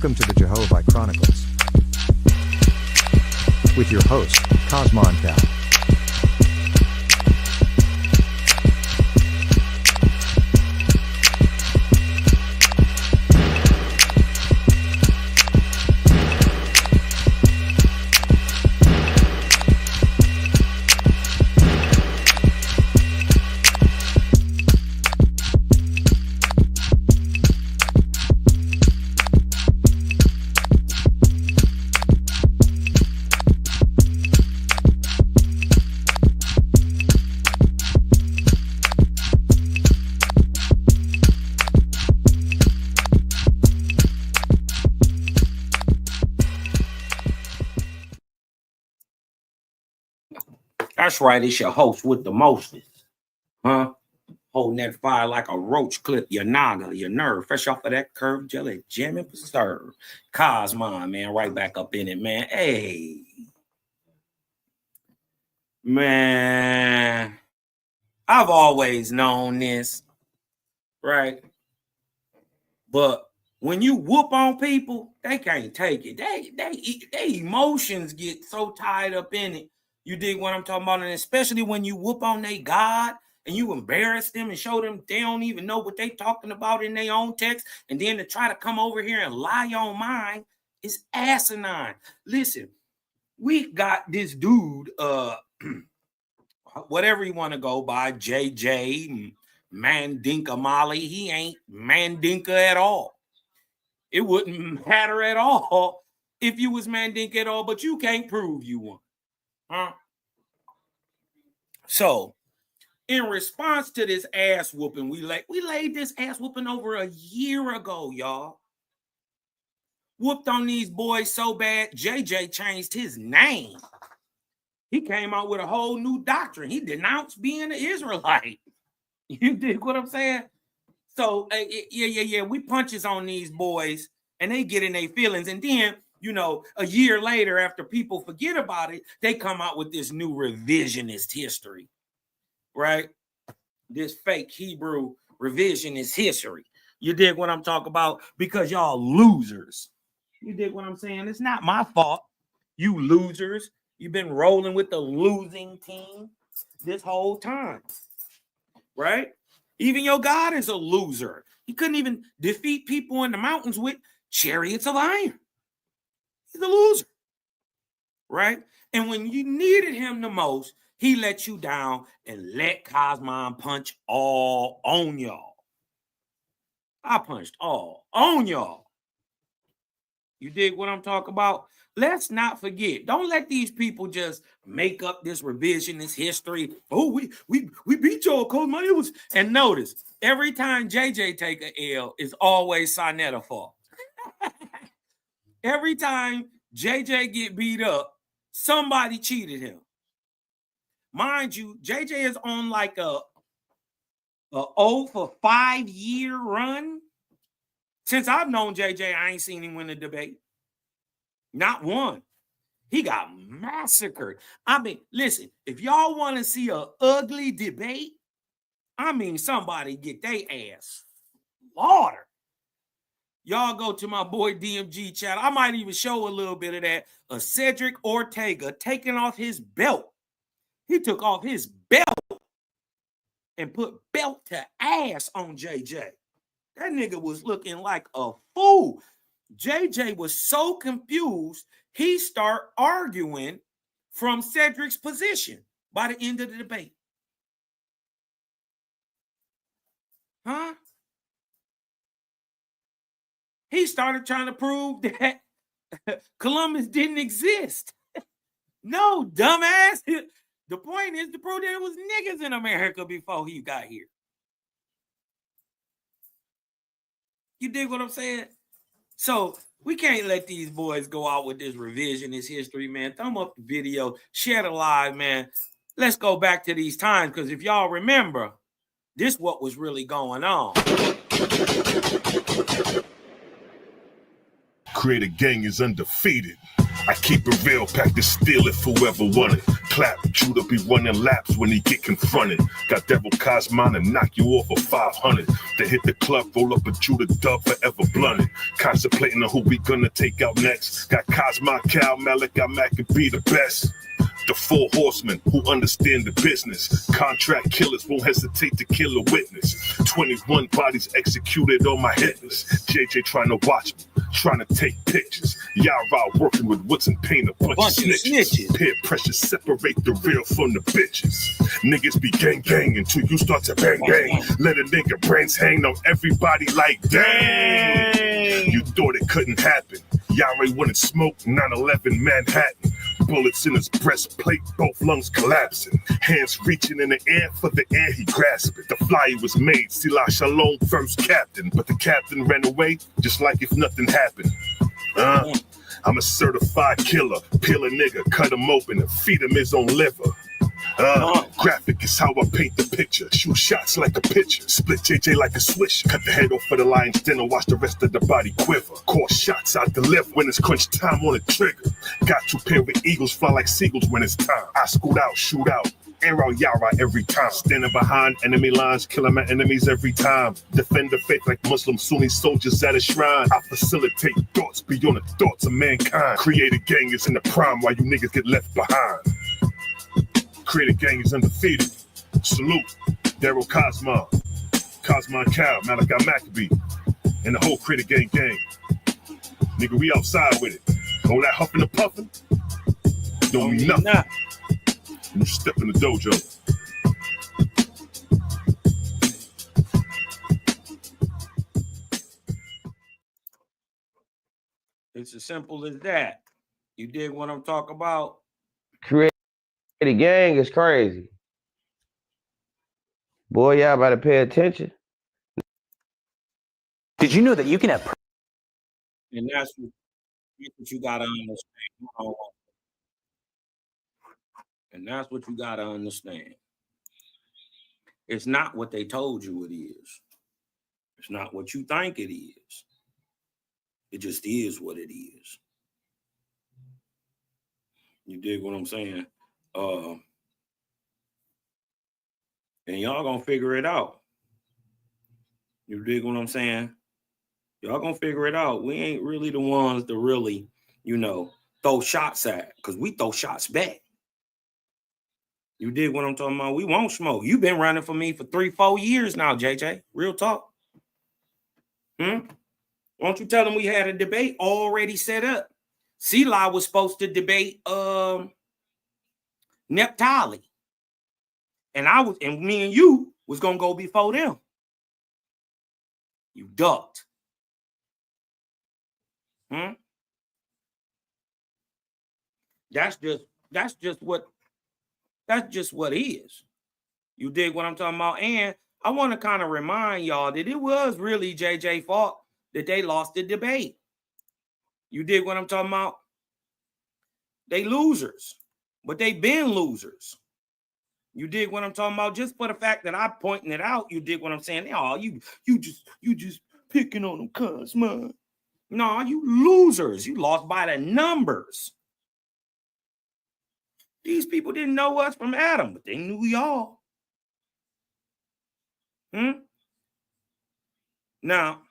Welcome to the Jehovah Chronicles with your host, Cosmon Cal. That's right, it's your host with the mostest. Holding that fire like a roach clip, your noggin, your nerve, fresh off of that curved jelly, jamming for serve. Cosmon, man, right back up in it, man. Hey. Man, I've always known this, right? But when you whoop on people, they can't take it. They emotions get so tied up in it. You dig what I'm talking about? And especially when you whoop on their God and you embarrass them and show them they don't even know what they talking about in their own text, and then to try to come over here and lie on mine is asinine. Listen, we got this dude, whatever you want to go by, JJ, Mandinka Molly. He ain't Mandinka at all. It wouldn't matter at all if you was Mandinka at all, but you can't prove you won. So, in response to this ass whooping, we laid this ass whooping over a year ago, y'all. Whooped on these boys so bad, JJ changed his name. He came out with a whole new doctrine. He denounced being an Israelite. You dig what I'm saying? So, we punches on these boys, and they get in their feelings, and then, a year later, after people forget about it, they come out with this new revisionist history, right? This fake Hebrew revisionist history. You dig what I'm talking about? Because y'all losers. You dig what I'm saying? It's not my fault. You losers. You've been rolling with the losing team this whole time, right? Even your God is a loser. He couldn't even defeat people in the mountains with chariots of iron. He's a loser, right? And when you needed him the most, he let you down and let Cosmon punch all on y'all. I punched all on y'all. You dig what I'm talking about? Let's not forget. Don't let these people just make up this revisionist history. Oh, we beat y'all, Cosmon. It was, and notice every time JJ take a L, it's always Sonetta fault. Every time JJ get beat up, somebody cheated him. Mind you, JJ is on like a 0 for 5 year run. Since I've known JJ, I ain't seen him win a debate. Not one. He got massacred. I mean, listen, if y'all want to see an ugly debate, somebody get their ass slaughtered. Y'all go to my boy DMG chat. I might even show a little bit of that. Cedric Ortega taking off his belt. He took off his belt and put belt to ass on JJ. That nigga was looking like a fool. JJ was so confused, he started arguing from Cedric's position by the end of the debate. He started trying to prove that Columbus didn't exist. No, dumbass. The point is to prove there was niggas in America before he got here. You dig what I'm saying? So we can't let these boys go out with this revisionist history, man. Thumb up the video, share the live, man. Let's go back to these times, because if y'all remember, this what was really going on. Creator gang is undefeated. I keep it real, pack the steel if whoever want it. clap. Judah be running laps when he get confronted. Got Devil Cosmon and knock you off of 500. They hit the club, roll up a Judah dub, forever blunted. Contemplating on who we gonna take out next. Got Cosmon, Cal, Malachi, Mac could be the best. The 4 horsemen who understand the business. Contract killers won't hesitate to kill a witness. 21 bodies executed on my hit list. JJ trying to watch me, trying to take pictures. Yara working with woods and paint, a bunch of snitches. Peer pressure separate the real from the bitches. Niggas be gang gang until you start to bang bang. Let a nigga brains hang on everybody like dang. You thought it couldn't happen. Yara wouldn't smoke 9/11 Manhattan. Bullets in his breastplate, both lungs collapsing. Hands reaching in the air for the air, he grasped it. The flyer was made, Sila Shalom, first captain. But the captain ran away, just like if nothing happened. I'm a certified killer. Peel a nigga, cut him open and feed him his own liver. Graphic is how I paint the picture. Shoot shots like a pitcher. Split JJ like a swish. Cut the head off for the lion's den and watch the rest of the body quiver. Core shots I deliver when it's crunch time on the trigger. Got to pair with eagles, fly like seagulls when it's time. I scoot out, shoot out. Air out Yara every time. Standing behind enemy lines, killing my enemies every time. Defend the faith like Muslim Sunni soldiers at a shrine. I facilitate thoughts beyond the thoughts of mankind. Create a gang is in the prime while you niggas get left behind. Creative gang is undefeated. Salute, Daryl Cosmon, Cosmon Cal, Malachi Maccabee, and the whole Creative gang. Nigga, we outside with it. All that huffing and puffing don't mean nothing. You step in the dojo. It's as simple as that. You dig what I'm talking about? Creative gang is crazy. Boy, y'all better pay attention. Did you know that you can have... And that's what you gotta understand. And that's what you gotta understand. It's not what they told you it is. It's not what you think it is. It just is what it is. You dig what I'm saying? And y'all gonna figure it out. You dig what I'm saying? Y'all gonna figure it out. We ain't really the ones to really, throw shots at, because we throw shots back. You dig what I'm talking about? We won't smoke. You've been running for me for 3-4 years now, JJ. Real talk. Won't you tell them we had a debate already set up? Sila was supposed to debate Neptali. And me and you was gonna go before them. You ducked. That's just what is. You dig what I'm talking about? And I want to kind of remind y'all that it was really JJ's fault that they lost the debate. You dig what I'm talking about? They losers, but they been losers. You dig what I'm talking about? Just for the fact that I'm pointing it out, you dig what I'm saying? Oh, you just picking on them cuz, man. No, you losers. You lost by the numbers. These people didn't know us from Adam, but they knew y'all. Now,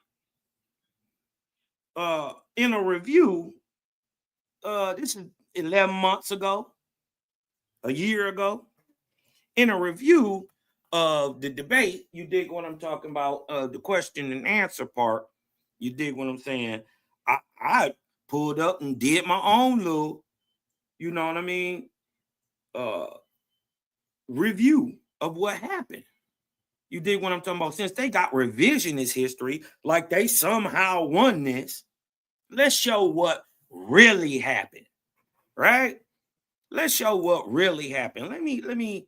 in a review, this is 11 months ago, a year ago, in a review of the debate, you dig what I'm talking about, the question and answer part, you dig what I'm saying? I pulled up and did my own little, you know what I mean, review of what happened. You dig what I'm talking about? Since they got revisionist history, like they somehow won this, let's show what really happened, right? Let's show what really happened. Let me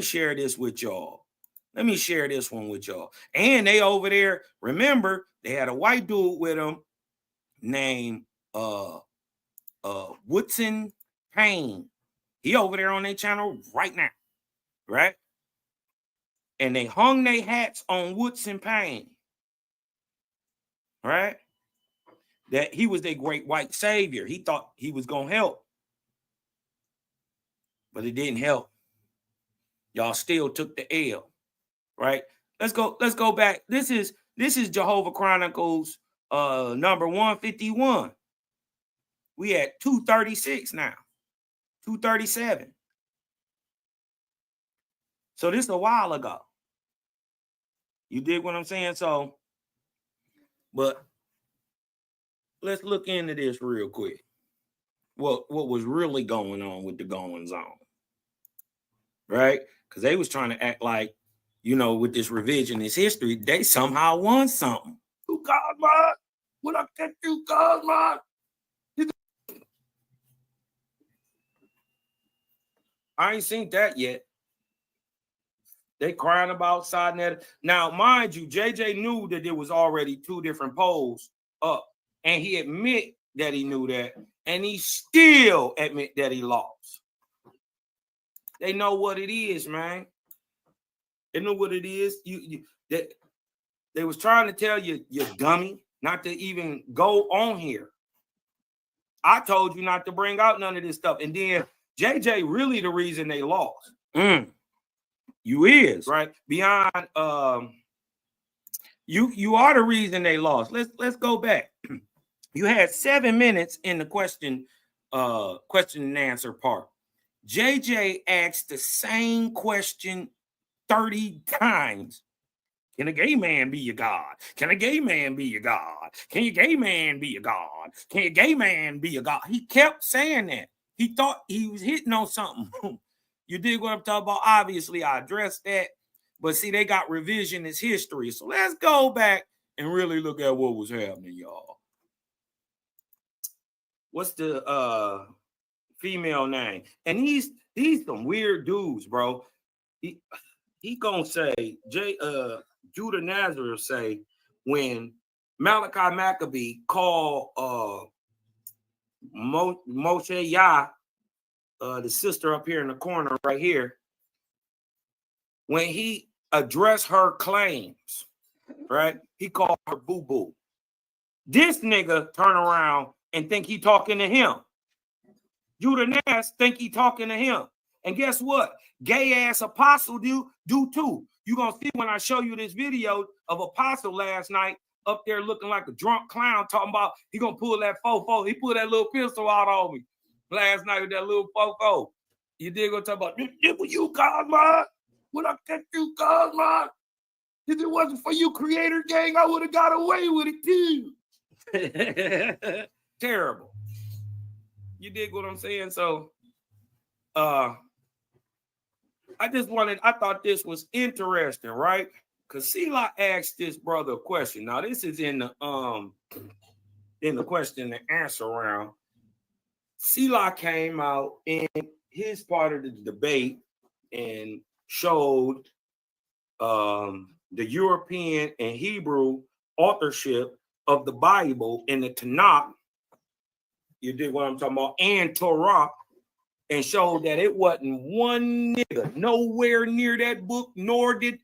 share this with y'all. Let me share this one with y'all. And they over there, remember, they had a white dude with them named Woodson Payne. He over there on their channel right now, right? And they hung their hats on Woodson Payne, right? That he was their great white savior. He thought he was going to help. but it didn't help. Y'all still took the L, right? Let's go back. This is Jehovah Chronicles number 151. We at 236 now. 237. So this is a while ago. You dig what I'm saying? So, but let's look into this real quick. What was really going on with the goings on, right? Because they was trying to act like, with this revisionist history, they somehow won something. You God, man. What I get you, God, man? I ain't seen that yet. They crying about side net. Now, mind you, JJ knew that there was already 2 different polls up, and he admit that he knew that, and he still admit that he lost. They know what it is, man. They know what it is. They was trying to tell you, you dummy, not to even go on here. I told you not to bring out none of this stuff, and then JJ really the reason they lost. You is right beyond. You are the reason they lost. Let's go back. You had 7 minutes in the question and answer part. JJ asked the same question 30 times. Can a gay man be your God? Can a gay man be your God? Can your gay man be your God? Can your gay man be your God? He kept saying that. He thought he was hitting on something. You dig what I'm talking about? Obviously, I addressed that. But see, they got revisionist history. So let's go back and really look at what was happening, y'all. What's the female name? And he's some weird dudes, bro. He gonna say, Judah Nazareth say, when Malachi Maccabee called Moshe Yah, the sister up here in the corner right here, when he addressed her claims, right? He called her boo-boo. This nigga turn around and think he talking to him. Judah Nas think he talking to him. And guess what? Gay ass apostle do too. You gonna see when I show you this video of apostle last night up there looking like a drunk clown talking about he gonna pull that fofo. He pulled that little pistol out on me last night with that little fofo. You did go talk about you God, man. Would I get you God, man? If it wasn't for you, creator gang, I would have got away with it too. Terrible. You dig what I'm saying? So I thought this was interesting, right? Because Selah asked this brother a question. Now, this is in the question and answer round. Selah came out in his part of the debate and showed the European and Hebrew authorship of the Bible in the Tanakh. You dig what I'm talking about? And Torah. And showed that it wasn't one nigga nowhere near that book, nor did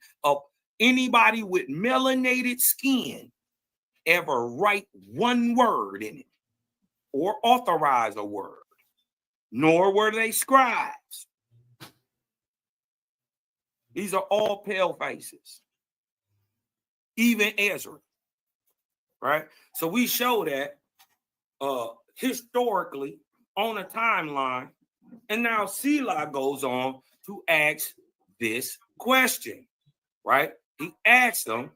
anybody with melanated skin ever write one word in it or authorize a word, nor were they scribes. These are all pale faces, even Ezra, right? So we show that historically on a timeline. And now Selah goes on to ask this question, right? He asked them.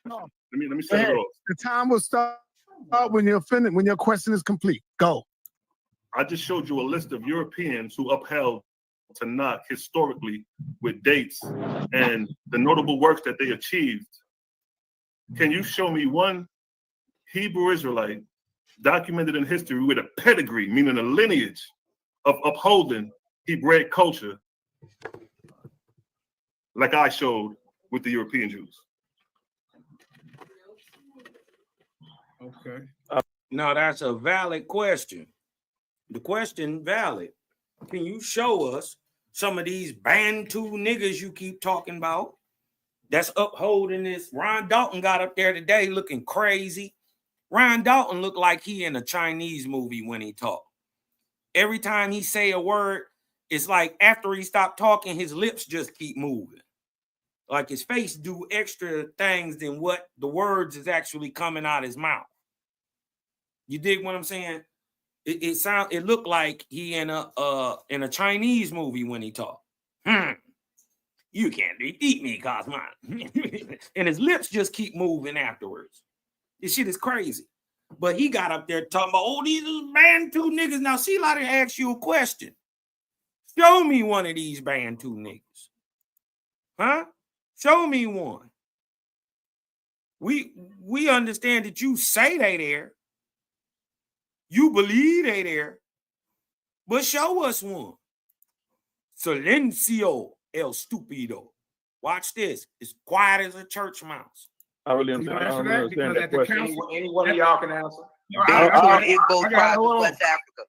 Let me set it off. The time will start when you're finished, when your question is complete. Go. I just showed you a list of Europeans who upheld Tanakh historically with dates and the notable works that they achieved. Can you show me one Hebrew Israelite documented in history with a pedigree, meaning a lineage of upholding Hebraic culture, like I showed with the European Jews? Okay. Now, that's a valid question. The question valid. Can you show us some of these Bantu niggas you keep talking about that's upholding this? Ron Dalton got up there today looking crazy. Ron Dalton looked like he in a Chinese movie when he talked. every time he say a word, it's like after he stopped talking, his lips just keep moving. Like his face do extra things than what the words is actually coming out his mouth. You dig what I'm saying? It looked like he in a Chinese movie when he talked. You can't defeat me, Cosmo. And his lips just keep moving afterwards. This shit is crazy. But he got up there talking about, oh, these Bantu niggas. Now, see, I didn't ask you a question. Show me one of these Bantu niggas. Huh? Show me one. We understand that you say they there. You believe they there. But show us one. Silencio el stupido. Watch this. It's quiet as a church mouse. I really understand that question. Any one of y'all can answer. Igbo tribes of West Africa.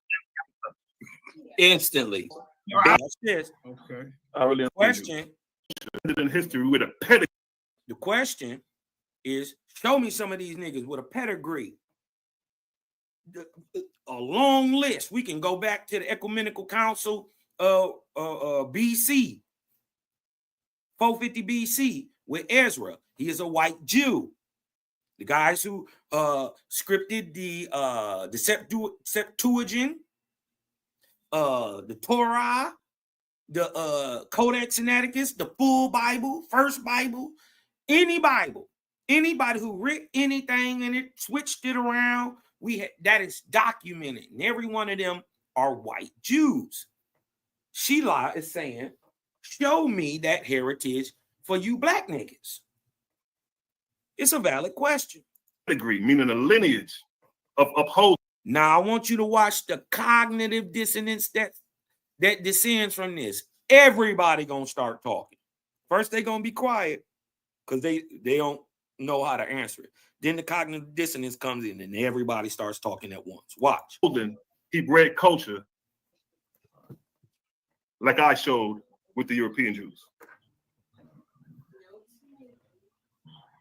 Instantly. Watch this. Okay. I really Question. In history with a pedigree. The question is, show me some of these niggas with a pedigree. A long list. We can go back to the Ecumenical Council BC, 450 BC with Ezra. He is a white Jew. The guys who scripted the Septuagint, the Torah, the Codex Sinaiticus, the full Bible, first Bible, anybody who writ anything in it, switched it around, that is documented, and every one of them are white Jews. Sheila is saying, show me that heritage for you black niggas. It's a valid question. Pedigree, meaning a lineage of upholding. Now I want you to watch the cognitive dissonance that descends from this. Everybody gonna start talking. First, they're gonna be quiet because they don't know how to answer it. Then the cognitive dissonance comes in and everybody starts talking at once. Watch. Hebraic culture, like I showed with the European Jews.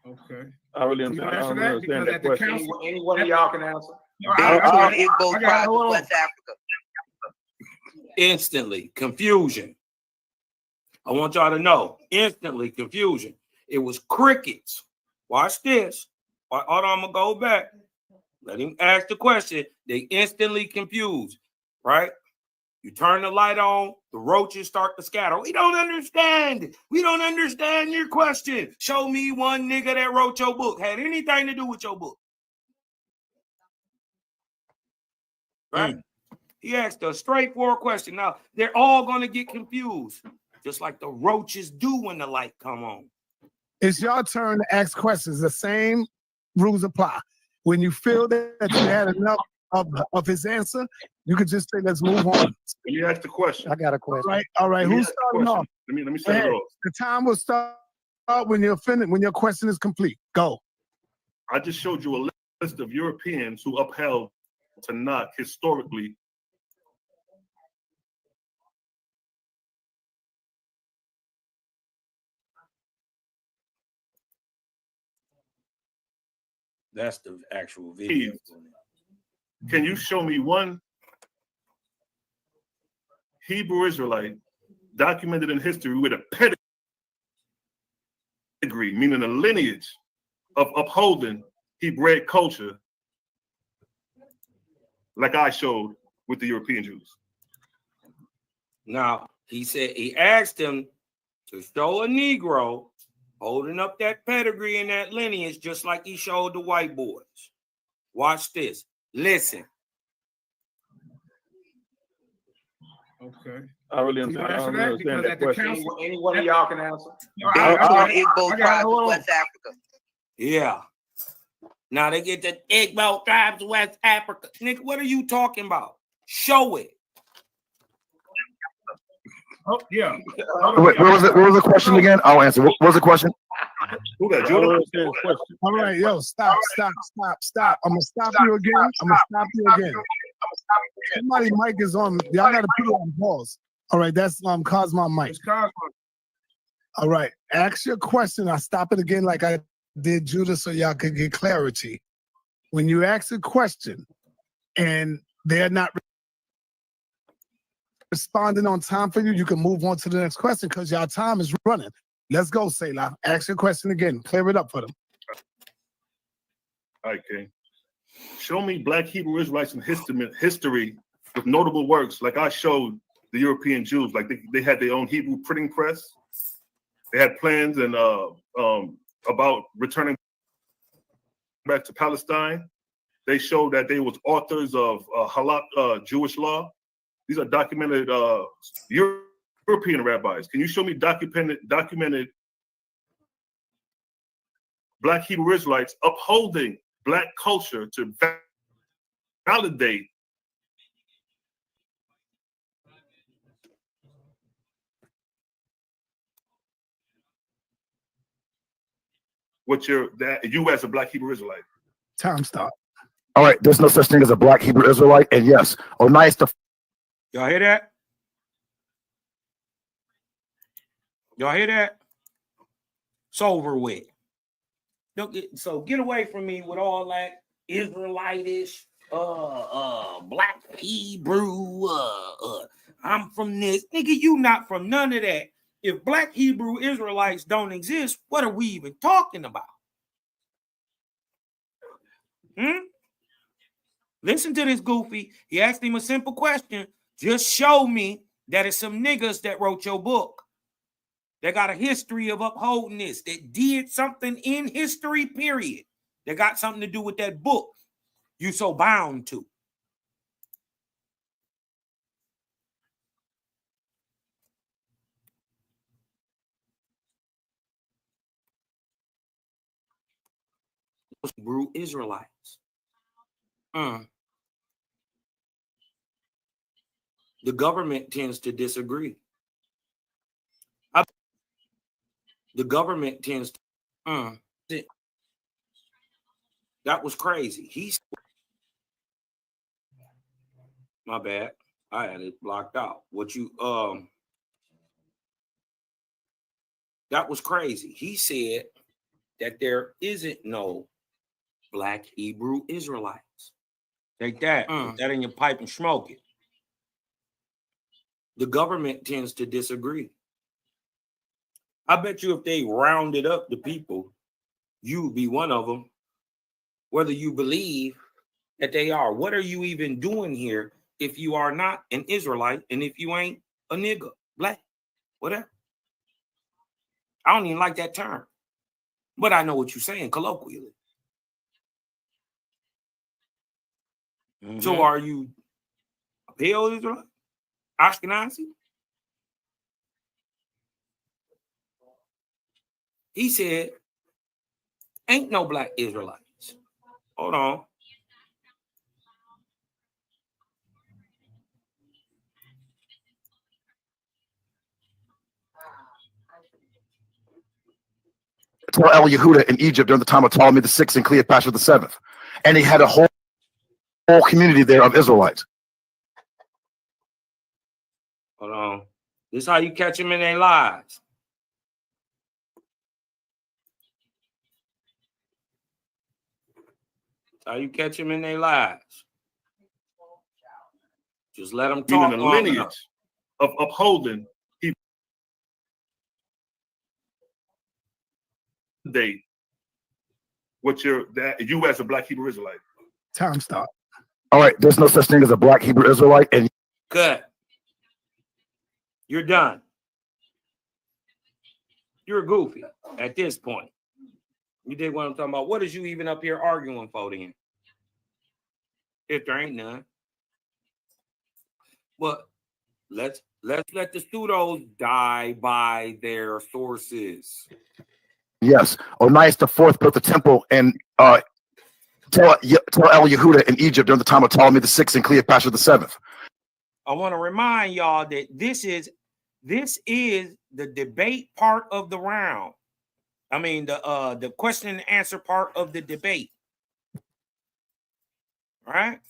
Okay. I really understand that question. Any one of y'all can answer. Igbo tribes of West Africa. Instantly, confusion. I want y'all to know, instantly confusion. It was crickets. Watch this. Hold on, I'm gonna go back. Let him ask the question. They instantly confused, right? You turn the light on, the roaches start to scatter. We don't understand. We don't understand your question. Show me one nigga that wrote your book. Had anything to do with your book. Right? He asked a straightforward question. Now, they're all going to get confused, just like the roaches do when the light come on. It's your turn to ask questions. The same rules apply. When you feel that you had enough of his answer, you could just say, let's move on. Let me ask the question. I got a question. All right. Who's starting off? Let me start it off. The time will start when you're finished, when your question is complete. Go. I just showed you a list of Europeans who upheld Tanakh historically. That's the actual video. Can you show me one Hebrew Israelite documented in history with a pedigree, meaning a lineage of upholding Hebraic culture, like I showed with the European Jews? Now, he asked him to show a Negro holding up that pedigree and that lineage, just like he showed the white boys. Watch this. Listen. Okay. I really understand that question. Any one of y'all can answer. Igbo tribes of West Africa. Yeah. Now they get the Igbo tribes of West Africa. Nick, what are you talking about? Show it. Oh, yeah. Wait, what was the question again? I'll answer. What was the question? Who got Judah? All right, yo, stop. I'm gonna stop you again. Somebody mic is on. Y'all gotta put it on pause. All right, that's Cosmo mic. All right, ask your question. I'll stop it again like I did Judah so y'all could get clarity. When you ask a question and they're not responding on time for you, you can move on to the next question because your time is running. Let's go, Selah. Ask your question again. Clear it up for them. All right, King. Show me Black Hebrew Israelites in history with notable works, like I showed the European Jews. Like they had their own Hebrew printing press. They had plans and about returning back to Palestine. They showed that they was authors of halakha, Jewish law. These are documented European rabbis. Can you show me documented Black Hebrew Israelites upholding Black culture to validate what you as a Black Hebrew Israelite? Time stop. All right, there's no such thing as a Black Hebrew Israelite, and yes, Onias the. Y'all hear that? Y'all hear that? It's over with. So get away from me with all that Israelitish, Black Hebrew, I'm from this. Nigga, you not from none of that. If Black Hebrew Israelites don't exist, what are we even talking about? Listen to this goofy. He asked him a simple question. Just show me that it's some niggas that wrote your book. They got a history of upholding this. That did something in history, period. That got something to do with that book you so bound to. Hebrew Israelites. The government tends to disagree. The government tends to. That was crazy. My bad. I had it blocked out. That was crazy. He said that there isn't no Black Hebrew Israelites. Take that. Put that in your pipe and smoke it. The government tends to disagree. I bet you if they rounded up the people, you would be one of them, whether you believe that they are. What are you even doing here if you are not an Israelite and if you ain't a nigga, black, whatever? I don't even like that term, but I know what you're saying colloquially. So are you a pale Israelite? Ashkenazi? He said, ain't no Black Israelites. Hold on. Tell El Yehuda in Egypt during the time of Ptolemy the Sixth and Cleopatra the Seventh, and he had a whole community there of Israelites. Hold on. This is how you catch them in their lies. How you catch them in their lives. Just let them talk. Meaning the lineage of upholding date what you as a Black Hebrew Israelite. Time stop. All right, there's no such thing as a Black Hebrew Israelite, and good. You're done. You're goofy at this point. You dig what I'm talking about? What is you even up here arguing for then? If there ain't none. But let's let the pseudos die by their sources. yes, Onias the Fourth built the temple, and tell El Yehuda in Egypt during the time of Ptolemy the Sixth and Cleopatra the Seventh. I want to remind y'all that this is the debate part of the round. I mean the question and answer part of the debate. All right?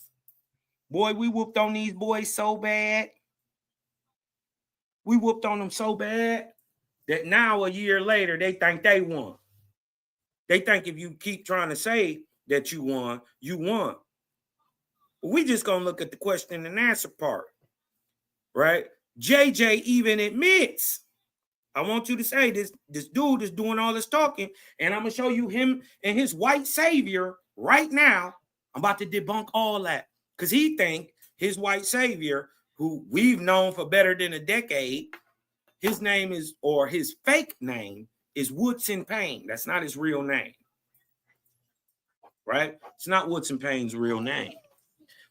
Boy, we whooped on these boys so bad. We whooped on them so bad that now a year later they think they won. They think if you keep trying to say that you won, you won. But we just gonna look at the question and answer part. right? JJ even admits, I want you to say this dude is doing all this talking, and I'm going to show you him and his white savior right now. I'm about to debunk all that because he think his white savior, who we've known for better than a decade, his name is, or his fake name is Woodson Payne. That's not his real name, right? It's not Woodson Payne's real name.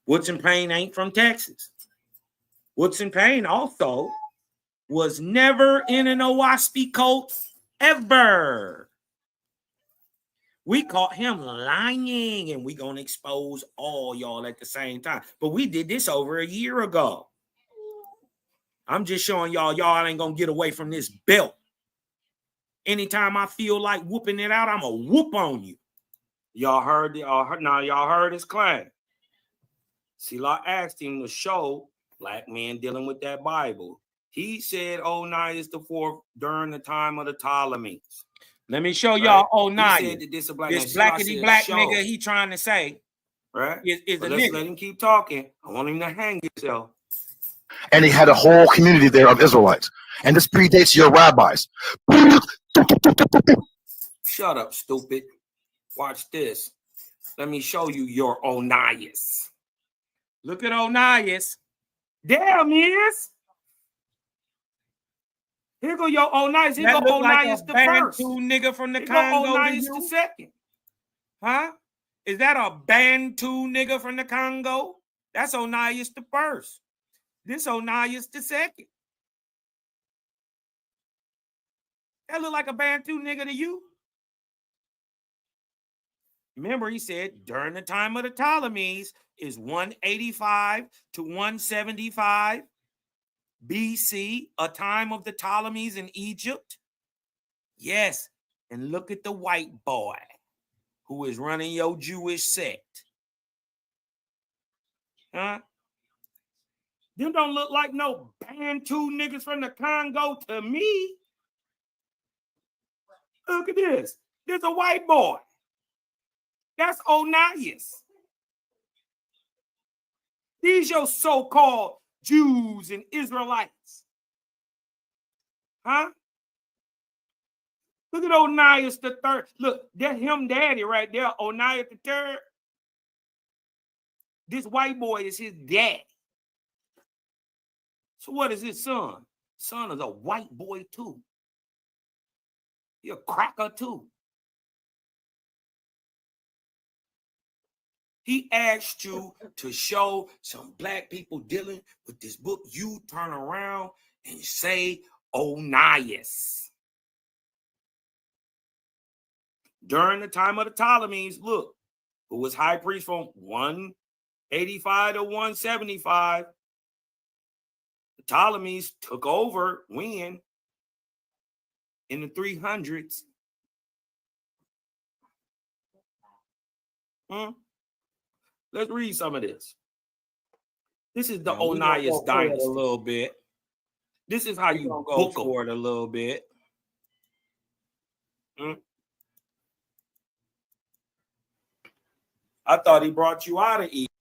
Woodson Payne ain't from Texas. Woodson Payne also was never in an Owaspy cult ever. We caught him lying, and we gonna expose all y'all at the same time. But we did this over a year ago. I'm just showing y'all ain't gonna get away from this belt. Anytime I feel like whooping it out, I'm gonna whoop on you. Y'all heard his claim. C-Law asked him to show black men dealing with that Bible. He said Onias the fourth during the time of the Ptolemies. Let me show y'all Onias. He said that this blackity black nigga he trying to say, right? Is a nigga. Let him keep talking. I want him to hang himself. And he had a whole community there of Israelites. And this predates your rabbis. Shut up, stupid. Watch this. Let me show you your Onias. Look at Onias. Damn, is. Here go your Onias. Here go Onias the first. Nigga from the Congo. Onias the second. Huh? Is that a Bantu nigga from the Congo? That's Onias the first. This Onias the second. That look like a Bantu nigga to you? Remember, he said during the time of the Ptolemies is 185 to 175 BC, a time of the Ptolemies in Egypt. Yes, and look at the white boy who is running your Jewish sect. Huh? Them don't look like no Bantu niggas from the Congo to me. Look at this. There's a white boy. That's Onias. These your so-called Jews and Israelites. Huh? Look at Onias the third. Look, that's him daddy right there, Onias the third. This white boy is his dad. So what is his son? Son is a white boy too. He a cracker too. He asked you to show some black people dealing with this book. You turn around and say Onias. During the time of the Ptolemies, look, who was high priest from 185 to 175. The Ptolemies took over when? In the 300s. Let's read some of this. This is the Onias dynasty. A little bit. This is how you go for it a little bit. I thought he brought you out of Egypt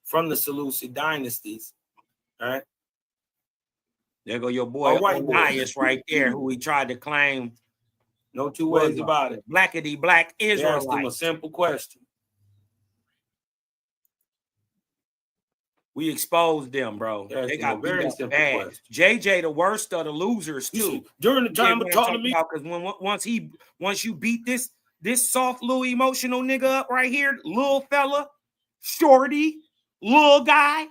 from the Seleucid dynasties. All right. There go your boy Onias right there, who he tried to claim. No two ways about it. Blackity black Israel. Asked him a simple question. We exposed them, bro. They got very simple bad. JJ, the worst of the losers too. During the time of Ptolemy, because once you beat this soft little emotional nigga up right here, little fella, shorty, little guy.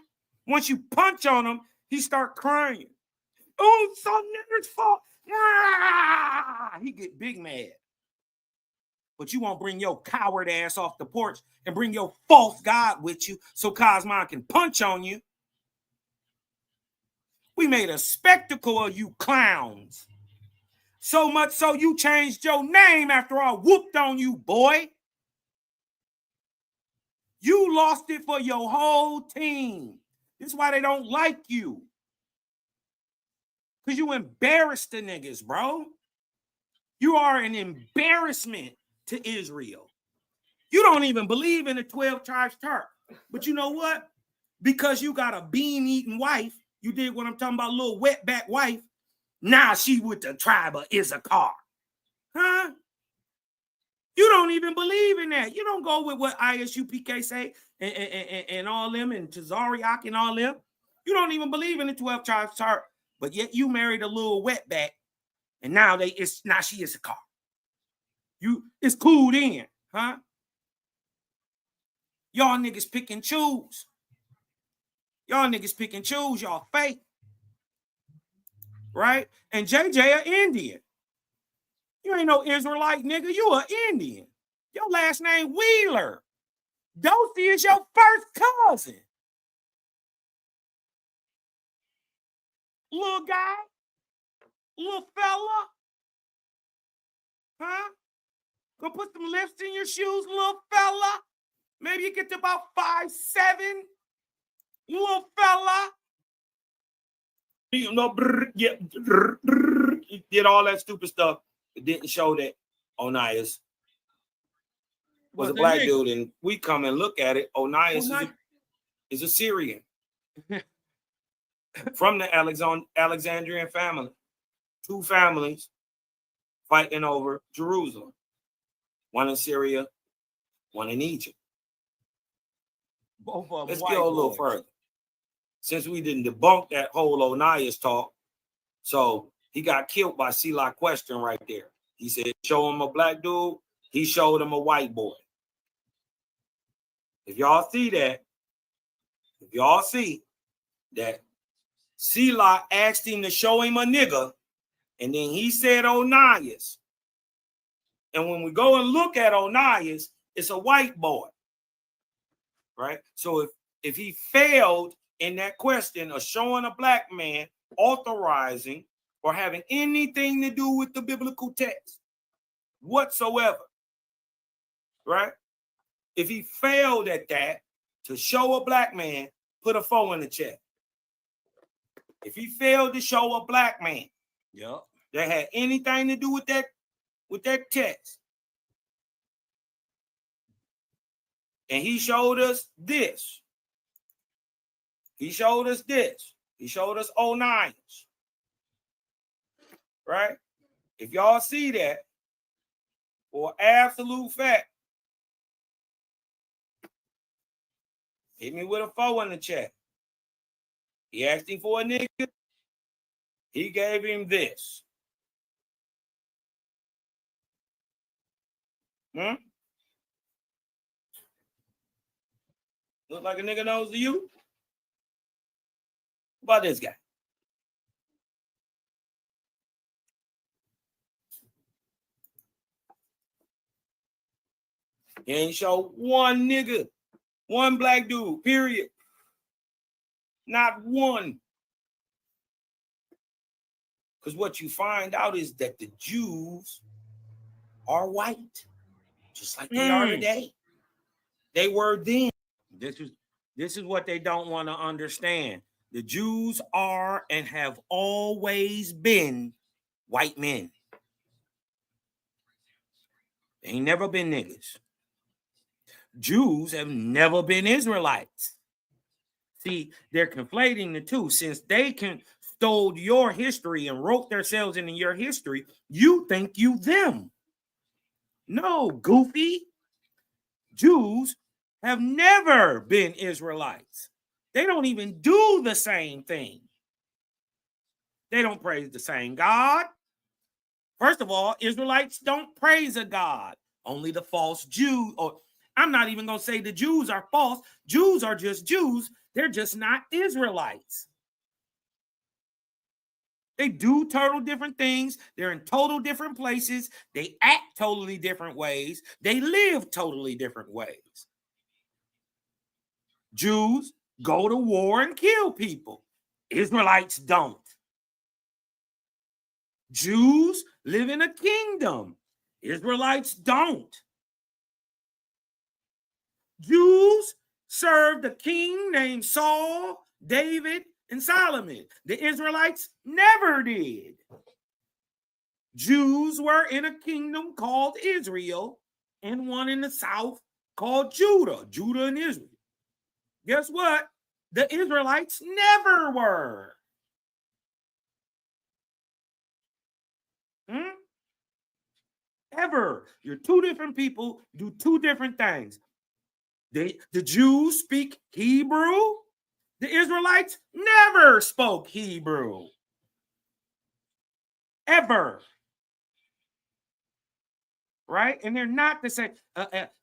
Once you punch on him, he start crying. Oh, it's some nigga's fault. He get big mad. But you won't bring your coward ass off the porch and bring your false God with you so Cosmon can punch on you. We made a spectacle of you clowns. So much so you changed your name after I whooped on you, boy. You lost it for your whole team. This is why they don't like you. Because you embarrassed the niggas, bro. You are an embarrassment to Israel. You don't even believe in the 12 tribes chart. But you know what? Because you got a bean-eating wife, You did what I'm talking about, little wetback wife. Now she with the tribe of Issachar. Huh? You don't even believe in that. You don't go with what ISUPK say and all them and Tazariak and all them. You don't even believe in the 12 tribes chart, but yet you married a little wetback, and now she is a car. It's cool then, huh? Y'all niggas pick and choose. Y'all niggas pick and choose. Y'all fake, right? And JJ a Indian. You ain't no Israelite nigga. You a Indian. Your last name Wheeler. Dosey is your first cousin. Little guy, little fella, huh? Go put some lifts in your shoes, little fella. Maybe you get to about 5'7", little fella. You know, he did all that stupid stuff. It didn't show that Onias was a black dude, and we come and look at it. Onias is a Syrian from the Alexandrian family. Two families fighting over Jerusalem. One in Syria, one in Egypt. Both of them. Let's go a little further. Since we didn't debunk that whole Onias talk, so he got killed by Selah question right there. He said, show him a black dude. He showed him a white boy. If y'all see that Selah asked him to show him a nigga, and then he said Onias. And when we go and look at Onias, it's a white boy, right? So if he failed in that question of showing a black man authorizing or having anything to do with the biblical text whatsoever, right? If he failed at that to show a black man, put a 4 in the chat. If he failed to show a black man, that had anything to do with that text, and he showed us this. He showed us this. He showed us 09s. Right? If y'all see that, for absolute fact, hit me with a 4 in the chat. He asked him for a nigga. He gave him this. Look like a nigga knows to you? What about this guy? He ain't show one nigga, one black dude, period. Not one. Because what you find out is that the Jews are white, just like they are today. They were then. This is what they don't want to understand. The Jews are and have always been white men. They ain't never been niggas. Jews have never been Israelites. See, they're conflating the two. Since they stole your history and wrote themselves into your history, you think you them. No, goofy. Jews have never been Israelites. They don't even do the same thing. They don't praise the same God. First of all, Israelites don't praise a God. Only the false Jews, or I'm not even going to say the Jews are false. Jews are just Jews. They're just not Israelites. They do total different things. They're in total different places. They act totally different ways. They live totally different ways. Jews go to war and kill people. Israelites don't. Jews live in a kingdom. Israelites don't. Jews served a king named Saul, David, and Solomon. The Israelites never did. Jews were in a kingdom called Israel and one in the south called Judah and Israel. Guess what? The Israelites never were. Ever. You're two different people, do two different things. The Jews speak Hebrew. The Israelites never spoke Hebrew. Ever. Right? And they're not the same.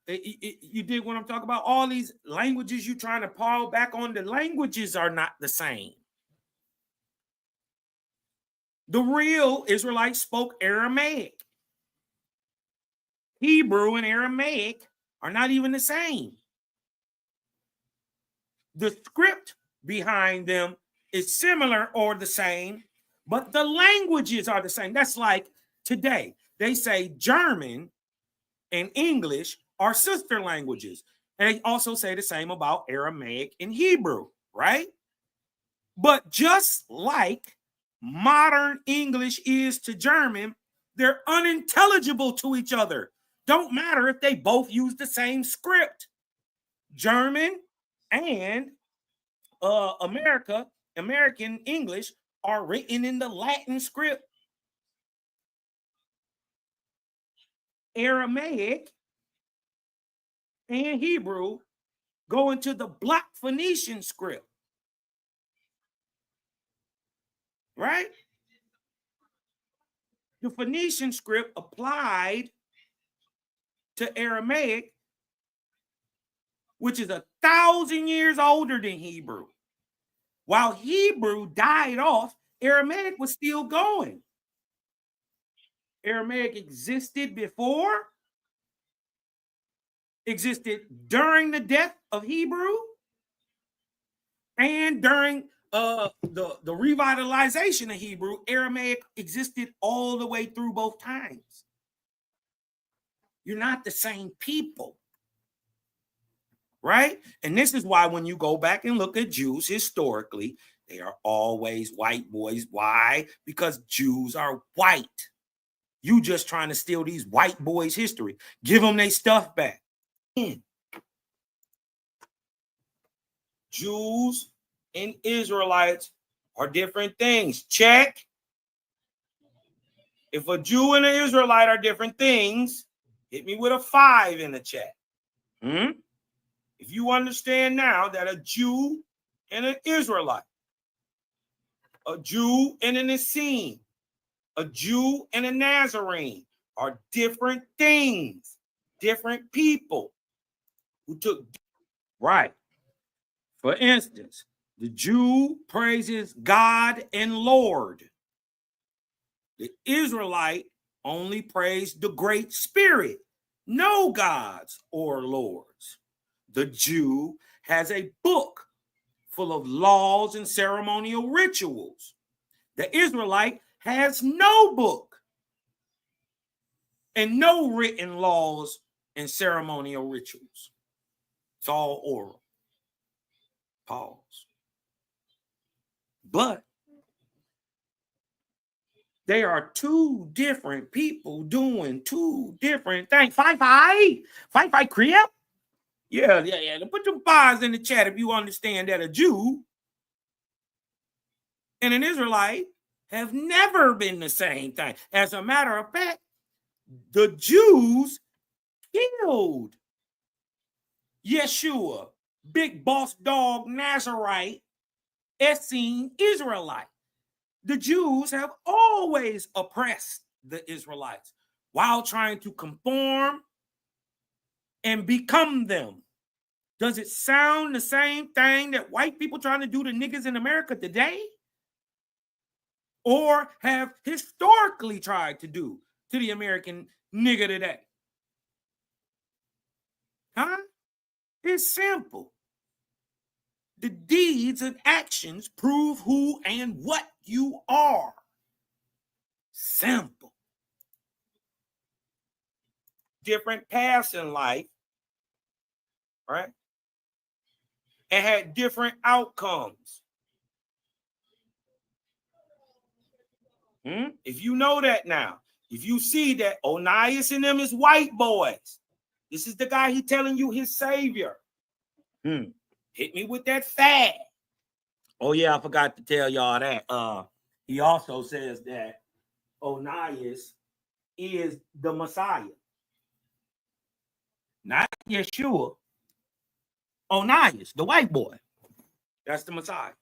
You dig what I'm talking about? All these languages you're trying to fall back on, the languages are not the same. The real Israelites spoke Aramaic. Hebrew and Aramaic are not even the same. The script behind them is similar or the same, but the languages are the same. That's like today. They say German and English are sister languages. And they also say the same about Aramaic and Hebrew, right? But just like modern English is to German, they're unintelligible to each other. Don't matter if they both use the same script. German and American English are written in the Latin script. Aramaic and Hebrew go into the Black Phoenician script. Right? The Phoenician script applied to Aramaic, which is 1,000 years older than Hebrew. While Hebrew died off, Aramaic was still going. Aramaic existed before, existed during the death of Hebrew, and during the revitalization of Hebrew. Aramaic existed all the way through both times. You're not the same people. Right? And this is why when you go back and look at Jews historically, they are always white boys. Why? Because Jews are white. You just trying to steal these white boys' history. Give them their stuff back. Jews and Israelites are different things. Check. If a Jew and an Israelite are different things, hit me with a 5 in the chat. If you understand now that a Jew and an Israelite, a Jew and an Essene, a Jew and a Nazarene are different things, different people who took, right. For instance, the Jew praises God and Lord. The Israelite only praised the Great Spirit, no gods or lords. The Jew has a book full of laws and ceremonial rituals. The Israelite has no book and no written laws and ceremonial rituals. It's all oral. Pause. But they are two different people doing two different things. Five, crib. Yeah. Put them bars in the chat if you understand that a Jew and an Israelite have never been the same thing. As a matter of fact, the Jews killed Yeshua, big boss dog Nazarite, Essene Israelite. The Jews have always oppressed the Israelites while trying to conform and become them. Does it sound the same thing that white people trying to do to niggas in America today? Or have historically tried to do to the American nigga today? Huh? It's simple. The deeds and actions prove who and what you are. Simple. Different paths in life, right? And had different outcomes. If you know that now, if you see that Onias and them is white boys, this is the guy he telling you his savior. Hit me with that fad. Oh, yeah, I forgot to tell y'all that. He also says that Onias is the Messiah. Not Yeshua. Onias, the white boy. That's the Messiah.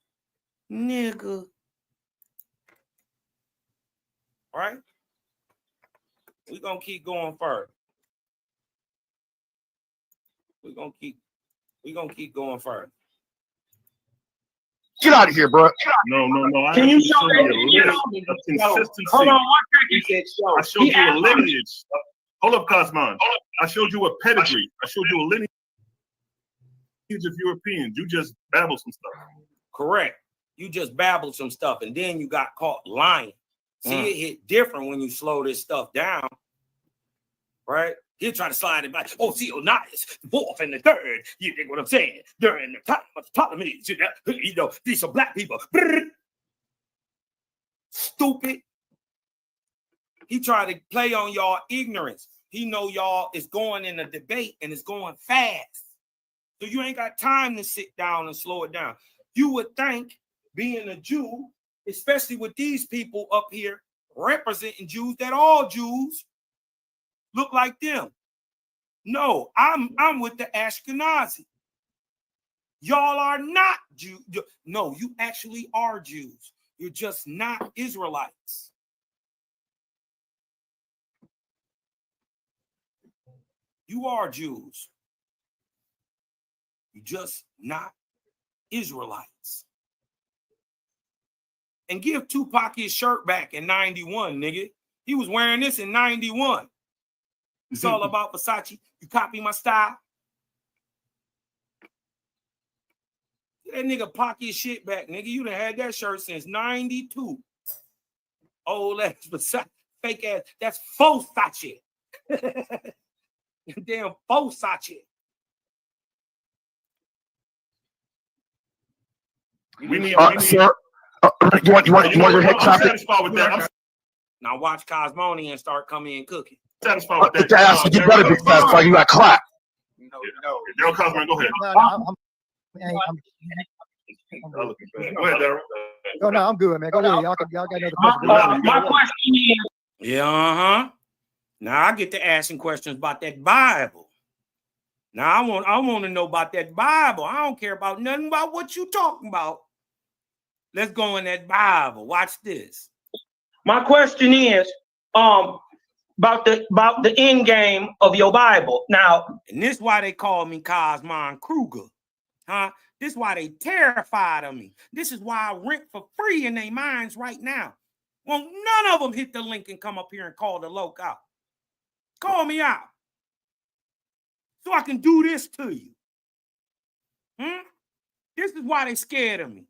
Nigga. Right? We're gonna keep going further. We're gonna keep going further. Get out of here, bro. No. Can you show me a that? lineage of consistency. Hold on one second. I showed you a lineage. Hold up, Cosmon. I showed you a pedigree. I showed you a lineage of Europeans. You just babbled some stuff. Correct. You just babbled some stuff, and then you got caught lying. See, it hit different when you slow this stuff down, right? He'll try to slide it back. Oh, see, Onias, the fourth and the third. You think what I'm saying? During the time of the Ptolemies, you know, these are black people. Stupid. He tried to play on y'all ignorance. He know y'all is going in a debate and it's going fast. So you ain't got time to sit down and slow it down. You would think being a Jew, especially with these people up here representing Jews, that all Jews look like them. No, I'm with the Ashkenazi. Y'all are not Jews. No, you actually are Jews. You're just not Israelites. You are Jews. You're just not Israelites. And give Tupac his shirt back in 91, nigga. He was wearing this in 91. It's all about Versace. You copy my style. Get that nigga Pac his shit back, nigga. You done had that shirt since 92. Old ass Versace. Fake ass. That's Versace. Damn Versace. We need. Sir, you want your head chopped? Satisfied with that. I'm Now watch Cosmoni and start coming in cooking. satisfied with that. You better be satisfied. You got clapped. No. Yo, Cosmo, go ahead. Go ahead, Daryl. No, I'm good, man. Go ahead. Y'all got another question. My question is, Yeah, Now I get to asking questions about that Bible. Now I want to know about that Bible. I don't care about nothing about what you talking about. Let's go in that Bible. Watch this. My question is about the end game of your Bible. Now, And this is why they call me Cosmon Kruger. Huh? This is why they terrified of me. This is why I rent for free in their minds right now. Well, none of them hit the link and come up here and call the loc out. Call me out. So I can do this to you. This is why they scared of me.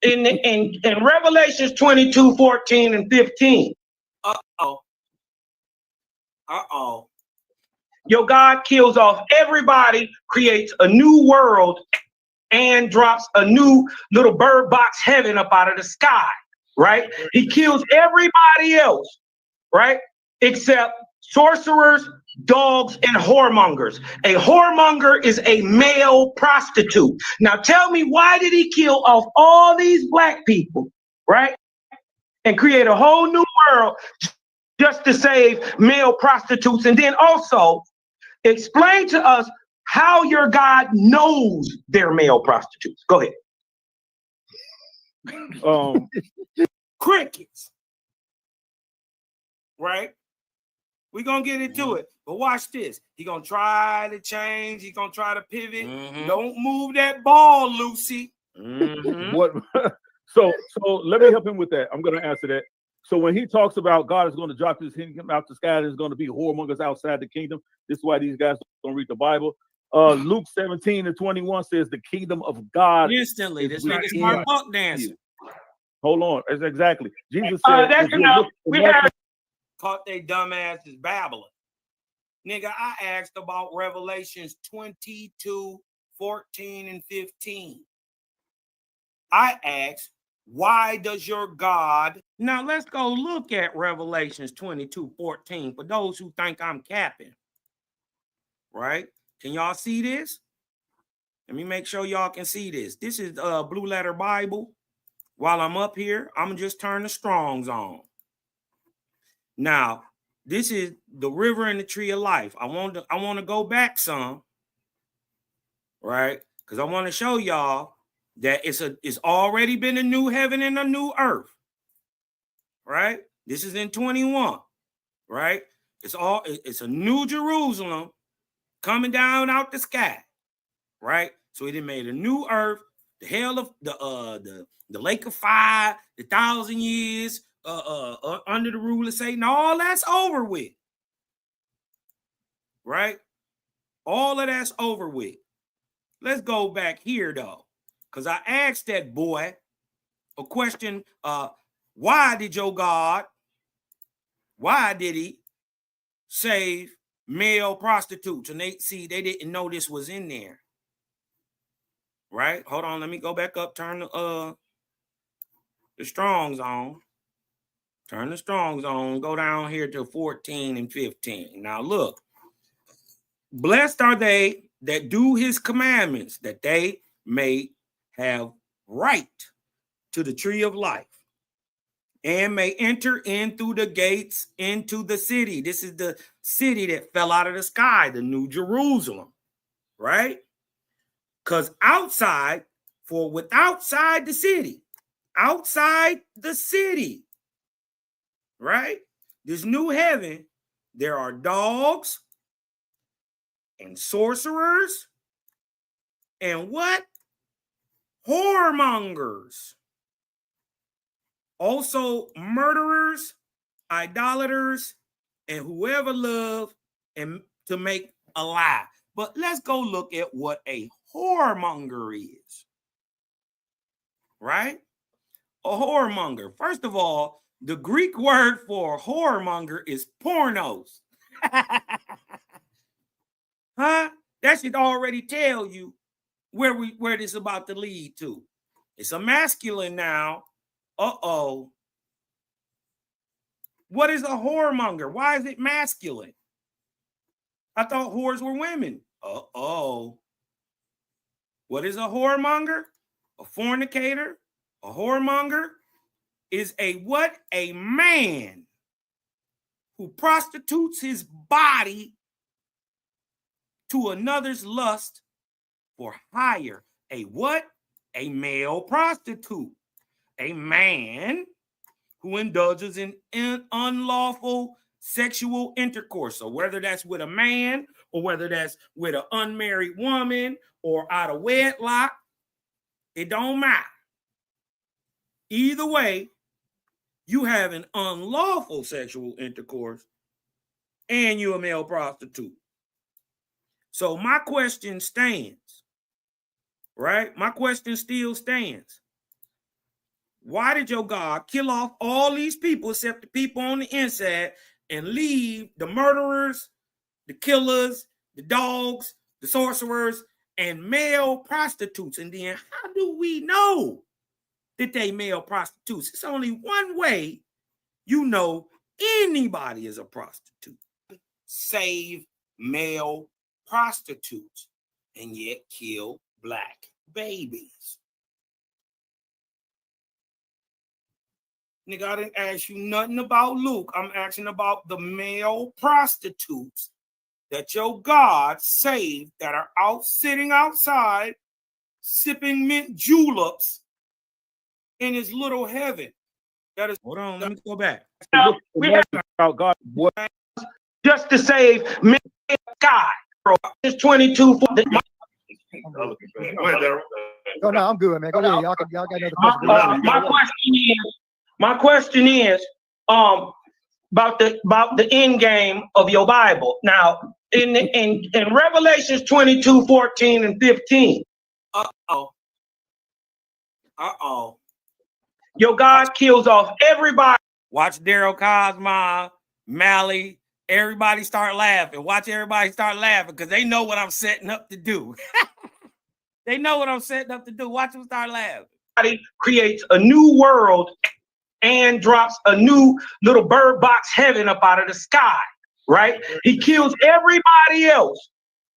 in Revelations 22, 14, and 15, your God kills off everybody, creates a new world, and drops a new little bird box heaven up out of the sky, right? He kills everybody else, right? Except sorcerers, dogs, and whoremongers. A whoremonger is a male prostitute. Now tell me, why did he kill off all these black people, right? And create a whole new world just to save male prostitutes? And then also explain to us how your God knows they're male prostitutes. Go ahead. Crickets. Right? We're going to get into it. But watch this. He's going to try to change. He's going to try to pivot. Don't move that ball, Lucy. What? So let me help him with that. I'm going to answer that. So when he talks about God is going to drop his kingdom out the sky, and there's going to be whoremongers outside the kingdom. This is why these guys don't read the Bible. Luke 17:21 says the kingdom of God. Instantly, this nigga's smart buck dancing. Hold on, exactly. Jesus said, that's enough. We have caught they dumbasses babbling. Nigga, I asked about Revelations 22, 14, and 15. I asked, why does your God... Now, let's go look at Revelations 22, 14 for those who think I'm capping. Right? Can y'all see this? Let me make sure y'all can see this. This is Blue Letter Bible. While I'm up here, I'm gonna just turn the Strongs on. Now, this is the river and the tree of life. I want to go back some, right? Because I want to show y'all that it's already been a new heaven and a new earth, right? This is in 21, right? It's a new Jerusalem coming down out the sky, right? So he done made a new earth, the hell of the lake of fire, the 1,000 years under the rule of Satan, all that's over with, right? All of that's over with. Let's go back here though, because I asked that boy a question. Why did your God? Why did he save male prostitutes? And they didn't know this was in there. Right? Hold on, let me go back up, turn the Strongs on. Turn the Strongs on, go down here to 14 and 15. Now look, blessed are they that do his commandments, that they may have right to the tree of life and may enter in through the gates into the city. This is the city that fell out of the sky, the New Jerusalem, right? Because outside the city, right? This new heaven, there are dogs and sorcerers and what? Whoremongers. Also murderers, idolaters, and whoever love and to make a lie. But let's go look at what a whoremonger is, right? A whoremonger. First of all, the Greek word for whoremonger is pornos. Huh? That should already tell you where this is about to lead to. It's a masculine now. Uh-oh. What is a whoremonger? Why is it masculine? I thought whores were women. Uh-oh. What is a whoremonger? A fornicator? A whoremonger is a what? A man who prostitutes his body to another's lust for hire. A what? A male prostitute. A man who indulges in unlawful sexual intercourse. So whether that's with a man or whether that's with an unmarried woman or out of wedlock, it don't matter. Either way, you have an unlawful sexual intercourse and you're a male prostitute. So my question stands, right? My question still stands. Why did your God kill off all these people except the people on the inside and leave the murderers, the killers, the dogs, the sorcerers, and male prostitutes? And then how do we know that they male prostitutes? It's only one way you know anybody is a prostitute. Save male prostitutes and yet kill black babies. Nigga, I didn't ask you nothing about Luke. I'm asking about the male prostitutes that your God saved that are out sitting outside sipping mint juleps in his little heaven. That is. Hold on, let me go back. We have about God. What? Just to save men God. It's 22. Oh, no, I'm good, man. Go ahead. Y'all got another question. My question is about the end game of your Bible. Now, in Revelations 22, 14, and 15. Your God kills off everybody. Watch Daryl Cosma, Mally, everybody start laughing. Watch everybody start laughing because they know what I'm setting up to do. They know what I'm setting up to do. Watch them start laughing. Creates a new world and drops a new little bird box heaven up out of the sky, right? He kills everybody else,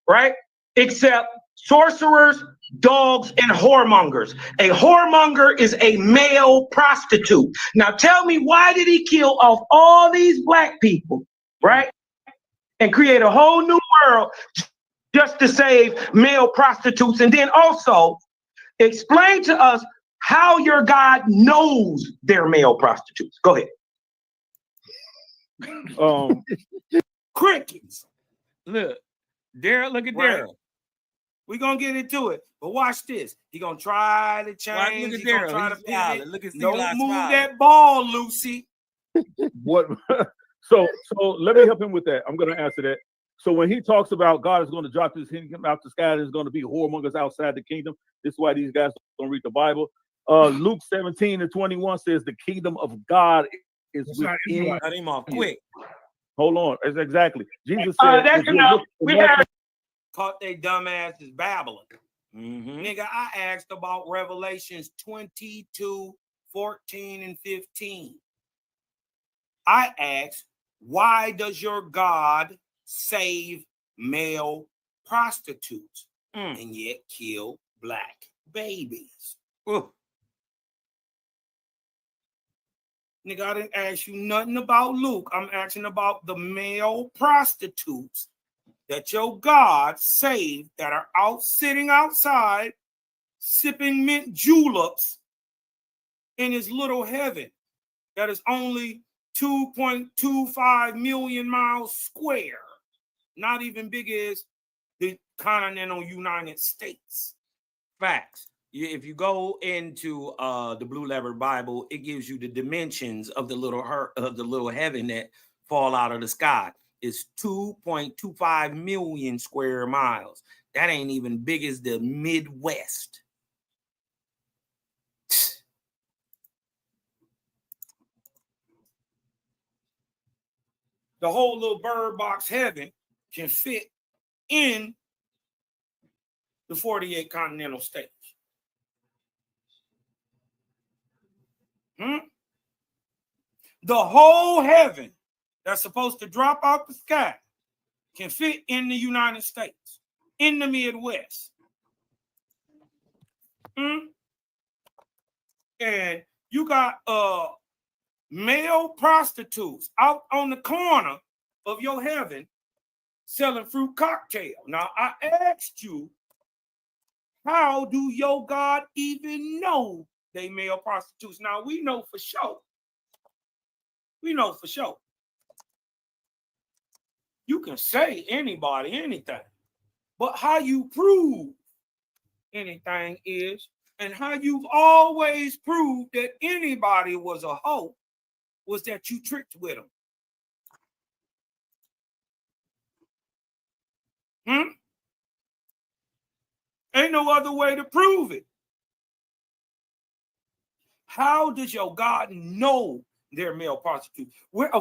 right? Except sorcerers, dogs, and whoremongers. A whoremonger is a male prostitute. Now tell me, why did he kill off all these black people, right? And create a whole new world just to save male prostitutes? And then also explain to us how your God knows they're male prostitutes. Go ahead. Crickets. Look, Daryl, look at Daryl. We're gonna get into it, but watch this. He gonna try to change. Look at Daryl. Try to pivot. Look at Don't move that ball, Lucy. What? So let me help him with that. I'm going to answer that. So when he talks about God is going to drop his kingdom out the sky, there's going to be whoremongers outside the kingdom. This is why these guys don't read the Bible. Luke 17:21 says the kingdom of God is within. Cut him off quick. Hold on. Exactly. Jesus said. That's enough. We have caught they dumbasses babbling. Nigga, I asked about Revelations 22:14 and 15. I asked, why does your God save male prostitutes and yet kill black babies? Nigga, I didn't ask you nothing about Luke. I'm asking about the male prostitutes that your God saved that are out sitting outside sipping mint juleps in his little heaven that is only 2.25 million miles square, not even big as the continental United States. Facts. If you go into the Blue Letter Bible, it gives you the dimensions of the little heaven that fall out of the sky. It's 2.25 million square miles. That ain't even big as the Midwest. The whole little bird box heaven can fit in the 48 continental states. The whole heaven that's supposed to drop out the sky can fit in the United States, in the Midwest. And you got male prostitutes out on the corner of your heaven selling fruit cocktail. Now, I asked you, how do your God even know they male prostitutes? Now, we know for sure. We know for sure. You can say anybody, anything. But how you prove anything is, and how you've always proved that anybody was a hoe, was that you tricked with them. Ain't no other way to prove it. How does your God know they're male prostitutes?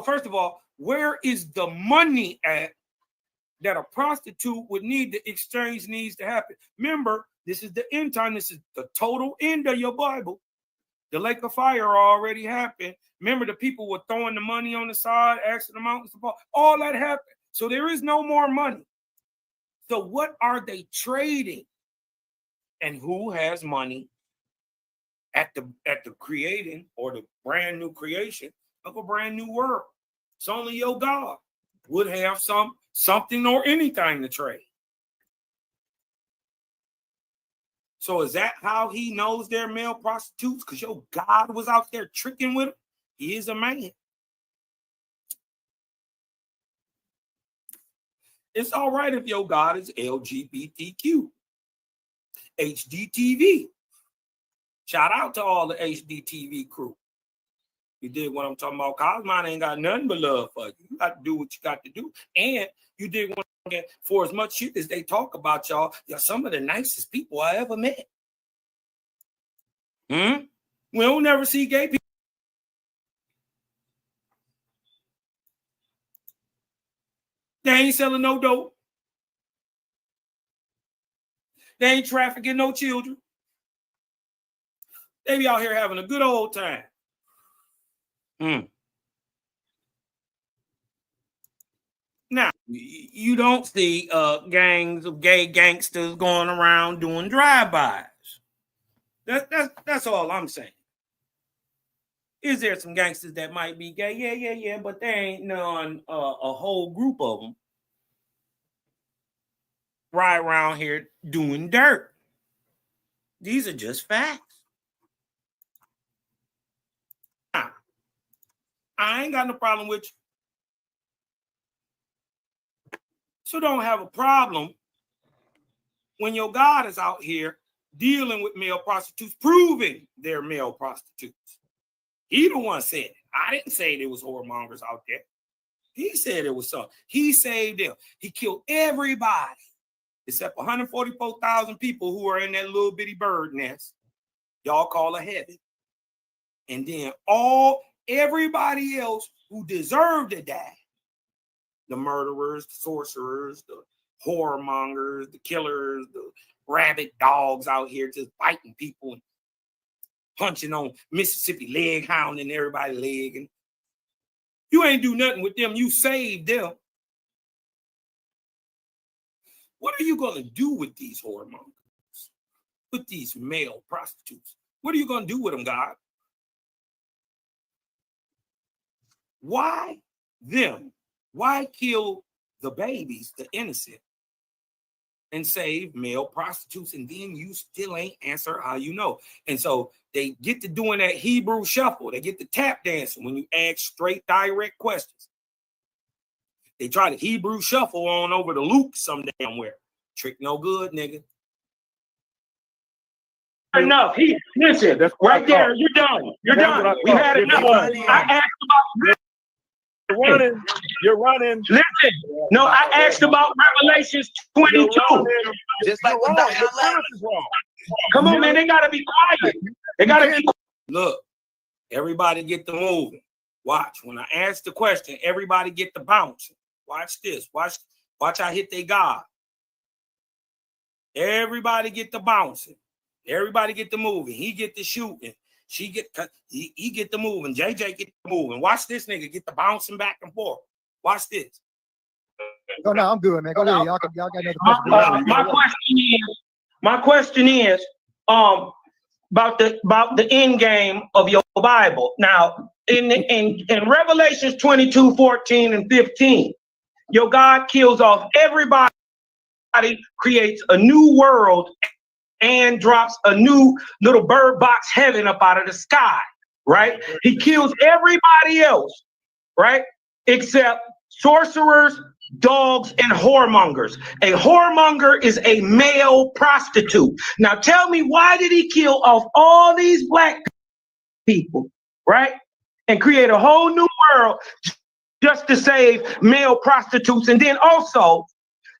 First of all, where is the money at that a prostitute would need to exchange needs to happen? Remember, this is the end time. This is the total end of your Bible. The lake of fire already happened. Remember, the people were throwing the money on the side, asking the mountains to fall. All that happened. So there is no more money. So what are they trading? And who has money at the creating or the brand new creation of a brand new world? It's only your God would have something or anything to trade. So is that how he knows they're male prostitutes? Because your God was out there tricking with them? He is a man. It's all right if your God is LGBTQ. HDTV. Shout out to all the HDTV crew. You did what I'm talking about. Cosmine ain't got nothing but love for you. You got to do what you got to do. And you did what for as much shit as they talk about y'all, you're some of the nicest people I ever met. We'll never see gay people. They ain't selling no dope. They ain't trafficking no children. They be out here having a good old time. Now, you don't see gangs of gay gangsters going around doing drive-bys. That's all I'm saying. Is there some gangsters that might be gay? Yeah, but there ain't none, a whole group of them right around here doing dirt. These are just facts. Now, I ain't got no problem with you. So don't have a problem when your God is out here dealing with male prostitutes, proving they're male prostitutes. He the one said it. I didn't say there was whoremongers out there. He said it was some. He saved them. He killed everybody except 144,000 people who are in that little bitty bird nest y'all call a heaven. And then everybody else who deserved to die, the murderers, the sorcerers, the whoremongers, the killers, the rabid dogs out here just biting people and punching on Mississippi leg, hounding everybody's leg. And you ain't do nothing with them. You saved them. What are you going to do with these whoremongers? With these male prostitutes? What are you going to do with them, God? Why them? Why kill the babies, the innocent, and save male prostitutes? And then you still ain't answer how you know. And so they get to doing that Hebrew shuffle. They get to tap dancing when you ask straight, direct questions. They try to Hebrew shuffle on over to Luke some damn where. Trick no good, nigga. Enough. Listen, That's right there, you're done. You're done. We had enough. I asked about You're running. Listen, no, I asked about Revelations 22. Just like what Dr. left. Come on, man, they gotta be quiet. They gotta be quiet. Look, everybody get the moving. Watch. When I ask the question, everybody get the bouncing. Watch this. Watch I hit they God. Everybody get the bouncing. Everybody get the moving. He get the shooting. He get the moving. JJ get the moving. Watch this nigga get the bouncing back and forth. Watch this. Oh no, I'm good, man. Go ahead. Y'all got another question. My question is about the end game of your Bible. Now, in Revelations 22, 14, and 15, your God kills off everybody, creates a new world, and drops a new little bird box heaven up out of the sky, right? He kills everybody else, right? Except sorcerers, dogs, and whoremongers. A whoremonger is a male prostitute. Now tell me, why did he kill off all these black people, right? And create a whole new world just to save male prostitutes? And then also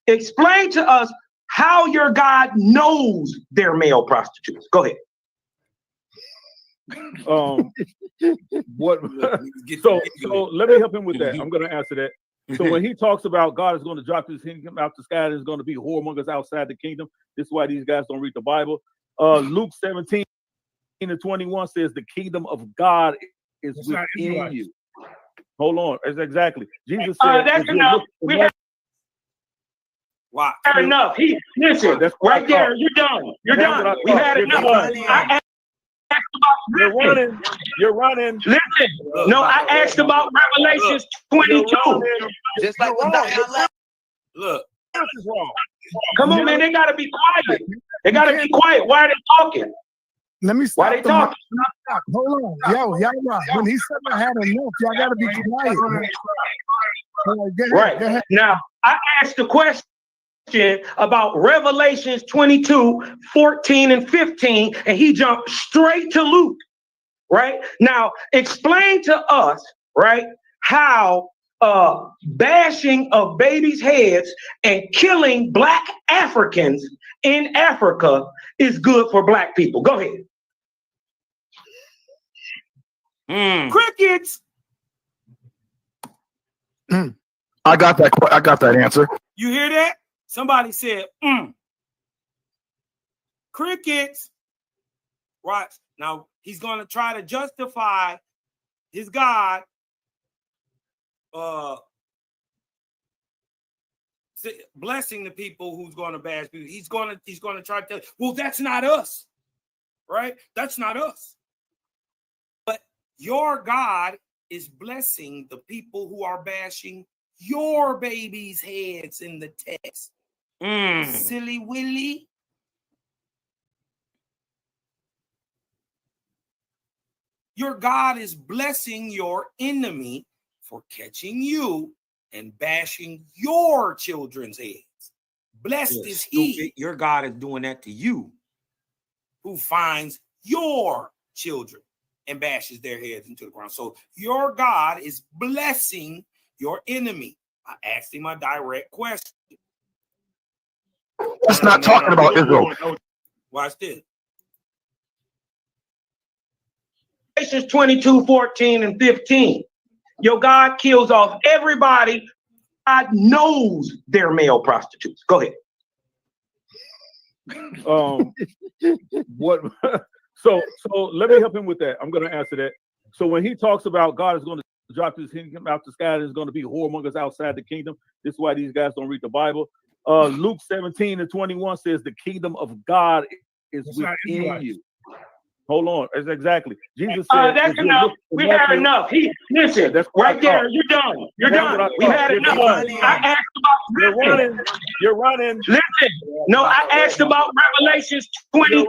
explain to us how your God knows they're male prostitutes. Go ahead. What? So let me help him with that. I'm going to answer that. So when he talks about God is going to drop his kingdom out the sky, there's going to be whoremongers outside the kingdom. This is why these guys don't read the Bible. Luke 17:21 says the kingdom of God is within you. Hold on. That's exactly. Jesus said, that's enough. Watch. Fair enough. Listen, right there, you're done. You're done. We had enough. I asked about You're running. Listen, no, I asked about Revelations 22. Just like what Dr. left. Look. This is wrong. Come on, man, they gotta be quiet. They gotta be quiet. Why are they talking? Let me stop. Why they talking? Hold on. Yo, y'all right. When he said I had enough, y'all gotta be quiet. Right. Now, I asked the question about Revelations 22, 14, and 15, and he jumped straight to Luke, right? Now, explain to us, right, how bashing of babies' heads and killing black Africans in Africa is good for black people. Go ahead. Crickets. I got that answer. You hear that? Somebody said, crickets. Watch. Now, he's going to try to justify his God blessing the people who's going to bash people. He's going to try to tell you, well, that's not us, right? That's not us. But your God is blessing the people who are bashing your baby's heads in the text. Silly Willy. Your God is blessing your enemy for catching you and bashing your children's heads. Blessed is he. Your God is doing that to you, who finds your children and bashes their heads into the ground. So your God is blessing your enemy. I asked him a direct question. That's not talking about Israel. Watch this. Galatians 22, 14, and 15. Your God kills off everybody. God knows they're male prostitutes. Go ahead. What? So let me help him with that. I'm going to answer that. So when he talks about God is going to drop his kingdom out the sky, there's going to be whoremongers outside the kingdom. This is why these guys don't read the Bible. Luke 17 and 21 says the kingdom of God is within you. Hold on. That's exactly. Jesus said, that's enough. We had enough. Listen, that's right there. You're done. You're done. We had enough. I asked about. You're running. Listen. No, I asked about Revelations 22.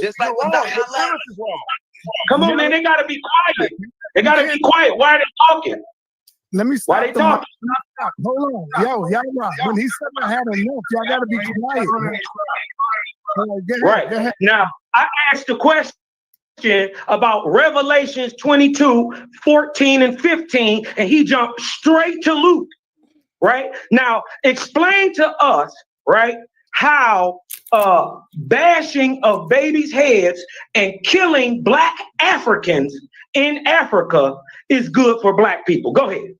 Just like what Dr. Come on, man. They gotta be quiet. They gotta be quiet. Why are they talking? Let me stop. Why they talking? Stop. Hold on. Yo, y'all, when he said I had enough, y'all gotta be quiet. Right. Now, I asked a question about Revelations 22, 14, and 15, and he jumped straight to Luke. Right? Now, explain to us, right, how bashing of babies' heads and killing Black Africans in Africa is good for Black people. Go ahead.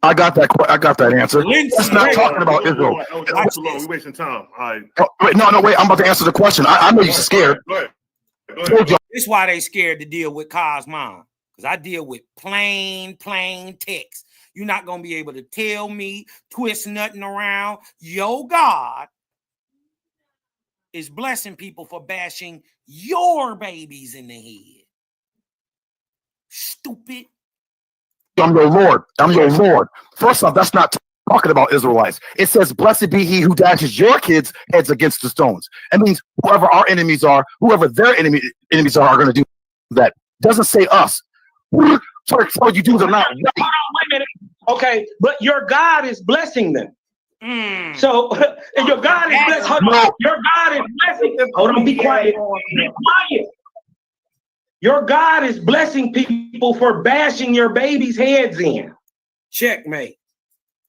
I got that answer. It's not talking about Israel. We're wasting time. All right. Wait, no, wait. I'm about to answer the question. I know you're scared. Go ahead. This is why they scared to deal with Cosmon. Because I deal with plain text. You're not going to be able to tell me, twist nothing around. Your God is blessing people for bashing your babies in the head. Stupid. I'm your Lord. I'm your Lord. First off, that's not talking about Israelites. It says, blessed be he who dashes your kids' heads against the stones. It means whoever our enemies are, whoever their enemies are going to do that. Doesn't say us. So you do them not. Hold on, wait a minute. Okay, but your God is blessing them. So and your God is blessing. Your God is blessing them. Hold on, be quiet. Be quiet. Your God is blessing people for bashing your baby's heads in. Checkmate.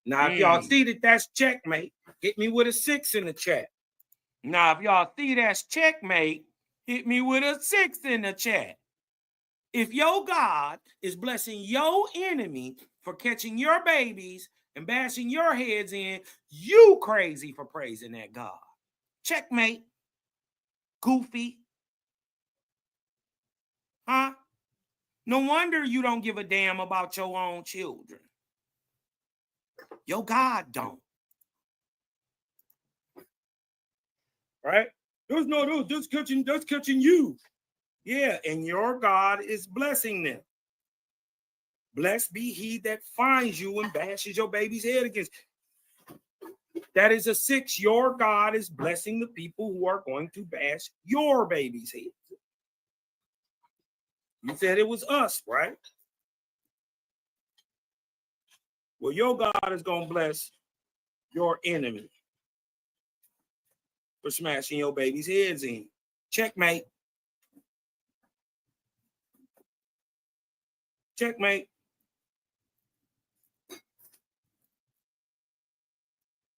Now, if y'all see that that's checkmate, hit me with a 6 in the chat. Now, if y'all see that's checkmate, hit me with a 6 in the chat. If your God is blessing your enemy for catching your babies and bashing your heads in, you crazy for praising that God. Checkmate. Goofy. Huh? No wonder you don't give a damn about your own children. Your God don't. Right? That's catching you. Yeah, and your God is blessing them. Blessed be he that finds you and bashes your baby's head against. That is a 6. Your God is blessing the people who are going to bash your baby's head. You said it was us, right? Well, your God is going to bless your enemy for smashing your baby's heads in. Checkmate. Checkmate.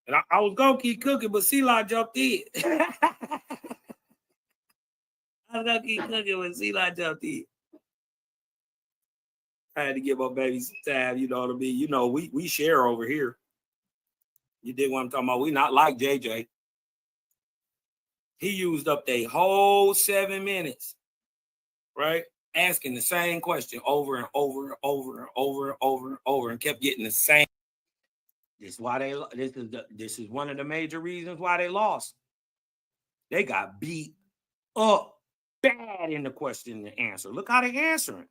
And I was going to keep cooking, but Selah jumped in. I was going to keep cooking, but Selah jumped in. I had to give my baby some time, you know what I mean? You know, we share over here. You did what I'm talking about. We not like JJ. He used up the whole 7 minutes, right? asking the same question over and over and over and over and over and over, and kept getting the same. This is why this is one of the major reasons why they lost. They got beat up bad in the question and answer. Look how they answering.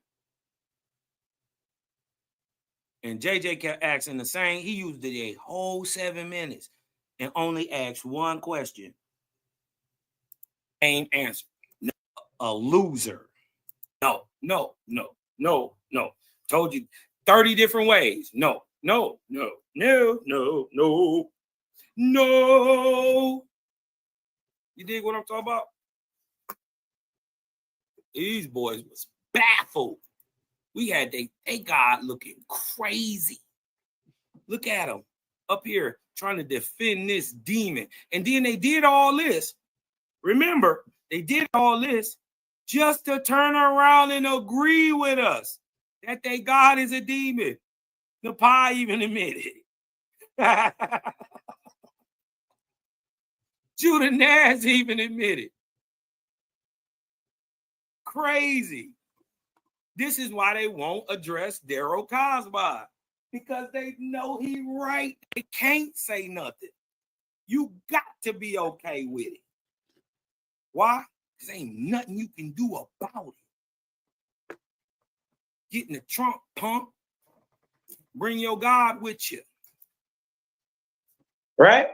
And JJ kept asking the same. He used a whole 7 minutes and only asked one question. Same answer. No, a loser. No. Told you 30 different ways. No. You dig what I'm talking about? These boys was baffled. We had they God looking crazy. Look at them up here trying to defend this demon. And then they did all this. Remember, they did all this just to turn around and agree with us that their God is a demon. The pie even admitted it. Judah Nash even admitted. Crazy. This is why they won't address Daryl Cosby, because they know he right. They can't say nothing. You got to be okay with it. Why? Because ain't nothing you can do about it. Get in the trunk, punk. Bring your God with you. Right?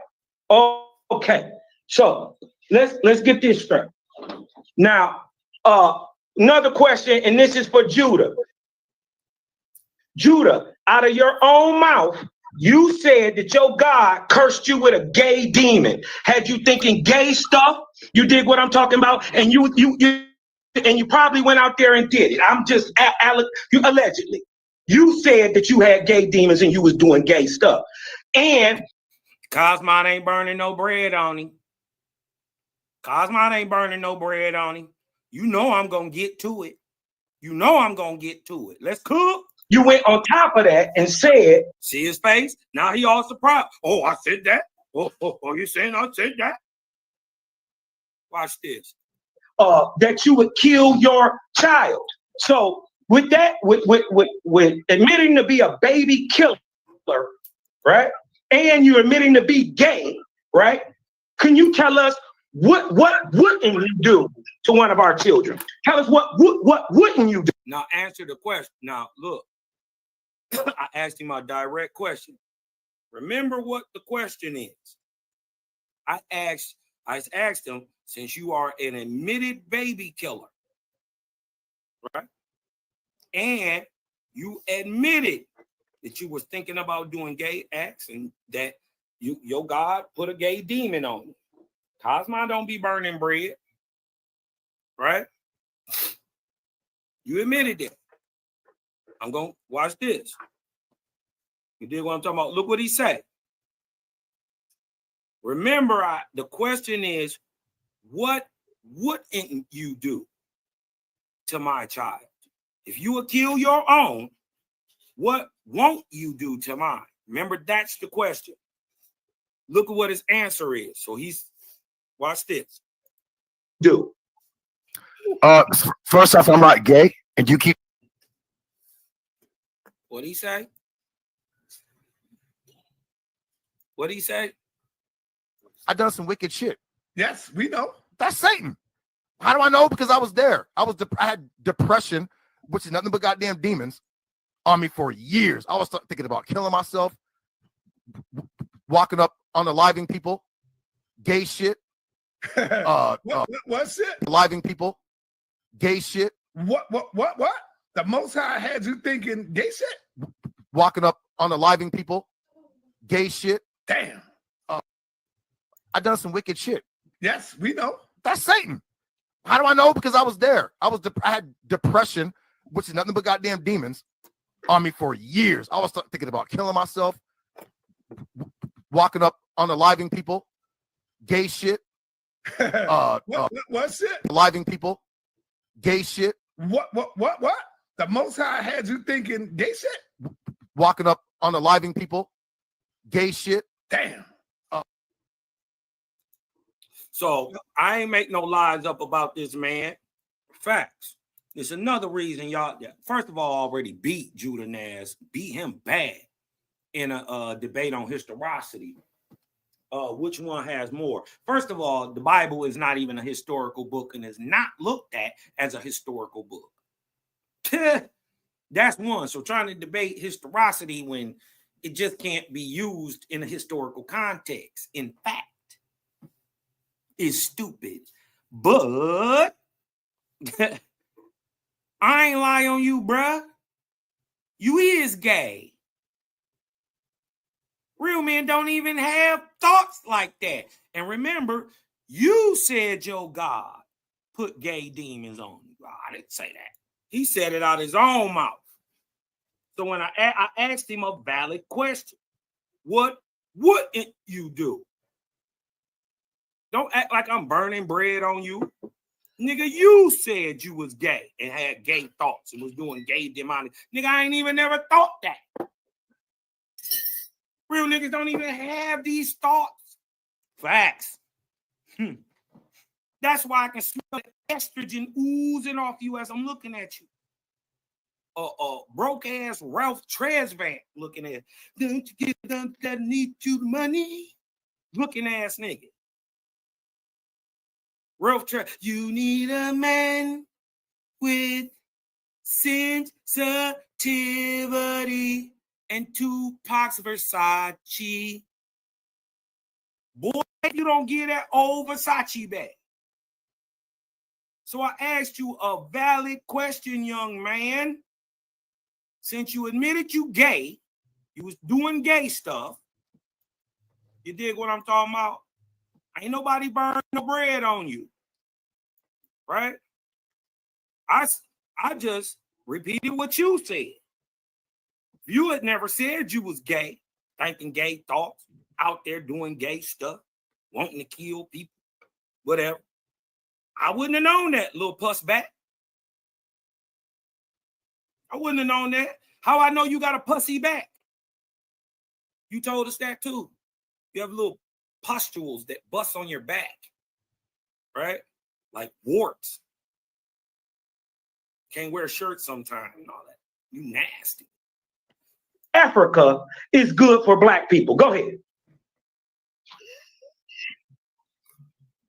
Oh, okay. So let's get this straight. Now, another question, and this is for Judah. Judah, out of your own mouth, you said that your God cursed you with a gay demon. Had you thinking gay stuff? You dig what I'm talking about? And you probably went out there and did it. I'm just you allegedly. You said that you had gay demons and you was doing gay stuff. And Cosmon ain't burning no bread on him. Cosmon ain't burning no bread on him. You know I'm going to get to it. Let's cook. You went on top of that and said, see his face? Now he all surprised. Oh, I said that? Oh, you saying I said that? Watch this. That you would kill your child. So with that, with admitting to be a baby killer, right? And you're admitting to be gay, right? Can you tell us what wouldn't you do to one of our children? Tell us what wouldn't you do? Now answer the question. Now look, I asked him a direct question. Remember what the question is. I asked him, since you are an admitted baby killer, right? And you admitted that you was thinking about doing gay acts and that your God put a gay demon on you. Cosmo don't be burning bread, right? You admitted that. I'm going to watch this. You did what I'm talking about. Look what he said. Remember, the question is, what wouldn't you do to my child? If you would kill your own, what won't you do to mine? Remember, that's the question. Look at what his answer is. So watch this. Do. First off, I'm not gay, and you keep. What'd he say? What'd he say? I done some wicked shit. Yes, we know. That's Satan. How do I know? Because I was there. I had depression, which is nothing but goddamn demons, on me for years. I was thinking about killing myself, walking up unaliving people, gay shit. What shit? Aliving people, gay shit. What? The Most High had you thinking gay shit? Walking up unaliving people, gay shit. Damn. I done some wicked shit. Yes, we know. That's Satan. How do I know? Because I was there. I had depression, which is nothing but goddamn demons, on me for years. I was thinking about killing myself, walking up unaliving people, gay shit. What shit? Aliving people, gay shit. What? The Most High had you thinking gay shit? Walking up unaliving people, gay shit. Damn. So I ain't make no lies up about this man. Facts. It's another reason y'all, first of all, already beat Judah Nash, beat him bad in a debate on historicity. Which one has more? First of all, the Bible is not even a historical book and is not looked at as a historical book. That's one. So trying to debate historicity when it just can't be used in a historical context, in fact, is stupid. But I ain't lie on you, bruh. You is gay. Real men don't even have thoughts like that. And remember, you said your God put gay demons on you. I didn't say that. He said it out of his own mouth. So when I asked him a valid question, what wouldn't you do? Don't act like I'm burning bread on you. Nigga, you said you was gay and had gay thoughts and was doing gay demonic. Nigga, I ain't even never thought that. Real niggas don't even have these thoughts. Facts. That's why I can smell the estrogen oozing off you as I'm looking at you. Broke ass Ralph Tresvant looking at. Don't you get them that need you money? Looking ass nigga. Ralph Tresvant. You need a man with sensitivity and Tupac's Versace. Boy, you don't get that old Versace back. So I asked you a valid question, young man. Since you admitted you gay, you was doing gay stuff, you dig what I'm talking about? Ain't nobody burning no bread on you, right? I just repeated what you said. You had never said you was gay, thinking gay thoughts, out there doing gay stuff, wanting to kill people, whatever. I wouldn't have known that, little puss back. I wouldn't have known that. How I know you got a pussy back? You told us that too. You have little pustules that bust on your back, right? Like warts. Can't wear shirts sometimes and all that. You nasty. Africa is good for black people. Go ahead.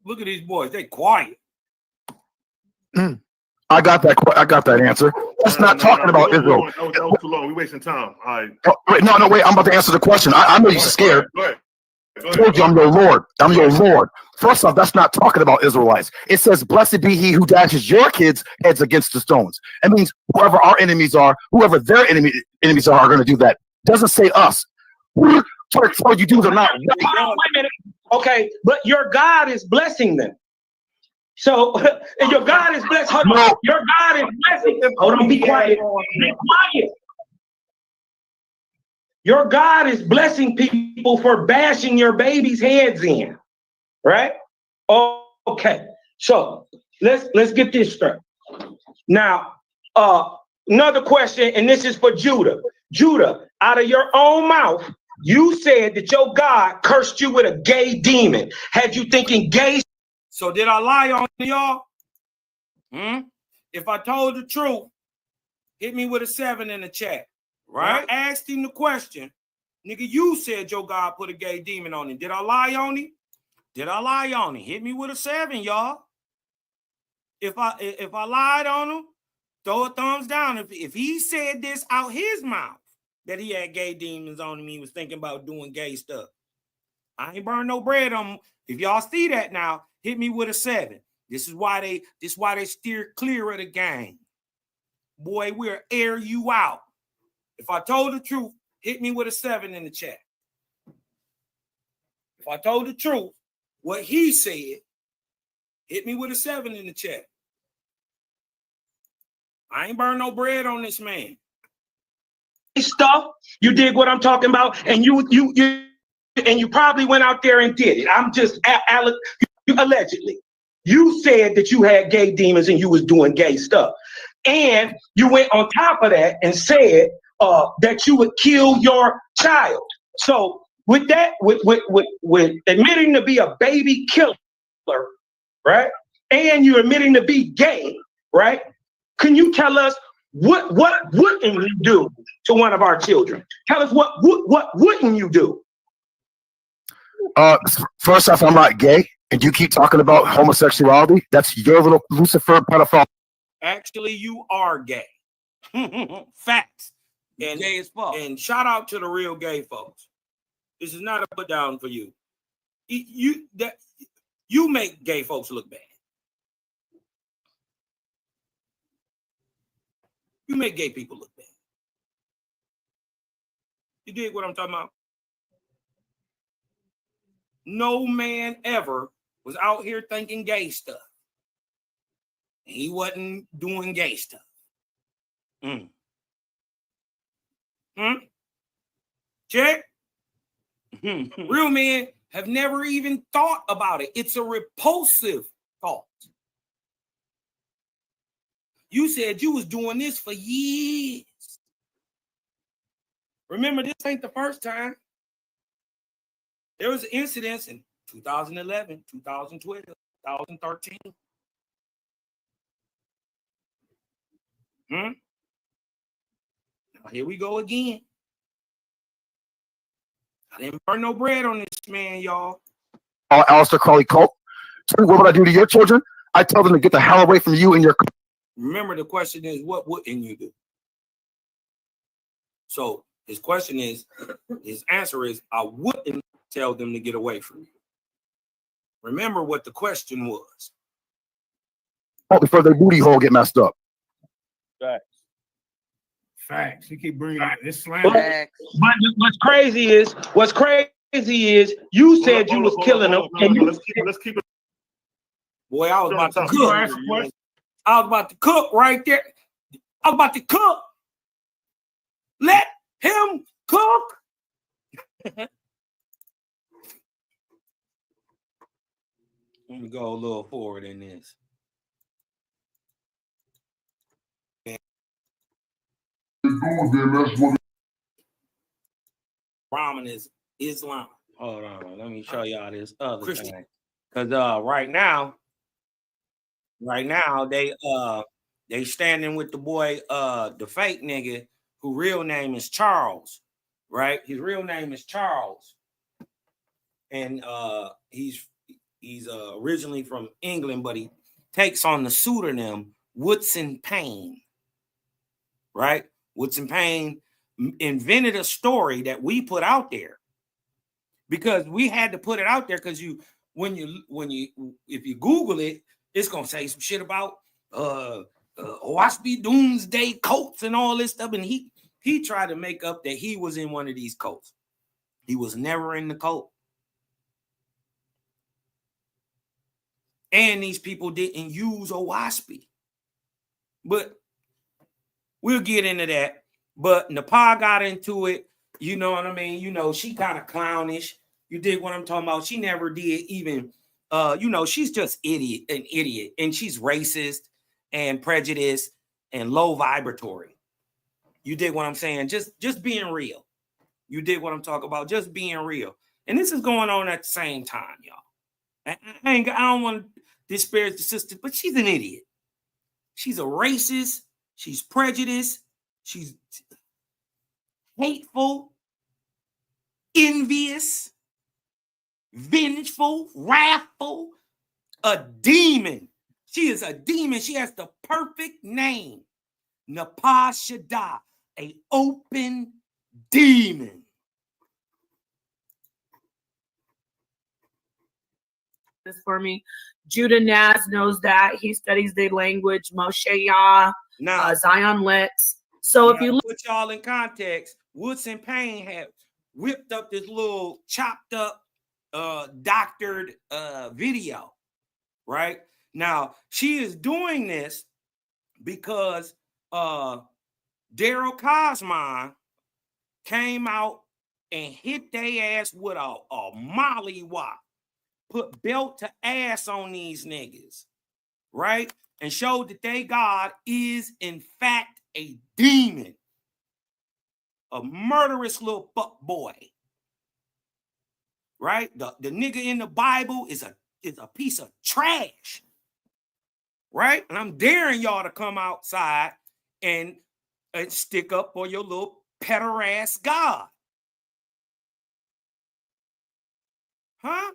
Look at these boys. They quiet. I got that answer. That's not talking about Israel. That was too long. We're wasting time. All right. Wait, no, wait. I'm about to answer the question. I know you're scared. Go ahead. I told you I'm your Lord. I'm your Lord. First off, that's not talking about Israelites. It says, blessed be he who dashes your kids' heads against the stones. It means whoever our enemies are, whoever their enemies are going to do that. It doesn't say us. What you do are not right. Wait a minute. Okay, but your God is blessing them. So your God is blessed. Hold on. Your God is blessing them. Hold on, be quiet. Be quiet. Your God is blessing people for bashing your baby's heads in, right? Oh, okay. So let's get this straight. Now, another question, and this is for Judah. Judah, out of your own mouth, you said that your God cursed you with a gay demon. Had you thinking gay? So did I lie on y'all? If I told the truth, hit me with a 7 in the chat. Right? I asked him the question. Nigga, you said your God put a gay demon on him. Did I lie on him? Did I lie on him? Hit me with a 7, y'all. If I lied on him, throw a thumbs down. If he said this out his mouth, that he had gay demons on him, he was thinking about doing gay stuff. I ain't burn no bread on him. If y'all see that now, hit me with a 7. This is why they steer clear of the game. Boy, we'll air you out. If I told the truth, hit me with a 7 in the chat. If I told the truth, what he said, hit me with a 7 in the chat. I ain't burn no bread on this man. Stuff, you dig what I'm talking about, and you probably went out there and did it. I'm just allegedly. You said that you had gay demons and you was doing gay stuff, and you went on top of that and said that you would kill your child. So with that, with admitting to be a baby killer, right, and you're admitting to be gay, right? Can you tell us what wouldn't you do to one of our children? Tell us what wouldn't you do? First off, I'm not gay, and you keep talking about homosexuality. That's your little Lucifer pedophile. Actually, you are gay. Facts. And gay as fuck. And shout out to the real gay folks. This is not a put down for you. You make gay folks look bad. You make gay people look bad. You dig what I'm talking about? No man ever was out here thinking gay stuff. He wasn't doing gay stuff. Check. Real men have never even thought about it. It's a repulsive thought. You said you was doing this for years. Remember, this ain't the first time. There was incidents in 2011, 2012, 2013. Now here we go again. I didn't burn no bread on this man, y'all. Aleister Crowley cult. What would I do to your children? I tell them to get the hell away from you and your. Remember, the question is, what wouldn't you do? So his question is, his answer is, I wouldn't tell them to get away from you. Remember what the question was. Before their booty hole get messed up. Facts. You keep bringing it. It's slam. But what's crazy is you said you was killing them. Let's keep it. Boy, I was about to cook. I was about to cook right there. I was about to cook. Let him cook. Let me go a little forward in this. Brahmin is Islam. Hold on, let me show y'all this other Christian thing. Because right now they standing with the boy, the fake nigga, who real name is Charles, right? His real name is Charles, and he's originally from England, but he takes on the pseudonym Woodson Payne, right? Woodson Payne invented a story that we put out there because we had to put it out there because if you Google it, it's gonna say some shit about Owaspy doomsday cults and all this stuff, and he tried to make up that he was in one of these cults. He was never in the cult, and these people didn't use Owaspy, but we'll get into that. But Nepal got into it. You know what I mean? You know, she kind of clownish. You dig what I'm talking about? She never did even, she's just an idiot. And she's racist and prejudiced and low vibratory. You dig what I'm saying? Just being real. You dig what I'm talking about? Just being real. And this is going on at the same time, y'all. I don't want to disparage the sister, but she's an idiot. She's a racist. She's prejudiced. She's hateful, envious, vengeful, wrathful, a demon. She is a demon. She has the perfect name. Napah Shaddai, a open demon. This for me. Judah Naz knows that. He studies the language. Moshe Yah, Zion Lex. So if you look, put y'all in context, Woodson Payne had whipped up this little chopped up, doctored video, right? Now, she is doing this because Daryl Cosman came out and hit their ass with a mollywop, put belt to ass on these niggas, right? And showed that they God is, in fact, a demon, a murderous little fuck boy, right? The nigga in the Bible is a piece of trash. right? And I'm daring y'all to come outside and stick up for your little petter-ass God. Huh?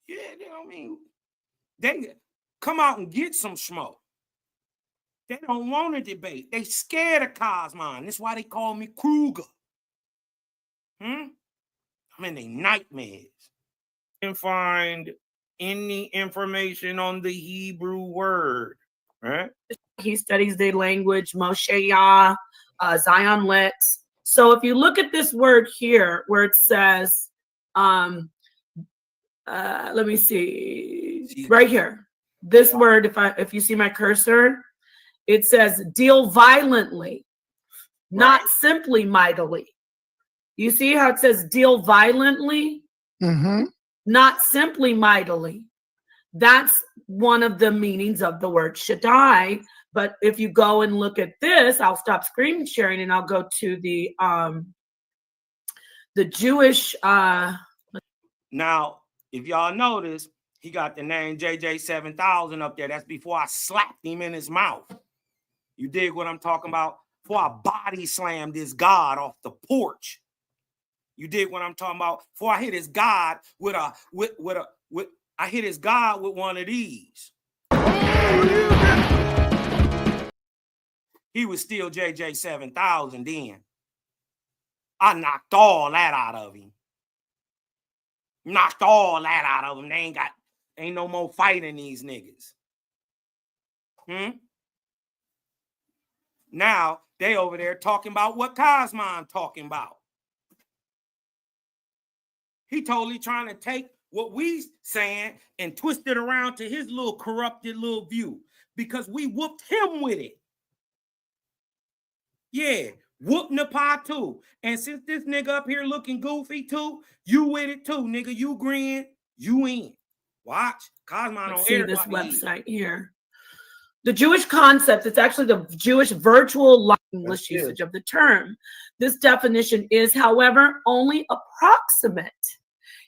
Yeah, I mean, they come out and get some smoke. They don't want to debate. They scared of Cosmon. That's why they call me Kruger. I'm in their nightmares. You can find any information on the Hebrew word, right? He studies the language, Moshe Yah, Zion Lex. So if you look at this word here, where it says, let me see, right here, this word, if you see my cursor, it says deal violently, not simply mightily. You see how it says deal violently, not simply mightily. That's one of the meanings of the word Shaddai. But if you go and look at this, I'll stop screen sharing and I'll go to the Jewish. Now, if y'all notice, he got the name JJ 7000 up there. That's before I slapped him in his mouth. You dig what I'm talking about? Before I body slammed this God off the porch. You dig what I'm talking about? Before I hit his God with I hit his God with one of these. He was still JJ 7000 then. I knocked all that out of him. Knocked all that out of him. They ain't no more fighting these niggas. Now they over there talking about what Cosmon talking about. He totally trying to take what we saying and twist it around to his little corrupted little view because we whooped him with it. Yeah, whoop Napa too. And since this nigga up here looking goofy too, you with it too, nigga. You grin, you in. Watch, Cosmon on see this website here. The Jewish concept, it's actually the Jewish virtual English usage of the term. This definition is, however, only approximate.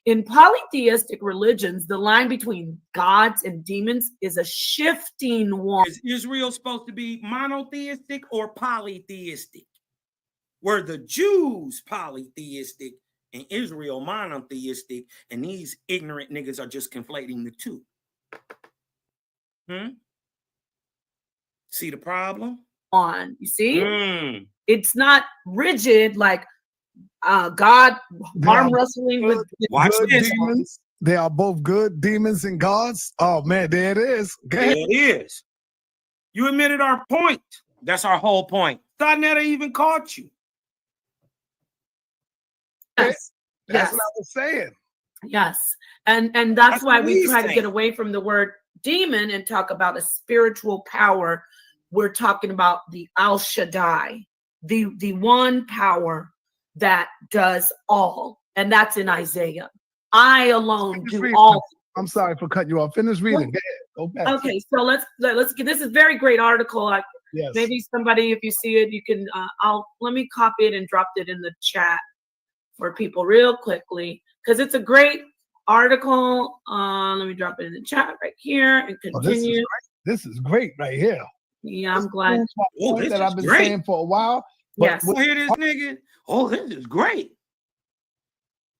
In polytheistic religions, the line between gods and demons is a shifting one. Is Israel supposed to be monotheistic or polytheistic? Were the Jews polytheistic and Israel monotheistic, and these ignorant niggas are just conflating the two? See the problem? You see? It's not rigid like God arm wrestling with watch this. Demons. They are both good demons and gods. Oh man, there it is. There it is. You admitted our point. That's our whole point. Thought never even caught you. Yes. That's what I was saying. Yes. And that's why we try to get away from the word demon and talk about a spiritual power. We're talking about the Al Shaddai, the one power that does all, and that's in Isaiah. I alone do all. I'm sorry for cutting you off. Finish reading. Go back. Okay, so let's get this is a very great article. Yes. Maybe somebody, if you see it, you can let me copy it and drop it in the chat for people real quickly because it's a great article. Let me drop it in the chat right here and continue. This is great right here. Yeah, I'm glad. That I've been saying for a while. Yes. Hear this nigga? Oh, this is great.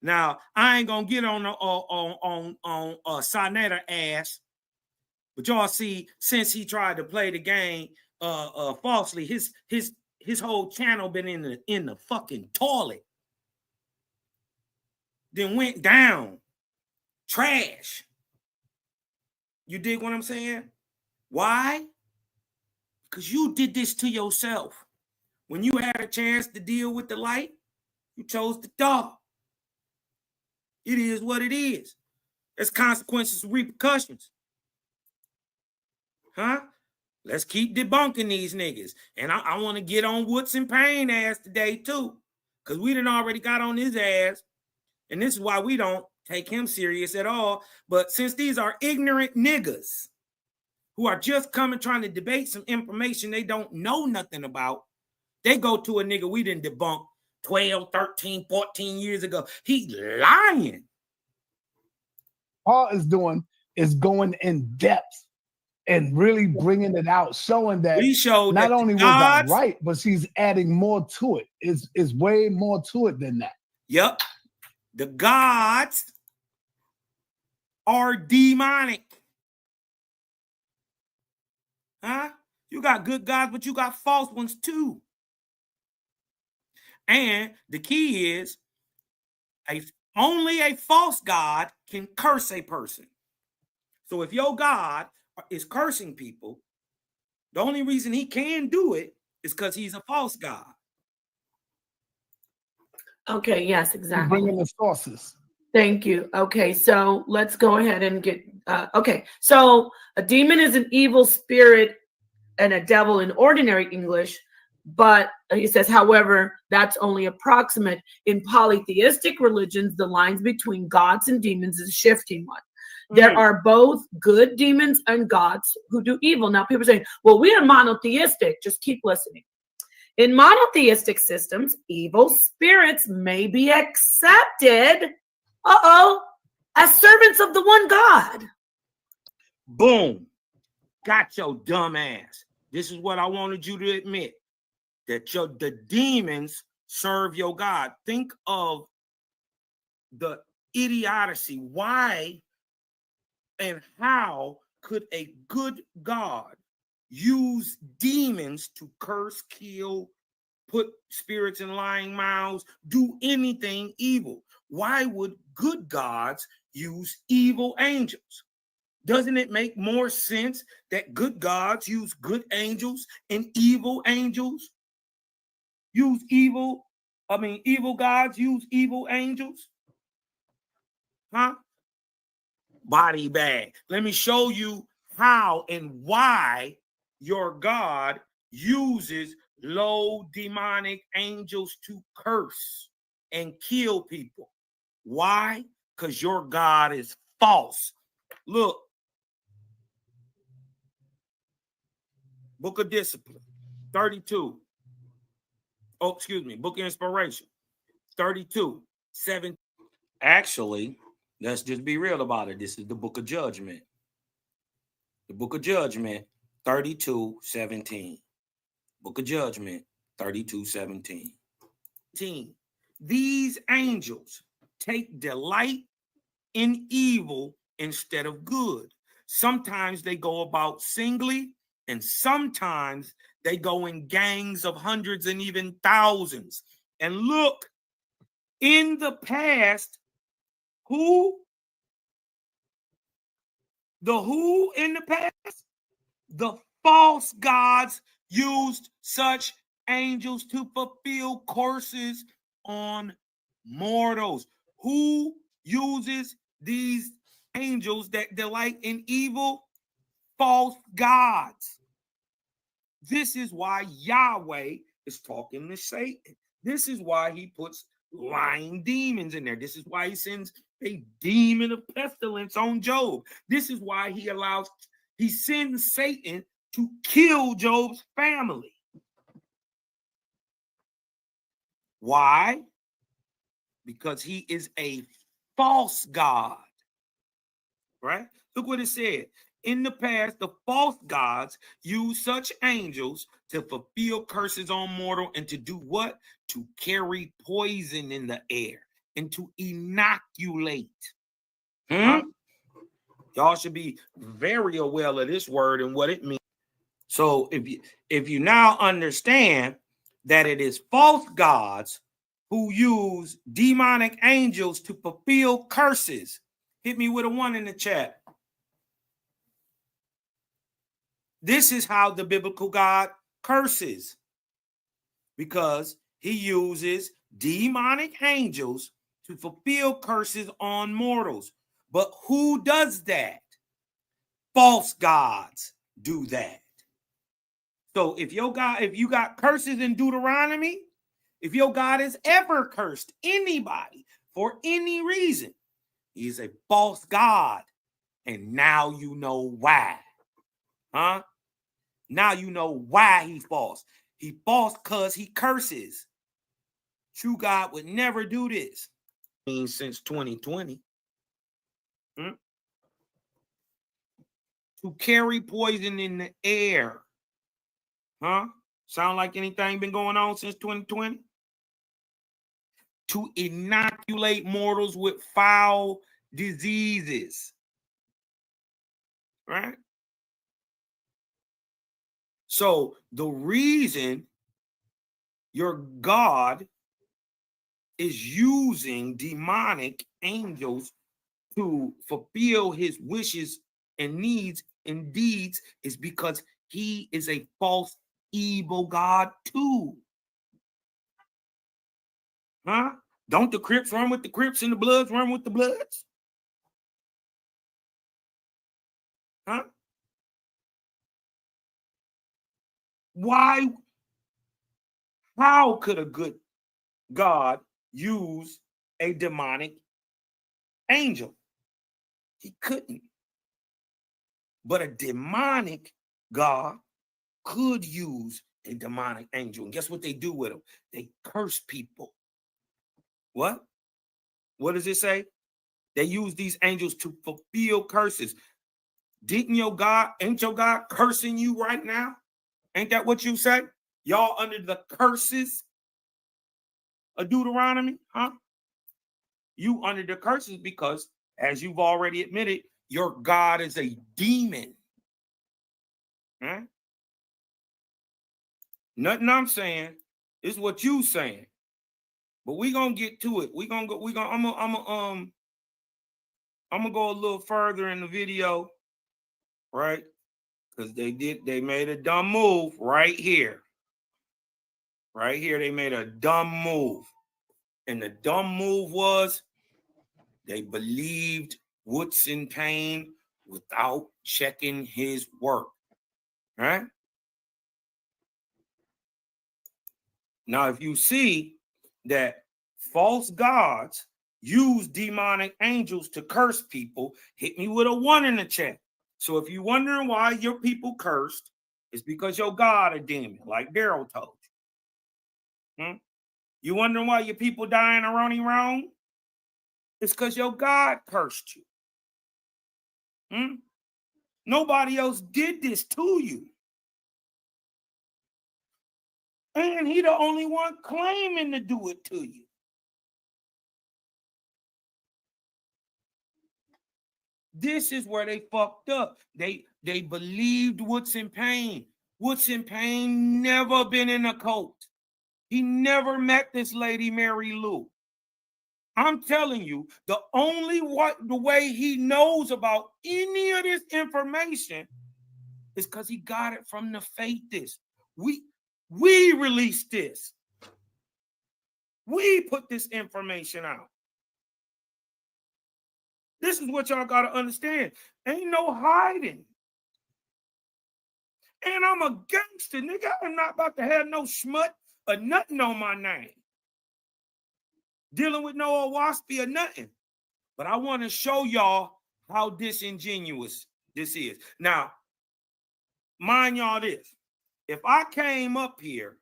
Now I ain't gonna get on the Sonetta ass, but y'all see, since he tried to play the game falsely, his whole channel been in the fucking toilet. Then went down. Trash. You dig what I'm saying? Why? Because you did this to yourself. When you had a chance to deal with the light, you chose the dark. It is what it is. There's consequences and repercussions. Huh? Let's keep debunking these niggas. And I want to get on Woods and Payne ass today too. Because we done already got on his ass. And this is why we don't take him serious at all. But since these are ignorant niggas who are just coming trying to debate some information they don't know nothing about, they go to a nigga we didn't debunk 12, 13, 14 years ago. He lying. Paul is doing is going in depth and really bringing it out, showing that We showed not that only was I right, but she's adding more to it. It's way more to it than that. Yep. The gods are demonic. Huh? You got good gods, but you got false ones too. And the key is only a false god can curse a person. So if your God is cursing people, the only reason he can do it is because he's a false god. Okay, yes, exactly. Bringing the sources. Thank you. Okay, so let's go ahead and get, okay. So a demon is an evil spirit and a devil in ordinary English, but he says, however, that's only approximate. In polytheistic religions, the lines between gods and demons is a shifting one. There are both good demons and gods who do evil. Now people say, well, we are monotheistic. Just keep listening. In monotheistic systems, evil spirits may be accepted, as servants of the one God. Boom. Got your dumb ass. This is what I wanted you to admit, that the demons serve your God. Think of the idiocy. Why and how could a good God use demons to curse, kill, put spirits in lying mouths, do anything evil? Why would good gods use evil angels? Doesn't it make more sense that good gods use good angels and evil angels use evil? Evil gods use evil angels? Huh? Body bag. Let me show you how and why your God uses low demonic angels to curse and kill people. Why? Because your God is false. Look, Book of Discipline, 32. Oh, excuse me, Book of Inspiration, 32, 7. Actually, let's just be real about it. This is the Book of Judgment. The Book of Judgment, 32, 17. Book of Judgment, 32, 17. These angels take delight in evil instead of good. Sometimes they go about singly, and sometimes they go in gangs of hundreds and even thousands. And look, in the past, who in the past? The false gods used such angels to fulfill curses on mortals. Who uses these angels that delight in evil? False gods. This is why Yahweh is talking to Satan. This is why he puts lying demons in there. This is why he sends a demon of pestilence on Job. This is why he sends Satan to kill Job's family. Why? Because he is a false god. Right? Look what it said. In the past, the false gods used such angels to fulfill curses on mortal and to do what? To carry poison in the air and to inoculate. Y'all should be very aware of this word and what it means. So if you now understand that it is false gods who use demonic angels to fulfill curses, hit me with a 1 in the chat. This is how the biblical God curses, because he uses demonic angels to fulfill curses on mortals. But who does that? False gods do that. So if you got curses in Deuteronomy, if your God has ever cursed anybody for any reason, he's a false god. And now you know why. Huh? Now you know why he's false. He's false because he curses. True God would never do this. Since 2020. To carry poison in the air. Huh? Sound like anything been going on since 2020? To inoculate mortals with foul diseases. Right? So the reason your God is using demonic angels to fulfill his wishes and needs and deeds is because he is a false, evil God too. Huh? Don't the Crips run with the Crips and the Bloods run with the Bloods? Huh? Why? How could a good God use a demonic angel? He couldn't. But a demonic God could use a demonic angel. And guess what they do with them? They curse people. What? What does it say? They use these angels to fulfill curses. Ain't your God cursing you right now? Ain't that what you say? Y'all under the curses of Deuteronomy, huh? You under the curses because, as you've already admitted, your God is a demon. Huh? Nothing I'm saying is what you saying. But we gonna get to it. I'm gonna go a little further in the video, right? Because they made a dumb move right here. Right here, they made a dumb move. And the dumb move was they believed Woods in pain without checking his work. Right? Now, if you see that false gods use demonic angels to curse people, hit me with a 1 in the chat. So if you're wondering why your people cursed, it's because your God a demon, like Daryl told you. You wondering why your people dying around wrong? It's because your God cursed you. Nobody else did this to you. And he the only one claiming to do it to you. This is where they fucked up. They believed Woods in pain. Woods in pain never been in a cult. He never met this lady Mary Lou. I'm telling you, the way he knows about any of this information is because he got it from the faithists. We released this. We put this information out. This is what y'all got to understand. Ain't no hiding. And I'm a gangster, nigga. I'm not about to have no smut or nothing on my name. Dealing with no waspy or nothing. But I want to show y'all how disingenuous this is. Now, mind y'all this. If I came up here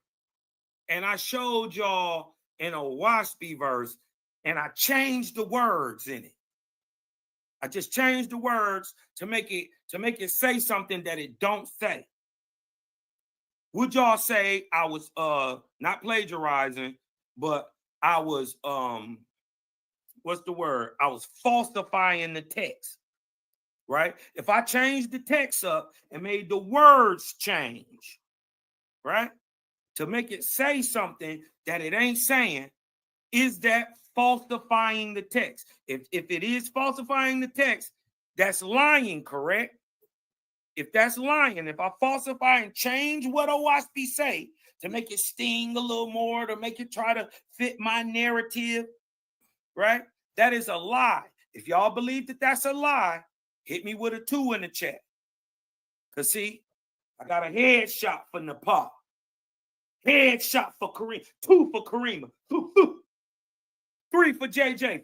and I showed y'all in a waspy verse and I changed the words in it, I just changed the words to make it say something that it don't say. Would y'all say I was not plagiarizing, but I was what's the word? I was falsifying the text, right? If I changed the text up and made the words change, right? To make it say something that it ain't saying, is that falsifying the text? If it is falsifying the text, that's lying, correct? If that's lying, if I falsify and change what OWASP say to make it sting a little more, to make it try to fit my narrative, right? That is a lie. If y'all believe that that's a lie, hit me with a 2 in the chat. Because see, I got a headshot for Nepal. Headshot for Kareem. 2 for Karima. 3 for JJ.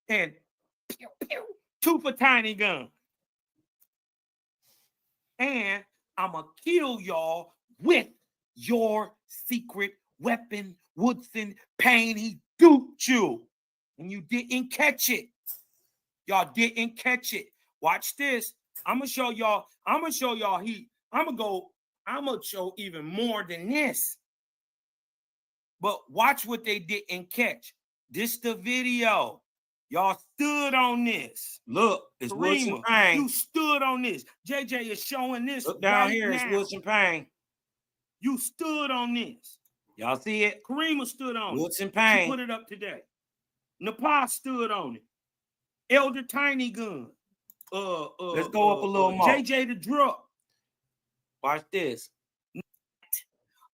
And 2 for Tiny Gun. And I'm going to kill y'all with your secret weapon, Woodson Payne, he duped you. And you didn't catch it. Y'all didn't catch it. Watch this. I'm gonna show y'all. I'm gonna show y'all heat. I'm gonna show even more than this. But watch what they didn't catch. This the video. Y'all stood on this. Look, it's Woodson Payne. You stood on this. JJ is showing this. Look down right here. It's Woodson Payne. You stood on this. Y'all see it? Karima stood on it. Woodson Payne. She put it up today. Nepal stood on it. Elder Tiny Gun. Let's go up a little more. JJ the Drug. Watch this.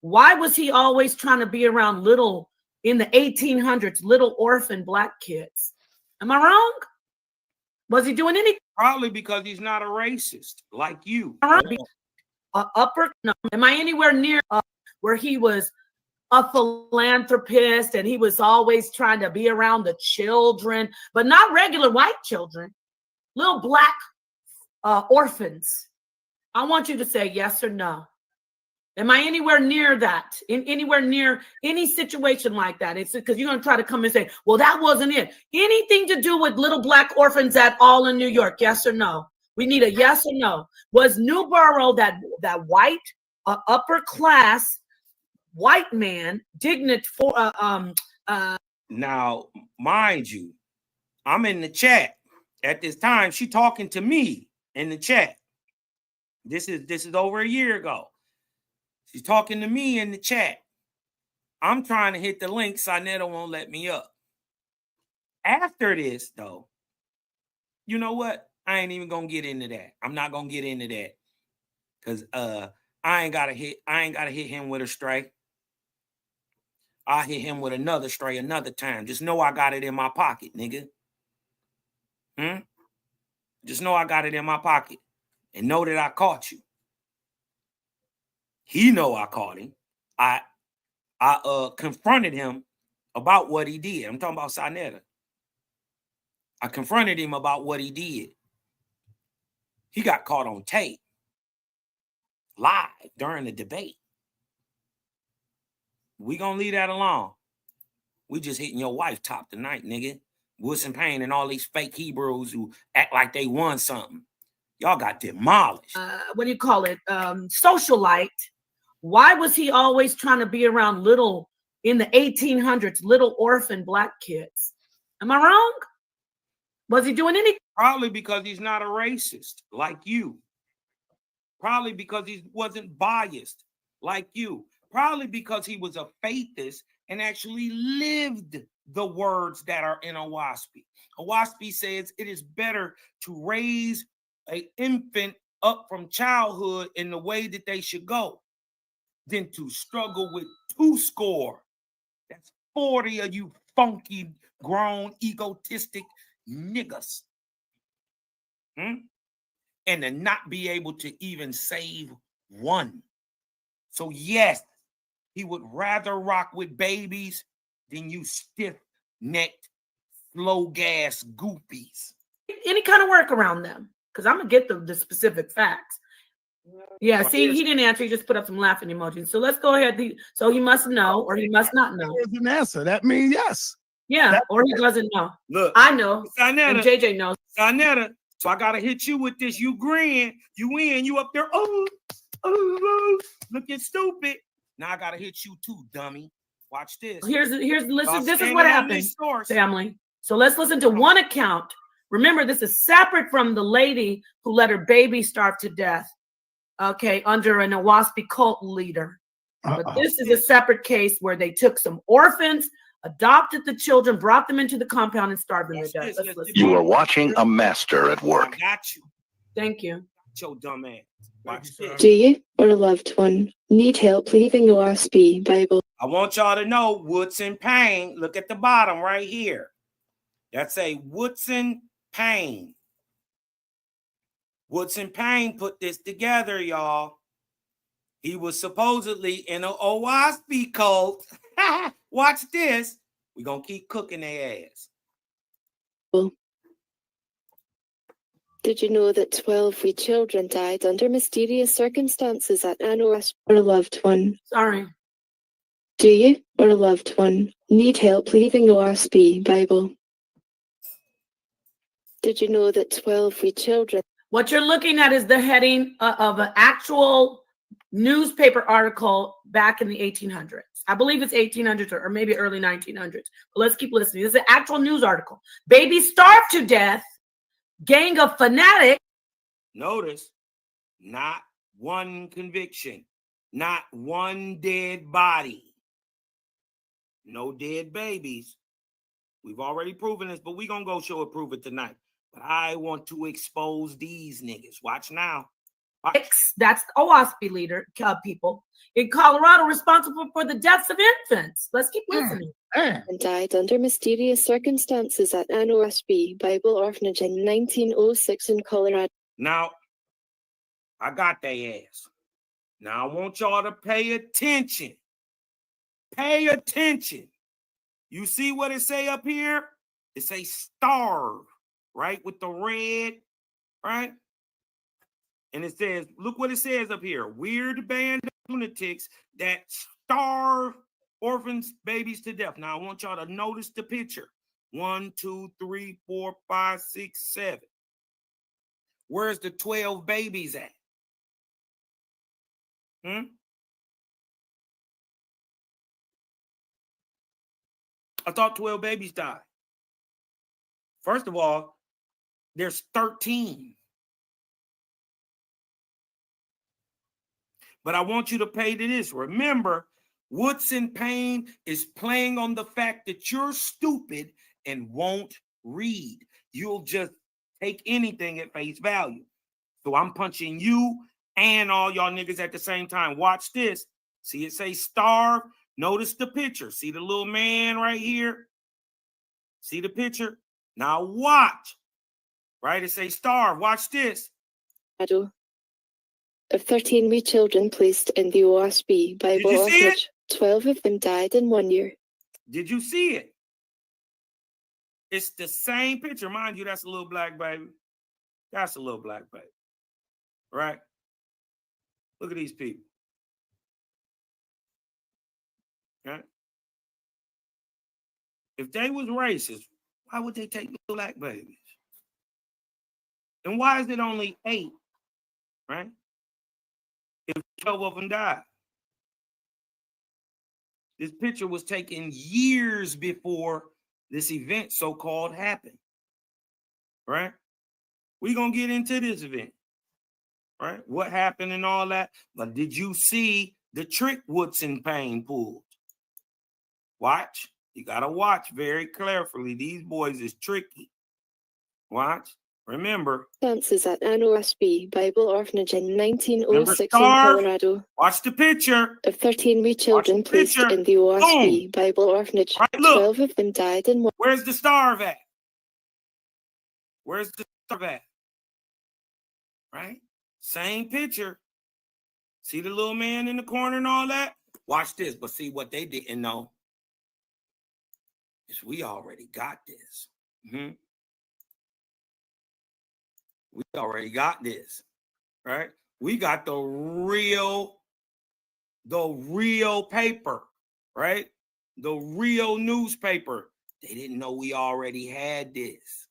Why was he always trying to be around little, in the 1800s, little orphan black kids? Am I wrong? Was he doing anything? Probably because he's not a racist like you. No. Am I anywhere near where he was a philanthropist and he was always trying to be around the children, but not regular white children, little black orphans? I want you to say yes or no. Am I anywhere near that? Anywhere near any situation like that? It's because you're going to try to come and say, well, that wasn't it. Anything to do with little black orphans at all in New York? Yes or no? We need a yes or no. Was Newborough that white, upper class white man, dignified for Now, mind you, I'm in the chat at this time. She talking to me in the chat. This is over a year ago. She's talking to me in the chat. I'm trying to hit the link. Sinetta won't let me up. After this, though, you know what? I ain't even gonna get into that. I'm not gonna get into that. Cause I ain't gotta hit him with a stray. I'll hit him with another stray another time. Just know I got it in my pocket, nigga. Just know I got it in my pocket. And know that I caught you. He know I caught him. I confronted him about what he did. I'm talking about Sinetta. I confronted him about what he did. He got caught on tape. Live during the debate. We gonna leave that alone. We just hitting your wife top tonight, nigga. Woodson Payne and all these fake Hebrews who act like they won something. Y'all got demolished. What do you call it? Socialite. Why was he always trying to be around little, in the 1800s, little orphan black kids? Am I wrong? Was he doing anything? Probably because he's not a racist like you. Probably because he wasn't biased like you. Probably because he was a faithist and actually lived the words that are in Owaspy. Owaspy says it is better to raise an infant up from childhood in the way that they should go than to struggle with 2 score. That's 40 of you funky, grown, egotistic niggas. And to not be able to even save one. So yes, he would rather rock with babies than you stiff-necked, slow-gas goofies. Any kind of work around them? Because I'm going to get the specific facts. Yeah, see, he didn't answer. He just put up some laughing emojis. So let's go ahead. So he must know or he must not know. There's an answer. That means yes. Yeah, or he doesn't know. Look, I know. Sinetta, and JJ knows. Sinetta, so I got to hit you with this. You grin. You win. You up there. Oh, looking stupid. Now I got to hit you too, dummy. Watch this. Listen, this is what happened, family. So let's listen to one account. Remember, this is separate from the lady who let her baby starve to death, okay, under an Owaspy cult leader. But this is a separate case where they took some orphans, adopted the children, brought them into the compound, and starved them to death. Let's listen. You are watching a master at work. I got you. Thank you. Your dumb ass. Watch this. Do you or a loved one need help leaving the Owaspy Bible? I want y'all to know Woodson Payne. Look at the bottom right here. That's a Woodson Payne. Woodson Payne put this together, y'all. He was supposedly in an Owaspy cult. Watch this. We're going to keep cooking their ass. Did you know that 12 wee children died under mysterious circumstances at an Owaspy? Or a loved one? Sorry. Do you, or a loved one, need help leaving OSB Bible? Did you know that 12 free children? What you're looking at is the heading of an actual newspaper article back in the 1800s. I believe it's 1800s or maybe early 1900s. But let's keep listening. This is an actual news article. Babies starved to death. Gang of fanatics. Notice, not one conviction, not one dead body, no dead babies. We've already proven this, but we're going to go show it, prove it tonight. But I want to expose these niggas. Watch now. Watch. That's the OSB leader, people in Colorado responsible for the deaths of infants. Let's keep listening. And died under mysterious circumstances at an OSB Bible orphanage in 1906 in Colorado. Now, I got their ass. Now, I want y'all to pay attention. Pay attention. You see what it say up here? It say starve, right? With the red, right? And it says, look what it says up here. Weird band of lunatics that starve orphans, babies to death. Now, I want y'all to notice the picture. 1, 2, 3, 4, 5, 6, 7. Where's the 12 babies at? I thought 12 babies died. First of all, there's 13. But I want you to pay to this. Remember, Woodson Payne is playing on the fact that you're stupid and won't read. You'll just take anything at face value. So I'm punching you and all y'all niggas at the same time. Watch this. See it say starve. Notice the picture. See the little man right here? See the picture? Now watch. Right? It say starve. Watch this. Of 13 wee children placed in the OSB Bible orphanage, 12 of them died in 1 year. Did you see it? It's the same picture. Mind you, that's a little black baby. That's a little black baby. Right? Look at these people. Right? If they was racist, why would they take the black babies? And why is it only 8? Right? If 12 of them died. This picture was taken years before this event so-called happened. Right? We're going to get into this event. Right? What happened and all that. But did you see the trick Woodson Payne pulled? Watch. You got to watch very carefully. These boys is tricky. Watch. Remember. Dances at an OSB Bible orphanage in 1906 in Colorado. Watch the picture. Of 13 wee children placed in the OSB Bible orphanage, right, 12 of them died in 1. Where's the starve at? Where's the starve at? Right? Same picture. See the little man in the corner and all that? Watch this, but see what they didn't know is we already got this. We already got this, right? We got the real paper, right? The real newspaper. They didn't know we already had this.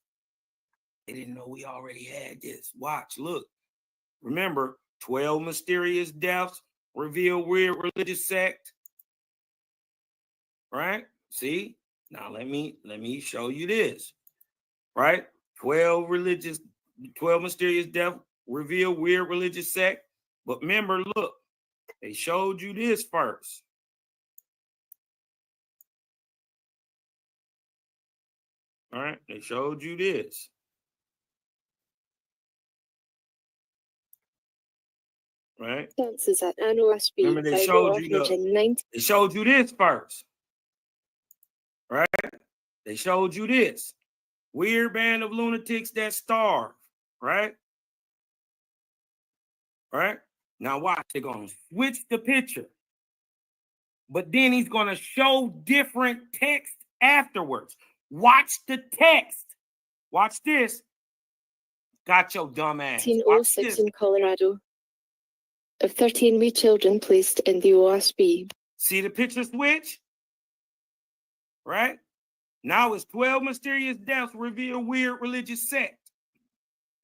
They didn't know we already had this. Watch, look. Remember, 12 mysterious deaths reveal weird religious sect, right? See? Now let me show you this, right? 12 mysterious deaths reveal weird religious sect. But remember, look, they showed you this first. All right, they showed you this. Right? Dances at an OSB. Remember, they showed you this first. Right? They showed you this. Weird band of lunatics that starve. Right? Right? Now watch, they're going to switch the picture. But then he's going to show different text afterwards. Watch the text. Watch this. Got your dumb ass. 1906 in Colorado. Of 13 wee children placed in the OSB. See the picture switch? Right? Now it's 12 mysterious deaths reveal weird religious sect.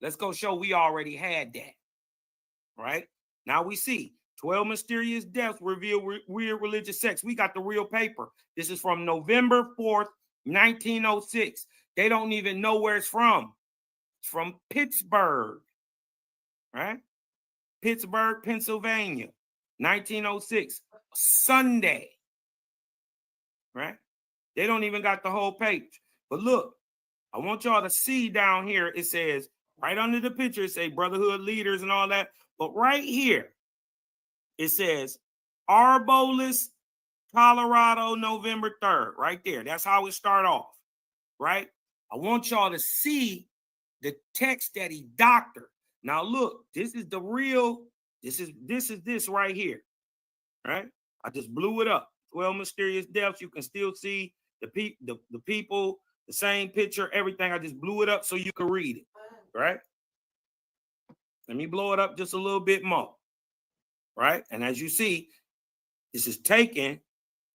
Let's go show we already had that. Right? Now we see 12 mysterious deaths reveal weird religious sects. We got the real paper. This is from November 4th, 1906. They don't even know where it's from. It's from Pittsburgh. Right? Pittsburgh, Pennsylvania, 1906. Sunday. Right? They don't even got the whole page. But look, I want y'all to see down here, it says, right under the picture, it says brotherhood leaders and all that. But right here, it says Arbolis, Colorado, November 3rd. Right there. That's how it start off. Right? I want y'all to see the text that he doctored. Now look, this is the real, this is right here. Right? I just blew it up. 12 mysterious deaths. You can still see the people, the same picture, everything. I just blew it up so you can read it. Right? Let me blow it up just a little bit more. Right? And as you see, this is taken,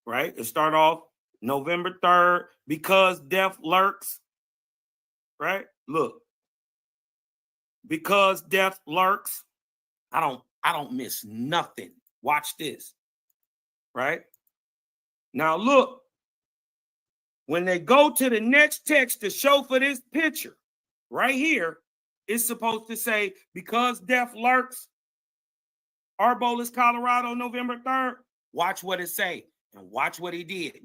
right? It start off November 3rd, because death lurks. Right? Look. Because death lurks. I don't miss nothing. Watch this. Right? Now look. When they go to the next text to show for this picture, right here, it's supposed to say, because death lurks, Arbolis, Colorado, November 3rd. Watch what it say and watch what he did.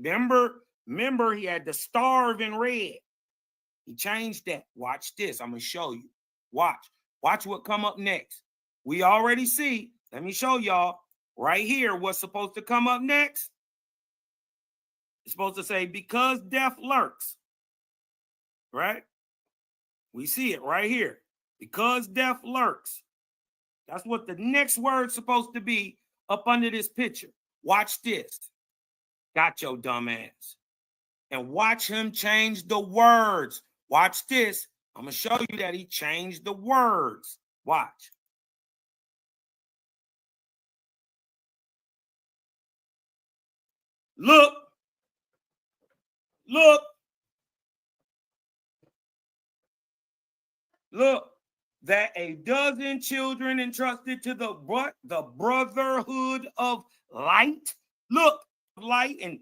Remember he had the starve in red. He changed that. Watch this. I'm going to show you. Watch what come up next. We already see. Let me show y'all right here what's supposed to come up next. It's supposed to say, because death lurks. Right? We see it right here. Because death lurks. That's what the next word's supposed to be up under this picture. Watch this. Got your dumb ass. And watch him change the words. Watch this. I'm going to show you that he changed the words. Watch. Look. That a dozen children entrusted to the brotherhood of light. Look, light, and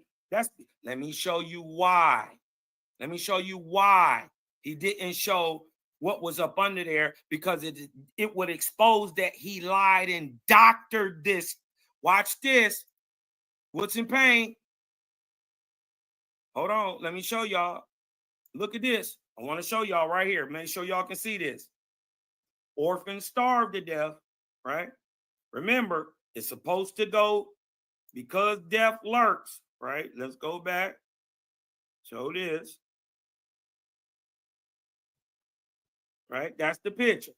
let me show you why. He didn't show what was up under there, because it would expose that he lied and doctored this. Watch this. What's in pain? Hold on. Let me show y'all. Look at this. I want to show y'all right here. Make sure y'all can see this. Orphans starved to death, right? Remember, it's supposed to go because death lurks, right? Let's go back. Show this. Right? That's the picture.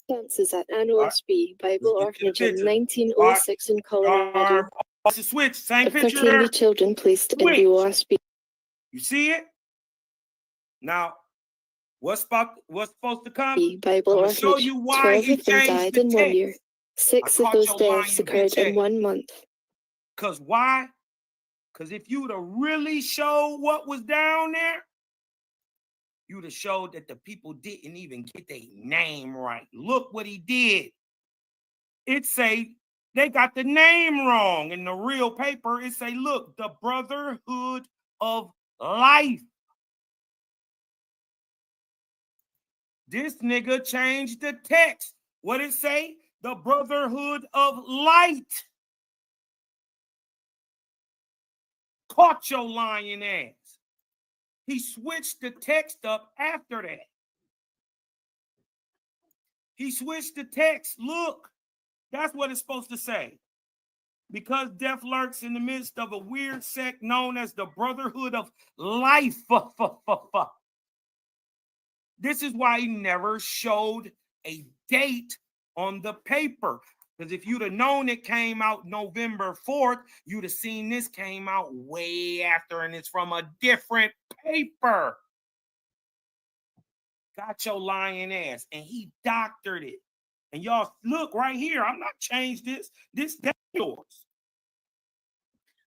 Census at NOSB, Bible Orphanage in 1906 in Colorado. It's a switch, same of picture 13 there. children placed in the OSB. You see it? Now, what's supposed to come? Bible I'm show Orphanage. you why 12 he of them changed died the in 1 year. 6 of those deaths occurred in 1 month. Because why? Because if you would have really showed what was down there, you would have showed that the people didn't even get their name right. Look what he did. It say they got the name wrong. In the real paper, it say, look, the brotherhood of life. This nigga changed the text. What it say? The brotherhood of light. Caught your lying ass. He switched the text up after that. He switched the text. Look, that's what it's supposed to say. Because death lurks in the midst of a weird sect known as the Brotherhood of Life. This is why he never showed a date on the paper. Because if you'd have known it came out November 4th, you'd have seen this came out way after, and it's from a different paper. Got your lying ass. And he doctored it. And y'all, look right here. I'm not changed this. That's yours.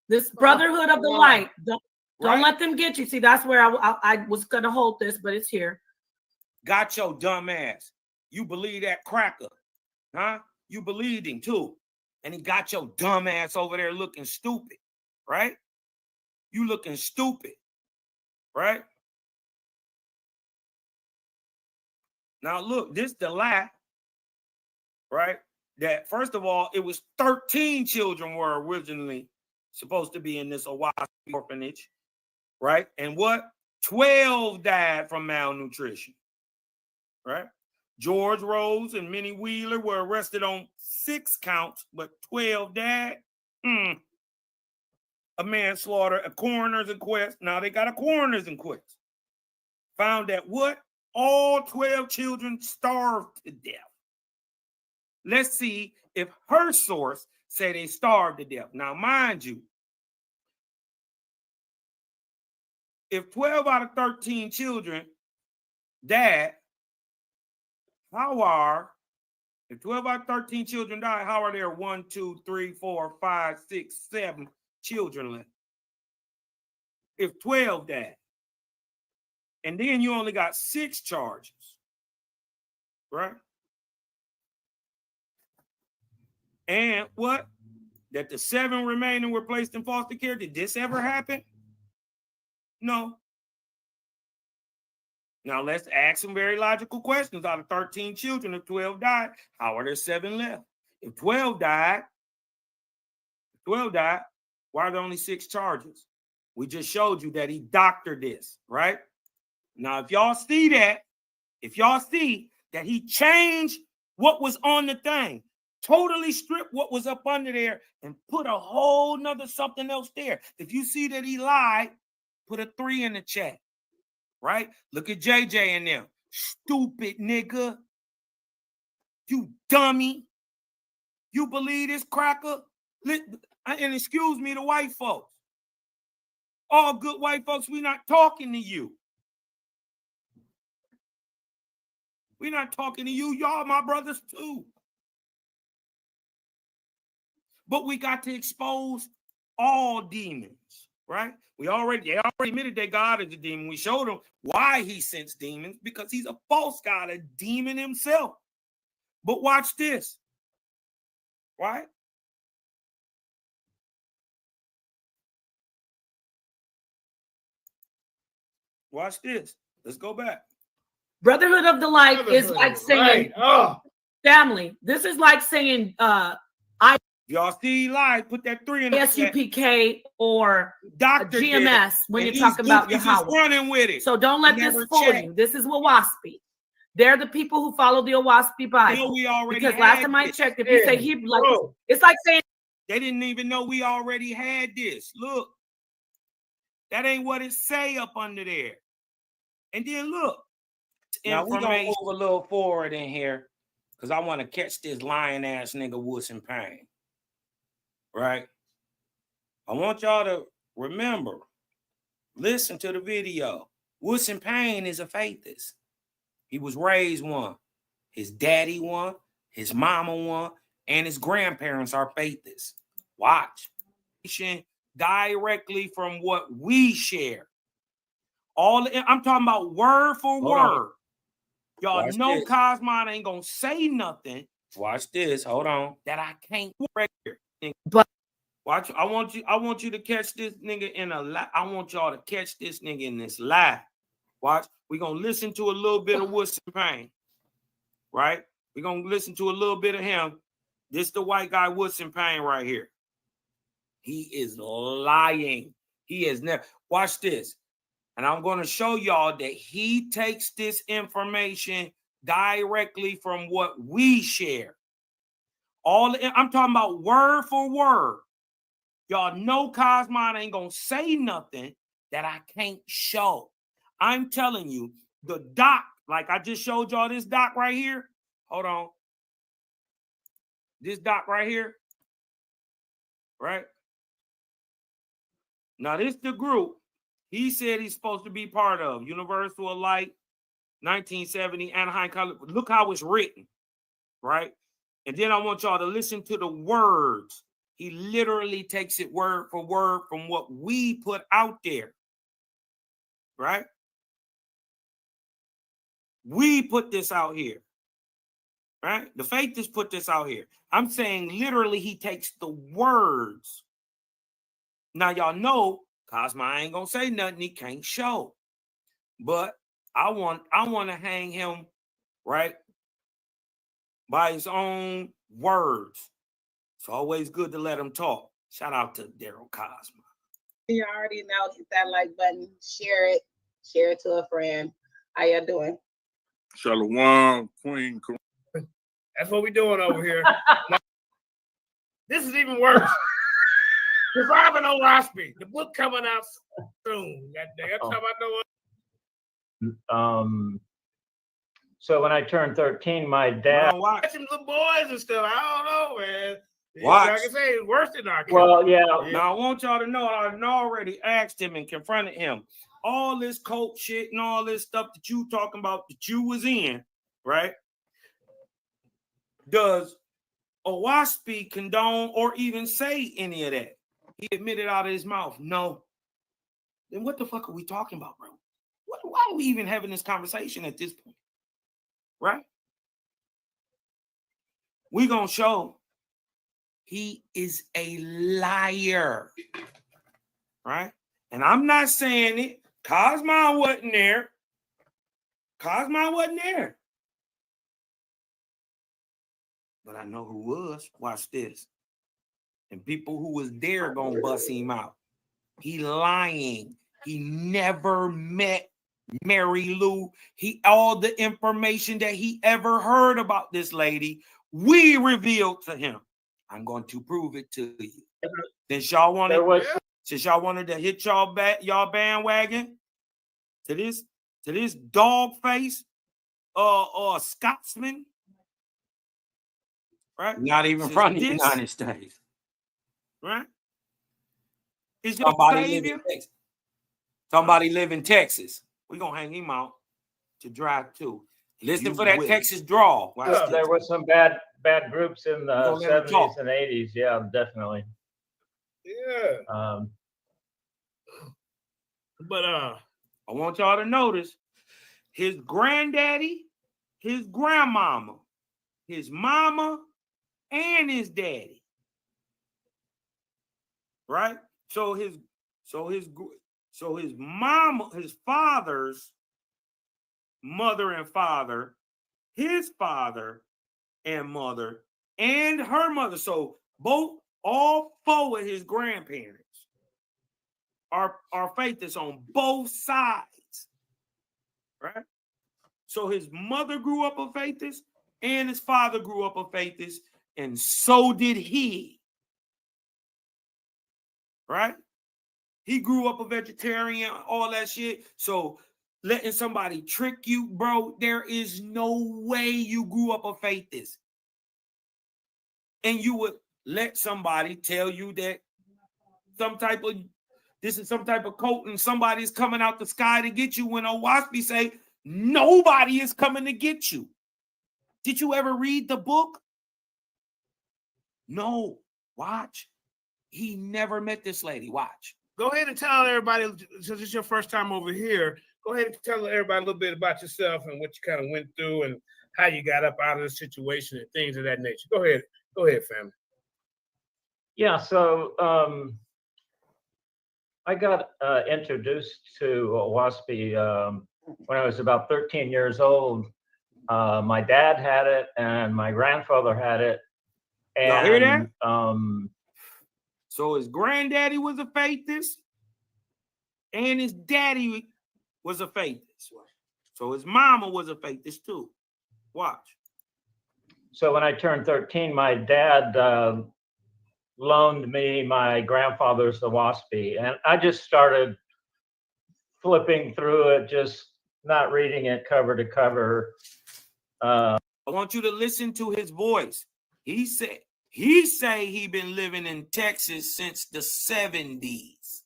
This brotherhood of the light. Don't Right? let them get you. See, that's where I was gonna hold this, but it's here. Got your dumb ass. You believe that cracker, huh? You believed him too. And he got your dumb ass over there looking stupid, right? You looking stupid, right? Now look, this the lie, right? That first of all, it was 13 children were originally supposed to be in this Owasso orphanage, right? And what? 12 died from malnutrition, right? George Rose and Minnie Wheeler were arrested on 6 counts, but 12 died. A manslaughter, a coroner's inquest. Now they got a coroner's inquest. Found that what? All 12 children starved to death. Let's see if her source say they starved to death. Now, mind you, if 12 out of 13 children died, if 12 out of 13 children died, how are there 1, 2, 3, 4, 5, 6, 7 children left? If 12 died. And then you only got 6 charges, right? And what? That the 7 remaining were placed in foster care. Did this ever happen? No. Now let's ask some very logical questions. Out of 13 children, if 12 died, how are there 7 left? If 12 died, why are there only 6 charges? We just showed you that he doctored this, right? Now, if y'all see that he changed what was on the thing, totally stripped what was up under there and put a whole nother something else there. If you see that he lied, put a 3 in the chat, right? Look at JJ in there. Stupid nigga. You dummy. You believe this cracker? And excuse me, the white folks. All good white folks, we're not talking to you. We're not talking to you. Y'all my brothers too. But we got to expose all demons, right? They already admitted that God is a demon. We showed them why he sends demons, because he's a false god, a demon himself. But watch this, right? Watch this. Let's go back. Brotherhood of the light is like saying family. This is like saying y'all see live, put that 3 in the SUPK or Dr. GMS when you talk about your just running with it. So don't let this fool you. This is Owasso. They're the people who follow the Owasso Bible. We already because last time I checked, if you say Hebrew, like, it's like saying they didn't even know we already had this. Look, that ain't what it say up under there. And then look, now we're gonna move a little forward in here because I want to catch this lying ass nigga Woods in pain. Right? I want y'all to remember, listen to the video. Woods in pain is a faithist. He was raised one. His daddy one, his mama one, and his grandparents are faithist. Watch. Directly from what we share. I'm talking about word for word. Y'all know Cosmon ain't gonna say nothing. Watch this. Hold on. That I can't right here. But watch. I want you to catch this nigga in a live. I want y'all to catch this nigga in this live. Watch. We're gonna listen to a little bit of Woods in Pain. Right? We're gonna listen to a little bit of him. This the white guy Woods in Pain right here. He is lying. He is never. Watch this. And I'm going to show y'all that he takes this information directly from what we share. I'm talking about word for word. Y'all know Cosmon ain't going to say nothing that I can't show. I'm telling you, the doc, like I just showed y'all this doc right here. Hold on. This doc right here. Right? Now, this the group he said he's supposed to be part of. Universal of Light, 1970, Anaheim College. Look how it's written, right? And then I want y'all to listen to the words He literally takes it word for word from what we put out there, right? We put this out here, right? The Faithists put this out here. I'm saying literally he takes the words. Now y'all know, Cosmo ain't gonna say nothing he can't show. But I want to hang him, right, by his own words. It's always good to let him talk. Shout out to Daryl Cosmo. You already know, hit that like button, share it to a friend. How y'all doing? Shalom, Queen. That's what we doing over here. Now, this is even worse. Surviving on Rosby. The book coming out soon. That's how I know it. So when I turned 13, my dad. Watching little boys and stuff. I don't know, man. Watch. Like I say, it's worse than our Well, yeah. Now I want y'all to know I already asked him and confronted him. All this cult shit and all this stuff that you talking about that you was in, right? Does Owaspi condone or even say any of that? He admitted out of his mouth, no. Then what the fuck are we talking about, bro? Why are we even having this conversation at this point? Right? We gonna show he is a liar. Right? And I'm not saying it. Cosmo wasn't there. Cosmo wasn't there. But I know who was. Watch this. And people who was there gonna bust him out. He lying. He never met Mary Lou. All the information that he ever heard about this lady, we revealed to him. I'm going to prove it to you. Since y'all wanted to hit y'all bandwagon to this dog face Scotsman, right? Not even from the United States, right? Is your savior? Somebody live in Texas. We're gonna hang him out to drive too. Listen for that Texas draw. There were some bad groups in the 70s and 80s. Yeah, definitely. Yeah. But I want y'all to notice his granddaddy, his grandmama, his mama, and his daddy. Right? So his mama, his father's mother and father, his father and mother, and her mother. So all four of his grandparents are Faithists on both sides. Right? So his mother grew up a Faithist, and his father grew up a Faithist, and so did he. Right? He grew up a vegetarian, all that shit. So letting somebody trick you, bro, there is no way you grew up a Faithist. And you would let somebody tell you that this is some type of cult and somebody's coming out the sky to get you when Owaspi say, nobody is coming to get you. Did you ever read the book? No. Watch. He never met this lady. Watch. Go ahead and tell everybody, since it's your first time over here, go ahead and tell everybody a little bit about yourself and what you kind of went through and how you got up out of the situation and things of that nature. Go ahead, family. Yeah, so I got introduced to Owaspi when I was about 13 years old. My dad had it and my grandfather had it. And, y'all hear that? So his granddaddy was a Faithist, and his daddy was a Faithist. So his mama was a Faithist too. Watch. So when I turned 13, my dad loaned me my grandfather's Owaspi, and I just started flipping through it, just not reading it cover to cover. I want you to listen to his voice. He say he been living in Texas since the 70s.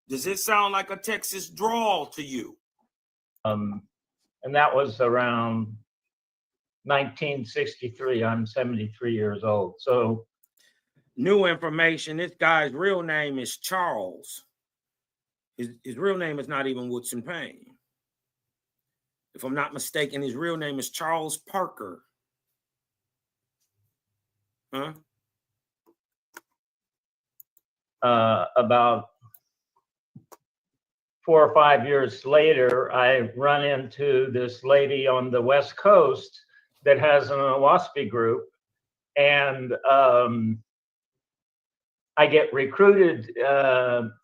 Does it sound like a Texas drawl to you? And that was around 1963. I'm 73 years old. So New information. This guy's real name is Charles. His real name is not even Woodson Payne. If I'm not mistaken, his real name is Charles Parker. Huh? About 4 or 5 years later, I run into this lady on the West Coast that has an Owaspie group, and I get recruited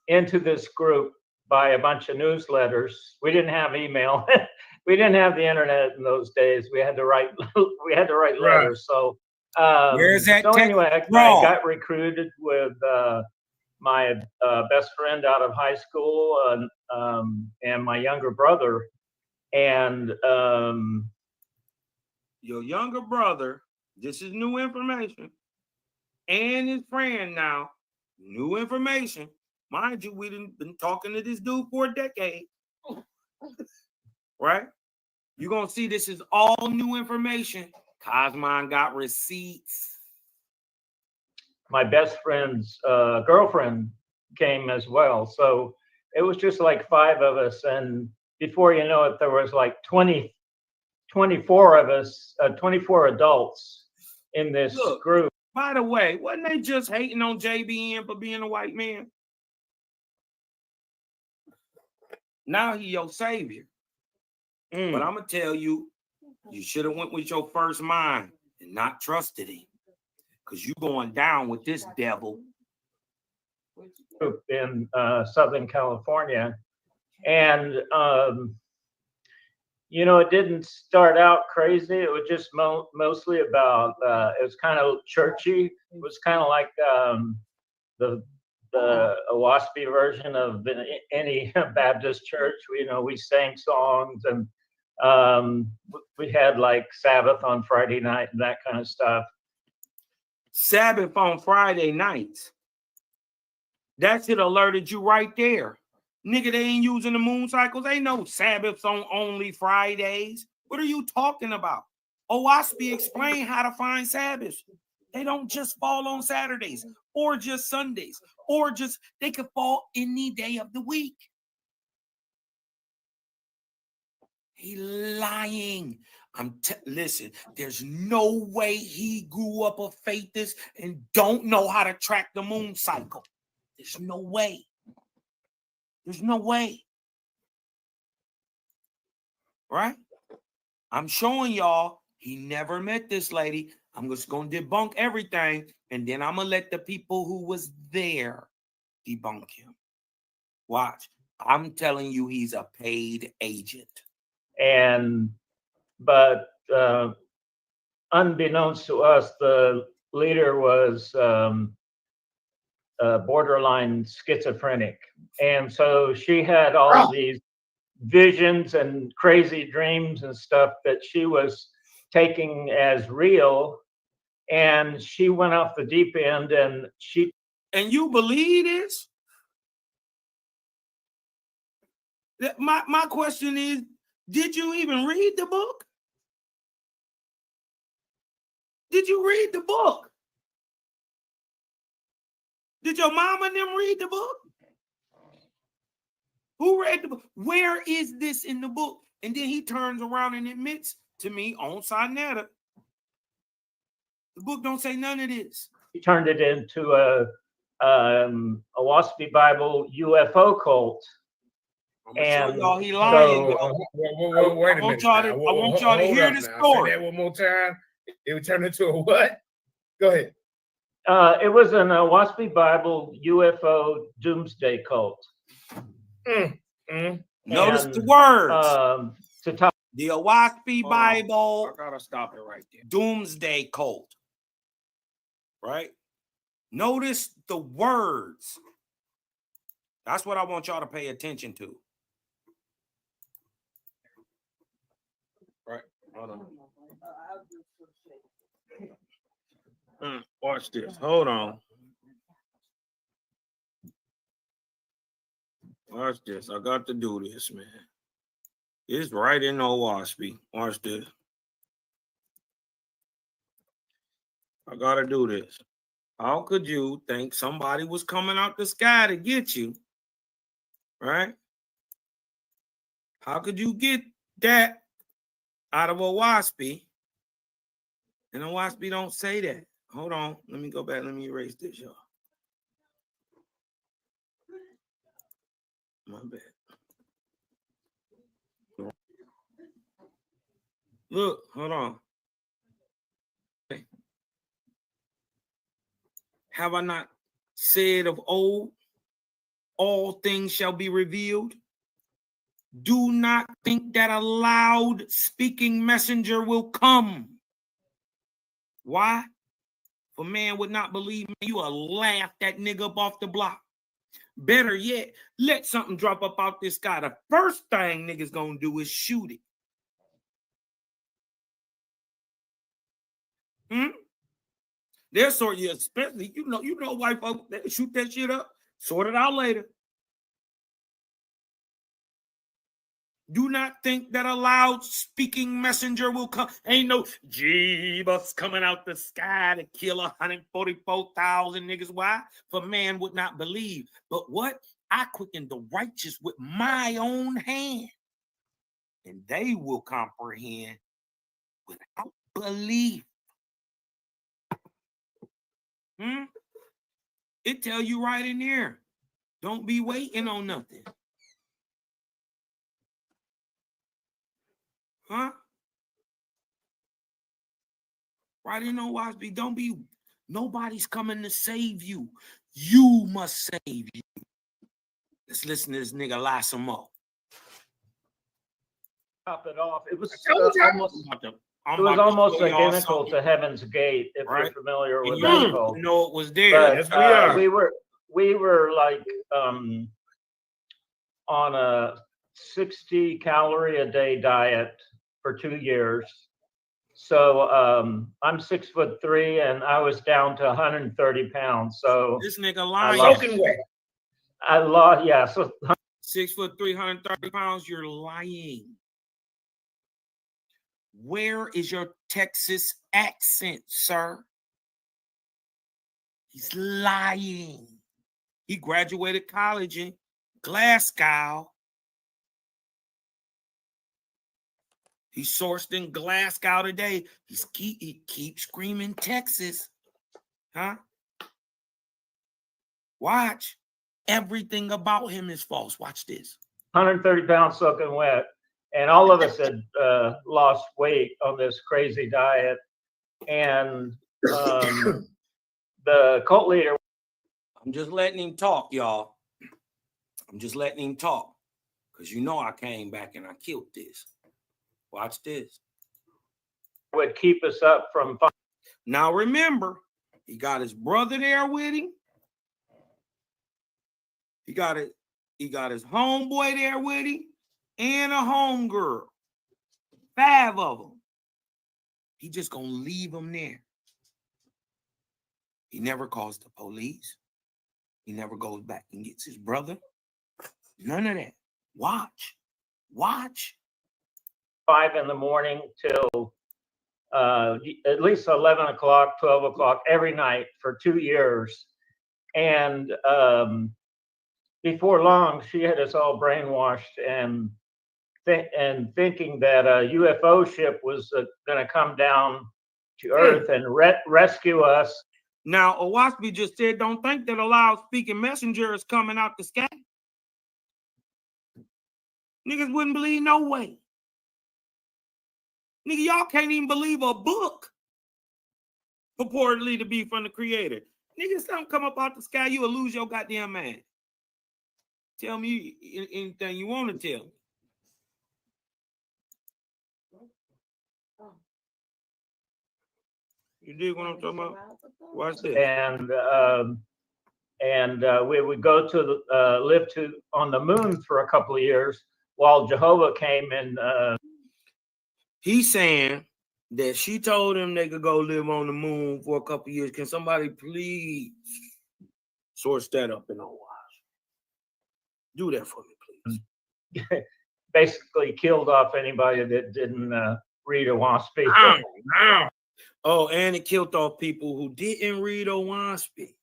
into this group by a bunch of newsletters. We didn't have email. We didn't have the internet in those days. We had to write. We had to write letters. So, Where's that? so anyway, I got recruited with my best friend out of high school and my younger brother. And your younger brother, this is new information, and his friend now, new information. Mind you, we done been talking to this dude for a decade, right? You're going to see this is all new information. Cosmon got receipts. My best friend's girlfriend came as well. So it was just like 5 of us. And before you know it, there was like 24 of us, 24 adults in this group. By the way, wasn't they just hating on JBN for being a white man? Now he your savior. But I'm going to tell you, you should have went with your first mind and not trusted him. Because you going down with this devil. In Southern California. And, you know, it didn't start out crazy. It was just mostly about, it was kind of churchy. It was kind of like the Owaspie version of any Baptist church. We sang songs, and we had like Sabbath on Friday night and that kind of stuff. Sabbath on Friday nights. That shit alerted you right there. Nigga, they ain't using the moon cycles. Ain't no Sabbaths on only Fridays. What are you talking about? Owaspie explain how to find Sabbaths. They don't just fall on Saturdays or just Sundays or just, they could fall any day of the week. He lying. Listen, there's no way he grew up a faithist and don't know how to track the moon cycle. There's no way. There's no way. Right? I'm showing y'all he never met this lady. I'm just going to debunk everything, and then I'm going to let the people who was there debunk him. Watch. I'm telling you, he's a paid agent. But unbeknownst to us, the leader was borderline schizophrenic. And so she had all these visions and crazy dreams and stuff that she was taking as real. And she went off the deep end, and you believe this? My question is, did you even read the book? Did you read the book? Did your mama and them read the book? Who read the book? Where is this in the book? And then he turns around and admits to me on Sinetta, the book don't say none of this. He turned it into a Owaspie Bible UFO cult. And y'all he lying. Wait a minute. I want y'all to hear the story. Say that one more time. It would turn into a what? Go ahead. It was an Owaspie Bible UFO doomsday cult. Notice the words. The Owaspie Bible. I gotta stop it right there. Doomsday cult. Right? Notice the words. That's what I want y'all to pay attention to. Right? Hold on. Watch this. Hold on. Watch this. I got to do this, man. It's right in Owaspie. Watch this. I got to do this. How could you think somebody was coming out the sky to get you? Right? How could you get that out of a waspy? And a waspy don't say that. Hold on. Let me go back. Let me erase this, y'all. My bad. Look, hold on. Have I not said of old, all things shall be revealed? Do not think that a loud speaking messenger will come. Why? For man would not believe me, you will laugh that nigga up off the block. Better yet, let something drop up out this sky. The first thing niggas gonna do is shoot it. They'll sort you, especially, you know white folks, they shoot that shit up, sort it out later. Do not think that a loud speaking messenger will come. Ain't no Jeebus coming out the sky to kill 144,000 niggas. Why? For man would not believe. But what? I quicken the righteous with my own hand, and they will comprehend without belief. It tell you right in there. Don't be waiting on nothing. Huh? Right in on Wasby. Don't be, nobody's coming to save you. You must save you. Let's listen to this nigga lie some more. Top it off. It was almost identical to Heaven's Gate, if you're familiar with that cult. You know it was there. But, yes, we are. We were like on a 60 calorie a day diet for 2 years. So I'm 6'3" and I was down to 130 pounds. So this nigga lying. I lost, yeah. So 6'3", 130 pounds. You're lying. Where is your Texas accent, sir? He's lying. He graduated college in Glasgow. He sourced in Glasgow today. He keeps screaming Texas. Huh? Watch. Everything about him is false. Watch this. 130 pounds soaking wet. And all of us had lost weight on this crazy diet. And the cult leader. I'm just letting him talk, y'all. I'm just letting him talk. Because you know I came back and I killed this. Watch this. Would keep us up from. Now remember, he got his brother there with him. He got his homeboy there with him and a homegirl. 5 of them. He just gonna leave them there. He never calls the police. He never goes back and gets his brother. None of that. Watch. 5 in the morning till at least 11 o'clock, 12 o'clock every night for 2 years. And before long, she had us all brainwashed and thinking that a UFO ship was going to come down to Earth and rescue us. Now, Owaspi just said, don't think that a loud speaking messenger is coming out the sky. Niggas wouldn't believe no way. Nigga, y'all can't even believe a book purportedly to be from the creator. Nigga, something come up out the sky, you will lose your goddamn mind. Tell me anything you want to tell me. You dig what I'm talking about? Watch this. And we would go to live on the moon for a couple of years while Jehovah came and. He's saying that she told him they could go live on the moon for a couple of years. Can somebody please source that up in our lives? Do that for me, please. Basically killed off anybody that didn't read a WASP. Oh, and it killed off people who didn't read Owaspy.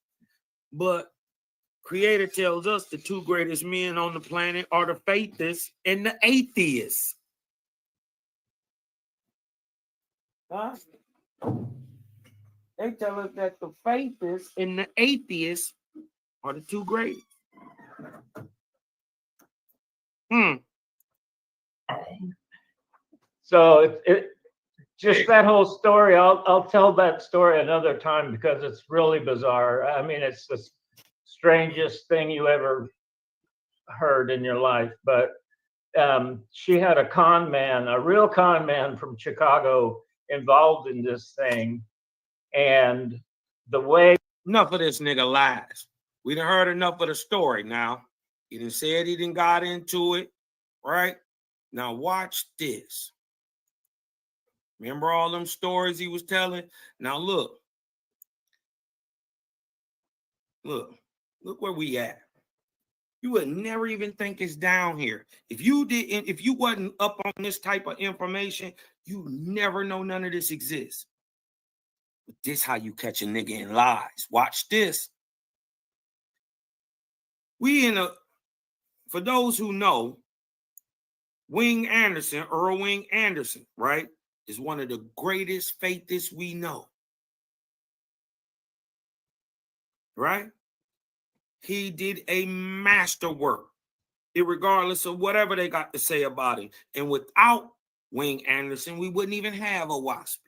But Creator tells us the two greatest men on the planet are the faithists and the atheists. Huh? They tell us that the faithists and the atheists are the two greatest. So it just that whole story. I'll tell that story another time because it's really bizarre. I mean, it's the strangest thing you ever heard in your life. But she had a con man, a real con man from Chicago, involved in this thing, and the way. Enough of this nigga lies. We done heard enough of the story now. He done said he done got into it, right? Now watch this. Remember all them stories he was telling? Now look where we at. You would never even think it's down here. If you wasn't up on this type of information, you never know none of this exists. But this how you catch a nigga in lies. Watch this. For those who know, Earl Wing Anderson, right, is one of the greatest faithists we know. Right? He did a masterwork, irregardless of whatever they got to say about him. And without Wing Anderson, we wouldn't even have Owaspy.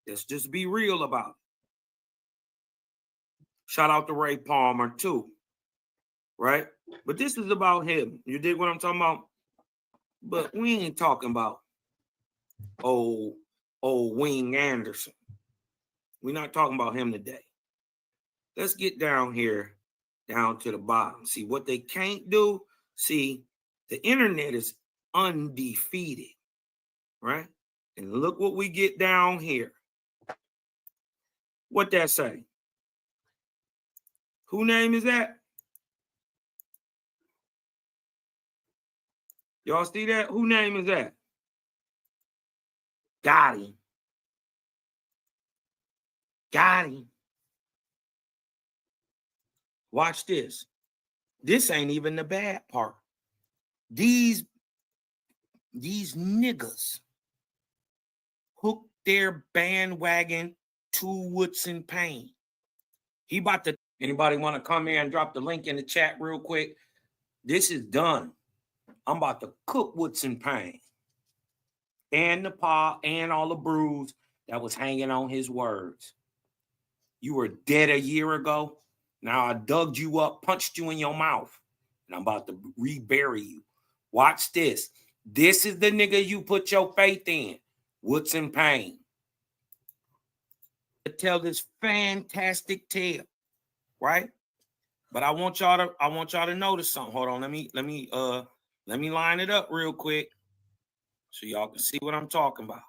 Let's just be real about it. Shout out to Ray Palmer, too. Right? But this is about him. You dig what I'm talking about? But we ain't talking about old Wing Anderson. We're not talking about him today. Let's get down here, down to the bottom. See what they can't do? See, the internet is undefeated, right? And look what we get down here. What that say? Who name is that? Y'all see that? Who name is that? Got him. Got him. Watch this. This ain't even the bad part. These niggas hooked their bandwagon to Woodson Payne. He about to. Anybody want to come here and drop the link in the chat real quick? This is done. I'm about to cook Woodson Payne and the pot and all the brews that was hanging on his words. You were dead a year ago. Now I dug you up, punched you in your mouth, and I'm about to rebury you. Watch this. This is the nigga you put your faith in, Woodson Payne. To tell this fantastic tale, right? But I want y'all to notice something. Hold on, let me line it up real quick so y'all can see what I'm talking about.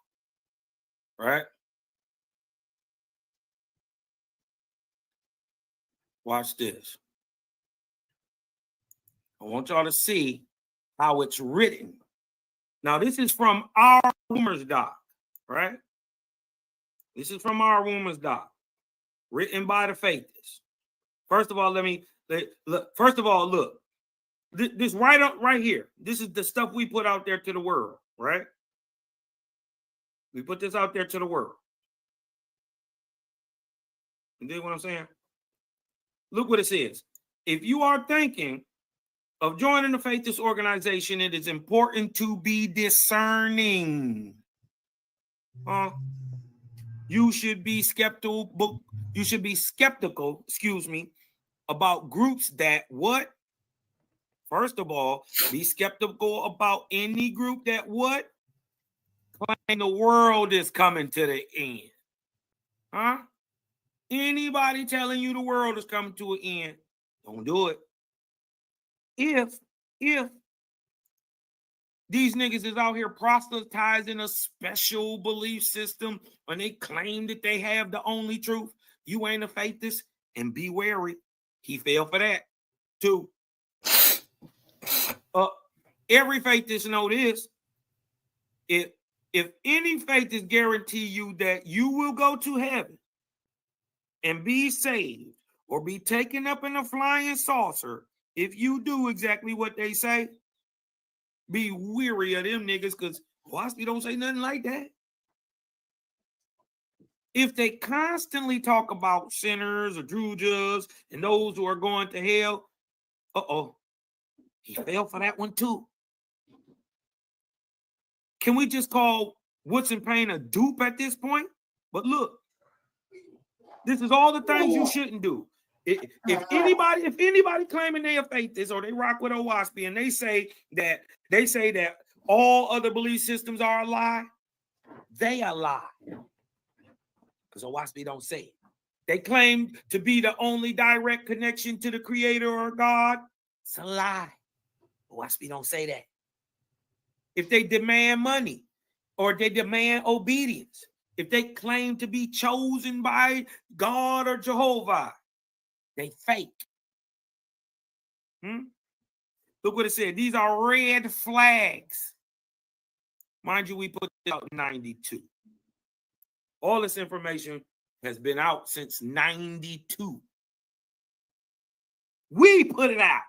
Right? Watch this. I want y'all to see how it's written. Now, this is from our rumors doc, right? This is from our rumors doc, written by the faithists. First of all, look. This right here. This is the stuff we put out there to the world, right? We put this out there to the world. You dig what I'm saying? Look what it says. If you are thinking of joining the faithist organization, it is important to be discerning. You should be skeptical. You should be skeptical, about groups that what? First of all, be skeptical about any group that what? Claim the world is coming to the end. Huh? Anybody telling you the world is coming to an end, don't do it. If these niggas is out here proselytizing a special belief system and they claim that they have the only truth, you ain't a faithist, and be wary. He fell for that too. Every faithist know this. If any faith is guarantee you that you will go to heaven and be saved or be taken up in a flying saucer, if you do exactly what they say, be weary of them niggas, because WASP don't say nothing like that. If they constantly talk about sinners or drujas and those who are going to hell, he fell for that one too. Can we just call Woodson Payne a dupe at this point? But look, this is all the things you shouldn't do. If anybody claiming they are faithists or they rock with Owaspy and they say that all other belief systems are a lie, they a lie. Because Owaspy don't say it. They claim to be the only direct connection to the creator or God. It's a lie. Owaspy don't say that. If they demand money or they demand obedience, if they claim to be chosen by God or Jehovah, they fake. Look what it said. These are red flags. Mind you, we put it out in 92. All this information has been out since 92. We put it out.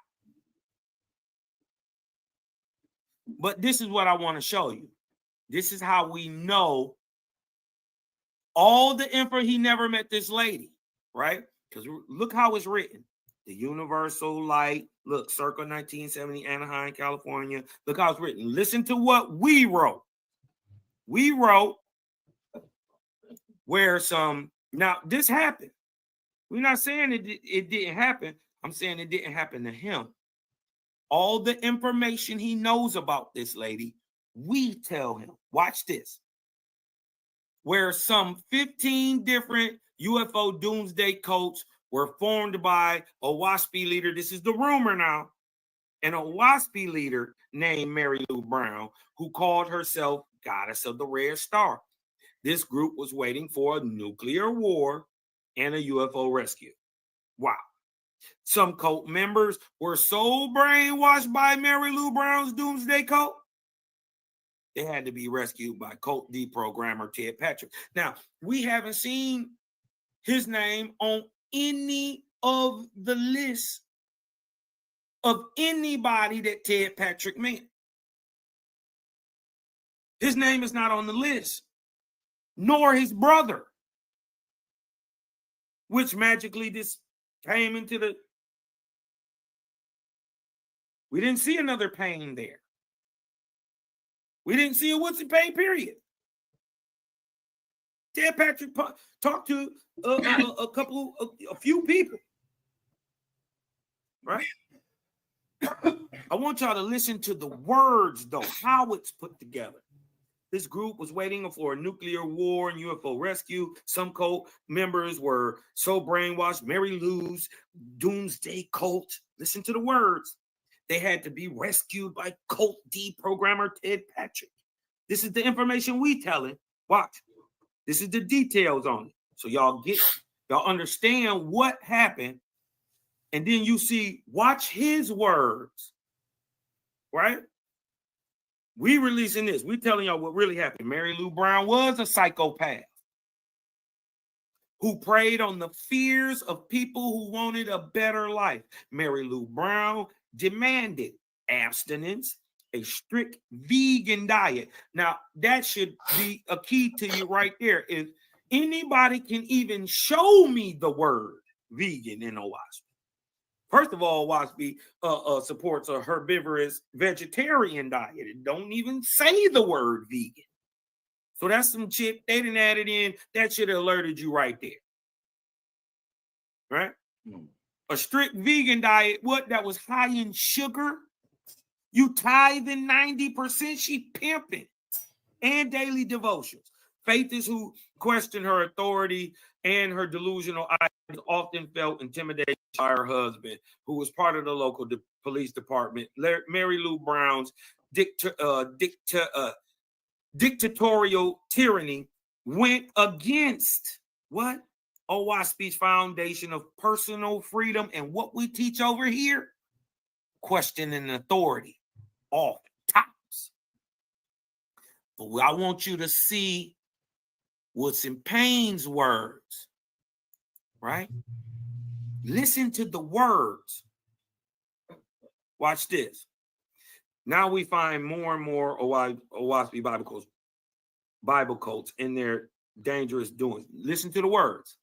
But this is what I want to show you. This is how we know all the info. He never met this lady, right? Because look how it's written. The universal light. Look, circa 1970, Anaheim, California. Look how it's written. Listen to what we wrote. We wrote where now this happened. We're not saying it didn't happen. I'm saying it didn't happen to him. All the information he knows about this lady, we tell him. Watch this. Where some 15 different UFO doomsday cults were formed by a Owaspy leader. This is the rumor now. An Owaspy leader named Mary Lou Brown, who called herself Goddess of the Red Star. This group was waiting for a nuclear war and a UFO rescue. Wow. Some cult members were so brainwashed by Mary Lou Brown's doomsday cult, they had to be rescued by cult deprogrammer Ted Patrick. Now, we haven't seen his name on any of the lists of anybody that Ted Patrick met. His name is not on the list, nor his brother, which magically just came into the... We didn't see another Payne there. We didn't see a Woodson Payne, period. Ted Patrick talked to a few people, right? I want y'all to listen to the words, though, how it's put together. This group was waiting for a nuclear war and UFO rescue. Some cult members were so brainwashed. Mary Lou's doomsday cult. Listen to the words. They had to be rescued by cult deprogrammer Ted Patrick. This is the information we telling. Watch. This is the details on it. So y'all understand what happened. And then you see, watch his words. Right? We releasing this. We telling y'all what really happened. Mary Lou Brown was a psychopath who preyed on the fears of people who wanted a better life. Mary Lou Brown demanded abstinence, a strict vegan diet. Now, that should be a key to you right there. If anybody can even show me the word vegan in Owaspy. First of all, Owaspy supports a herbivorous vegetarian diet. It don't even say the word vegan. So that's some shit they didn't add it in. That should have alerted you right there. Right? A strict vegan diet, what? That was high in sugar. You tithing 90%, she pimping. And daily devotions. Faithists who question her authority and her delusional ideas often felt intimidated by her husband, who was part of the local police department. Mary Lou Brown's dictatorial tyranny went against what? Owaspy's foundation of personal freedom and what we teach over here, questioning authority off tops. But I want you to see what's in Payne's words, right? Listen to the words. Watch this. Now we find more and more Owaspy Bible codes in their dangerous doings. Listen to the words.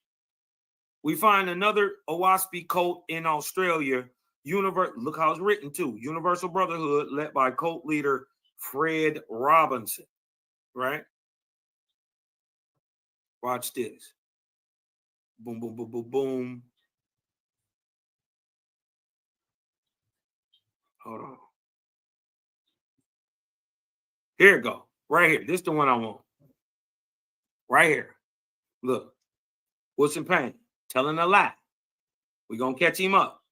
We find another Owaspy cult in Australia. Look how it's written too. Universal Brotherhood, led by cult leader Fred Robinson. Right? Watch this. Boom, boom, boom, boom, boom. Hold on. Here it go. Right here. This is the one I want. Right here. Look. What's in pain? Telling a lie. We're going to catch him up.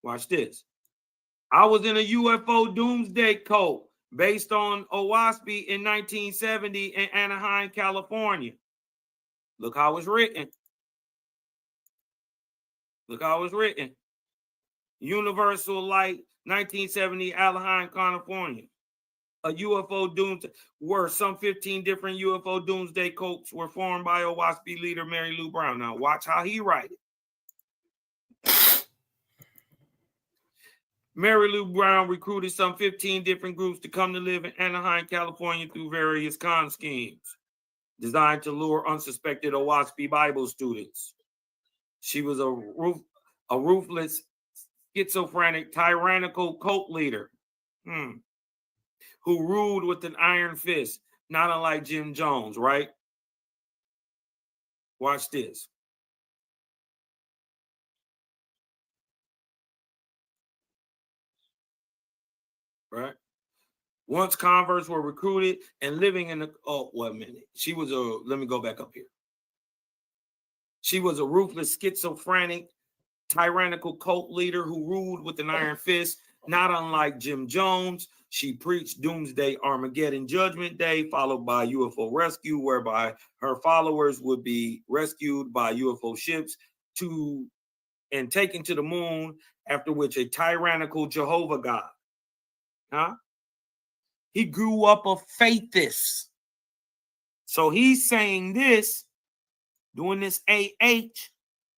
Watch this. I was in a UFO doomsday cult based on Owaspy in 1970 in Anaheim, California. Look how it's written. Look how it's written. Universal Light, 1970, Anaheim, California. A UFO doomsday, where some 15 different UFO doomsday cults were formed by Owaspy leader Mary Lou Brown. Now watch how he write it. Mary Lou Brown recruited some 15 different groups to come to live in Anaheim, California through various con schemes designed to lure unsuspected Owaspy Bible students. She was a ruthless, schizophrenic, tyrannical cult leader who ruled with an iron fist, not unlike Jim Jones, right? Watch this. Right? Once converts were recruited and living in the, wait a minute. Let me go back up here. She was a ruthless, schizophrenic, tyrannical cult leader who ruled with an iron fist, not unlike Jim Jones. She preached Doomsday Armageddon Judgment Day, followed by UFO rescue, whereby her followers would be rescued by UFO ships and taken to the moon, after which a tyrannical Jehovah God, he grew up a faithist. So he's saying this, doing this AH,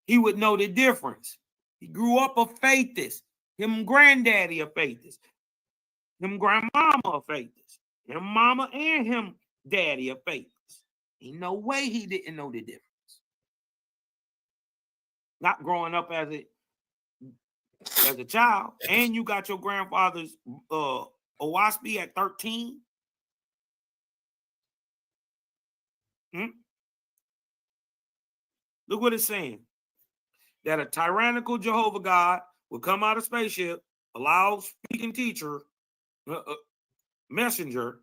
he would know the difference. He grew up a faithist. Him granddaddy a faithist. Him grandmama a faithist. Him mama and him daddy a faithist. Ain't no way he didn't know the difference. Not growing up as a child, and you got your grandfather's Owaspy at 13. Look what it's saying. That a tyrannical Jehovah God will come out of spaceship, a loud speaking teacher, messenger,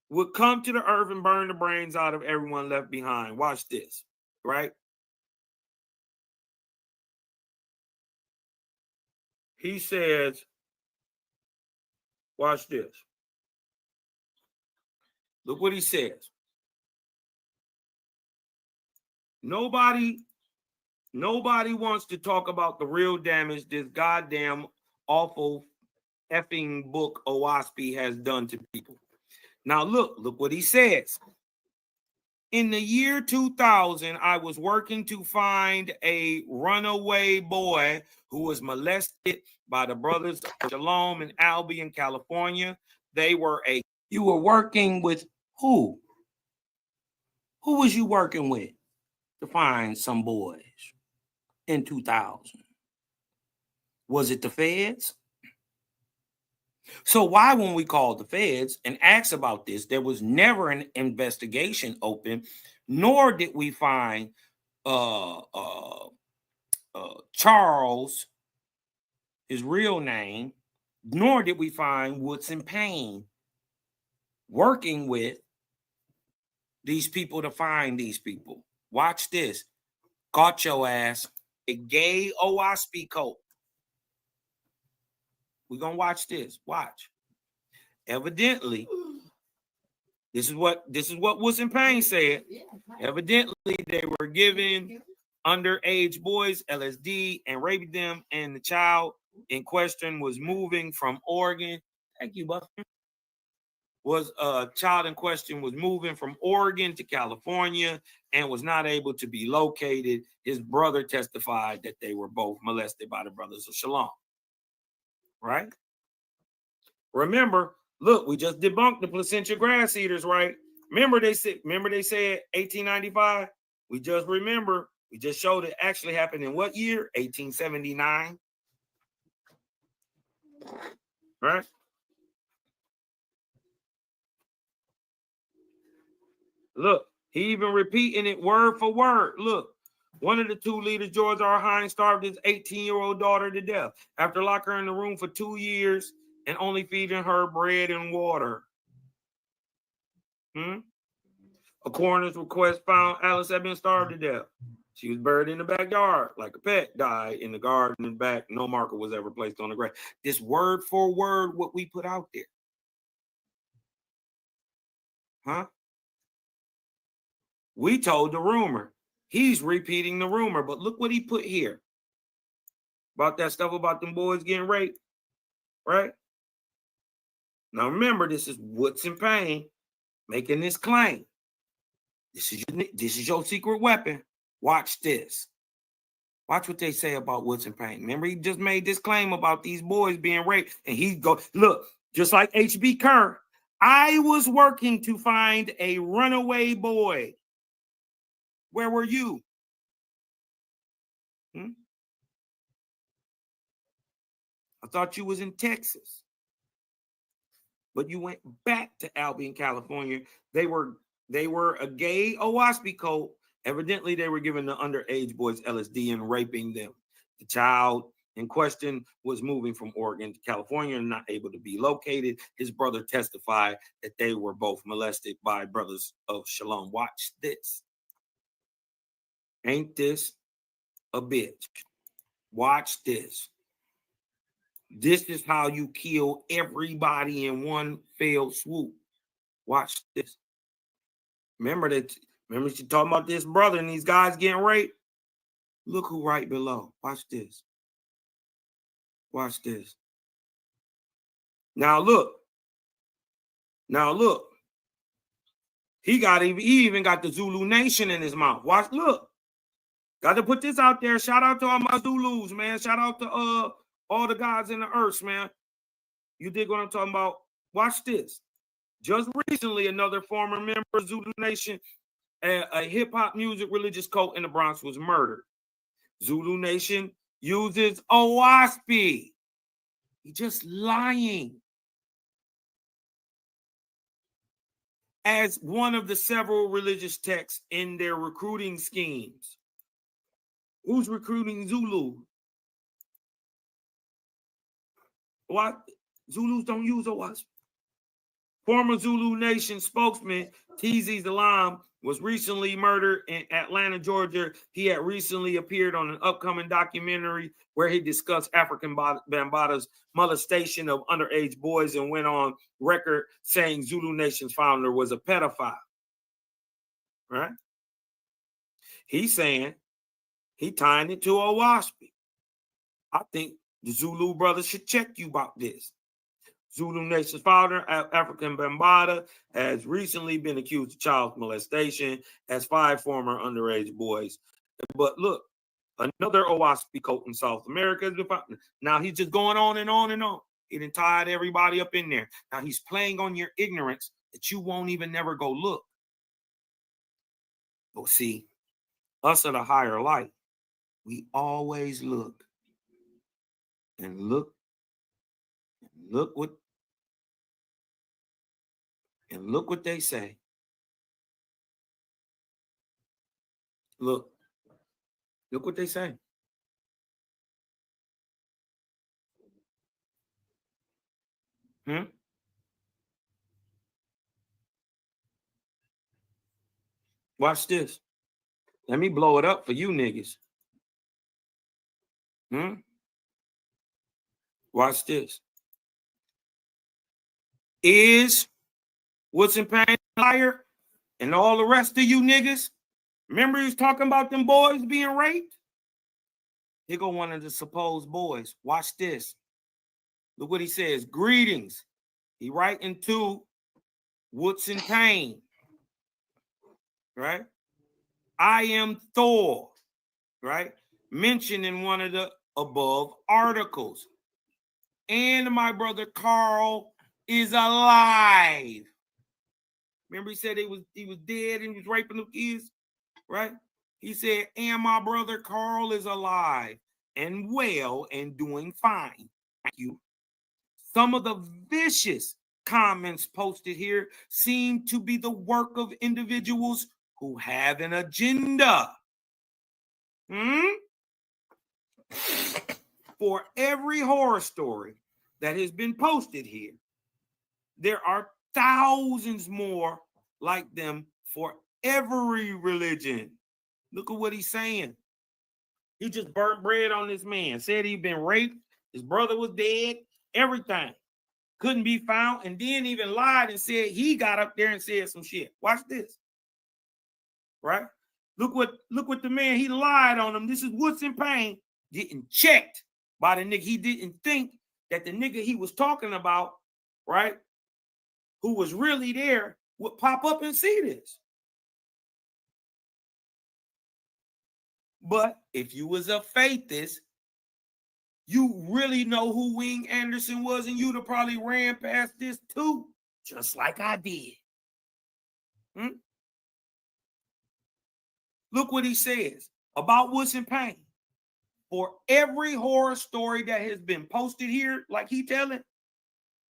would come to the earth and burn the brains out of everyone left behind. Watch this, right? He says, watch this. Look what he says. Nobody wants to talk about the real damage this goddamn awful effing book Owaspy has done to people. Now look what he says. In the year 2000, I was working to find a runaway boy who was molested by the brothers of Shalom and Albee in California. You were working with who? Who was you working with to find some boys in 2000? Was it the feds? So why, when we called the feds and asked about this, there was never an investigation open, nor did we find Charles, his real name, nor did we find Woodson Payne working with these people to find these people. Watch this. Caught your ass. A gay Owaspy cult. We're going to watch this. Watch. Evidently, this is what Woodson Payne said. Evidently, they were giving underage boys LSD and raping them, and the child in question was moving from Oregon. Thank you, Buster. was child in question was moving from Oregon to California and was not able to be located. His brother testified that they were both molested by the Brothers of Shalom. Right? Remember, look, we just debunked the placentia grass eaters, right? Remember they said 1895? We just showed it actually happened in what year? 1879. Right? Look, he even repeating it word for word. Look, one of the two leaders, George R. Hines, starved his 18-year-old daughter to death after locking her in the room for 2 years and only feeding her bread and water. A coroner's request found Alice had been starved to death. She was buried in the backyard like a pet, died in the garden in the back. No marker was ever placed on the grave. This word for word what we put out there. Huh? We told the rumor. He's repeating the rumor, but look what he put here. About that stuff about them boys getting raped, right? Now remember, this is Woods and Payne making this claim. This is your secret weapon. Watch this. Watch what they say about Woods and Payne. Remember, he just made this claim about these boys being raped, and he go, look, just like H.B. Kerr, I was working to find a runaway boy. Where were you? I thought you was in Texas. But you went back to Albion, California. They were a gay OWASP cult. Evidently, they were giving the underage boys LSD and raping them. The child in question was moving from Oregon to California and not able to be located. His brother testified that they were both molested by Brothers of Shalom. Watch this. Ain't this a bitch? Watch this. This is how you kill everybody in one fell swoop. Watch this. Remember she talking about this brother and these guys getting raped? Look who right below. Watch this. Watch this. Now look. He even got the Zulu Nation in his mouth. Watch, look. Got to put this out there. Shout out to all my Zulus, man. Shout out to all the guys in the earth, man. You dig what I'm talking about? Watch this. Just recently, another former member of Zulu Nation, a hip-hop music religious cult in the Bronx, was murdered. Zulu Nation uses OWASP. He's just lying. As one of the several religious texts in their recruiting schemes. Who's recruiting Zulu? What? Zulus don't use OWASP. Former Zulu Nation spokesman TZ Zalam was recently murdered in Atlanta, Georgia. He had recently appeared on an upcoming documentary where he discussed African Bambaata's molestation of underage boys and went on record saying Zulu Nation's founder was a pedophile. Right? He's saying he tying it to OWASP. I think the Zulu brothers should check you about this. Zulu Nation's founder, African Bambaataa, has recently been accused of child molestation as 5 former underage boys. But look, another OWASP cult in South America has been found. Now he's just going on and on and on. He done tied everybody up in there. Now he's playing on your ignorance that you won't even never go look. But see, us at a higher light, we always look and look what they say. Look what they say. Watch this. Let me blow it up for you niggas. Watch this. Is Woods and Payne a liar? And all the rest of you niggas? Remember he was talking about them boys being raped? Here go one of the supposed boys. Watch this. Look what he says. Greetings. He writing to Woodson Payne, right? I am Thor, right? Mentioned in one of the above articles. And my brother Carl is alive. Remember, he said he was dead and he was raping the kids, right? He said, and my brother Carl is alive and well and doing fine. Thank you. Some of the vicious comments posted here seem to be the work of individuals who have an agenda. For every horror story that has been posted here, there are thousands more like them for every religion. Look at what he's saying. He just burnt bread on this man, said he'd been raped, his brother was dead, everything. Couldn't be found, and then even lied and said he got up there and said some shit. Watch this. Right? Look what the man, he lied on him. This is Woodson Payne getting checked by the nigga. He didn't think that the nigga he was talking about, right, who was really there, would pop up and see this. But if you was a faithist, you really know who Wing Anderson was, and you'd have probably ran past this too, just like I did. Look what he says about Woodson Payne. For every horror story that has been posted here, like he telling,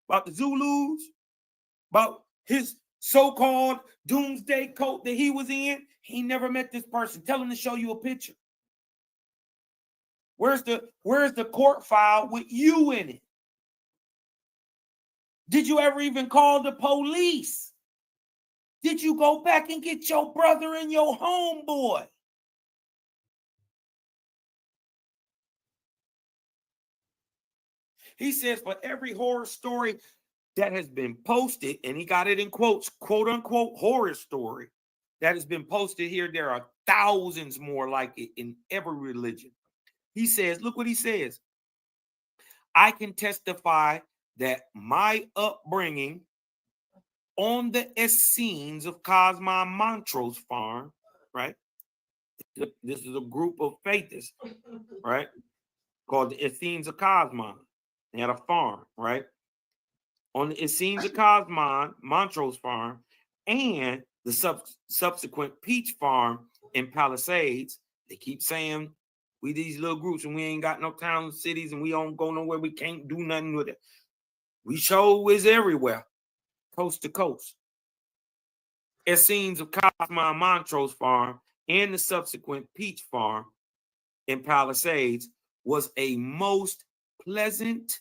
about the Zulus, about his so-called doomsday cult that he was in, he never met this person. Tell him to show you a picture. Where's the court file with you in it? Did you ever even call the police? Did you go back and get your brother and your homeboy? He says for every horror story that has been posted, and he got it in quotes, quote unquote horror story that has been posted here, there are thousands more like it in every religion. He says, look what he says. I can testify that my upbringing on the Essenes of Cosmo Montrose farm, right? This is a group of faithists, right? Called the Essenes of Cosmo. They had a farm, right? On the Essenes of Cosmo Montrose farm and the subsequent peach farm in Palisades. They keep saying we these little groups and we ain't got no towns, cities, and we don't go nowhere. We can't do nothing with it. We show is everywhere, coast to coast. Essenes of Cosmo Montrose farm and the subsequent peach farm in Palisades was a most pleasant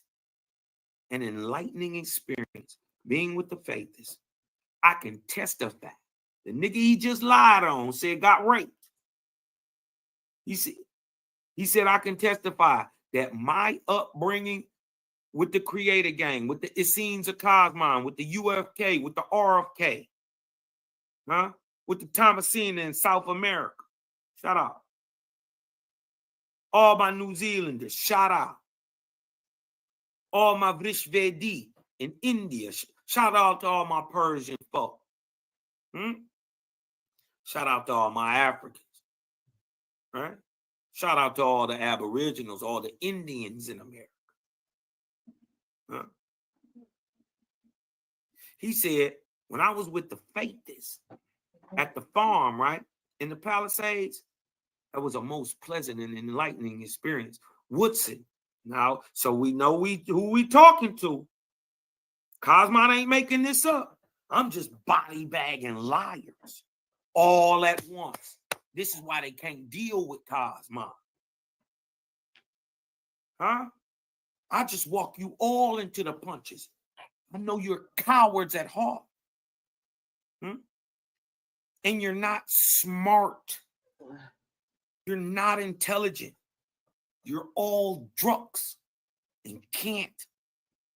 and enlightening experience being with the faithists. I can testify. The nigga he just lied on said got raped. He said, I can testify that my upbringing with the Creator Gang, with the Essenes of Cosmon, with the UFK, with the RFK, with the Thomasina in South America. Shout out. All my New Zealanders, shout out. All my Vrishvedi in India, shout out to all my Persian folk. Shout out to all my Africans, right? Shout out to all the Aboriginals, all the Indians in America. He said, when I was with the faithists at the farm, right, in the Palisades, that was a most pleasant and enlightening experience. Woodson. Now, so we know who we talking to. Cosmon ain't making this up. I'm just body bagging liars all at once. This is why they can't deal with Cosmon. I just walk you all into the punches. I know you're cowards at heart. And you're not smart. You're not intelligent. You're all drunks and can't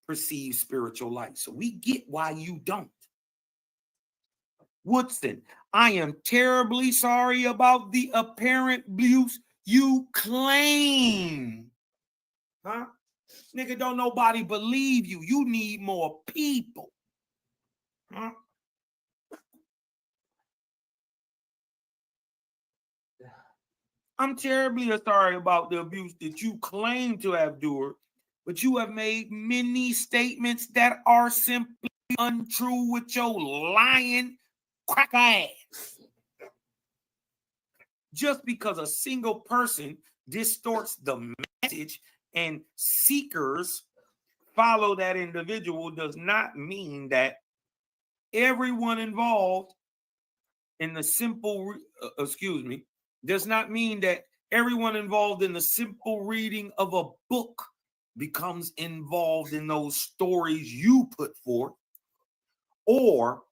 perceive spiritual light. So we get why you don't. Woodson, I am terribly sorry about the apparent abuse you claim. Nigga, don't nobody believe you. You need more people. I'm terribly sorry about the abuse that you claim to have endured, but you have made many statements that are simply untrue with your lying cracker ass. Just because a single person distorts the message and seekers follow that individual does not mean that everyone involved in the simple, does not mean that everyone involved in the simple reading of a book becomes involved in those stories you put forth, or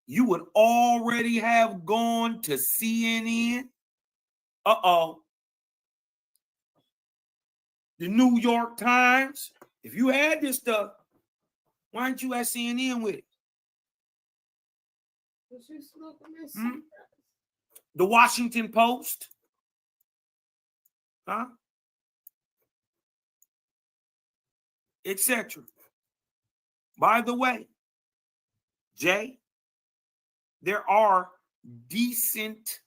you would already have gone to CNN, the New York Times. If you had this stuff, why aren't you at CNN with it? The Washington Post, etc. By the way, Jay, there are decent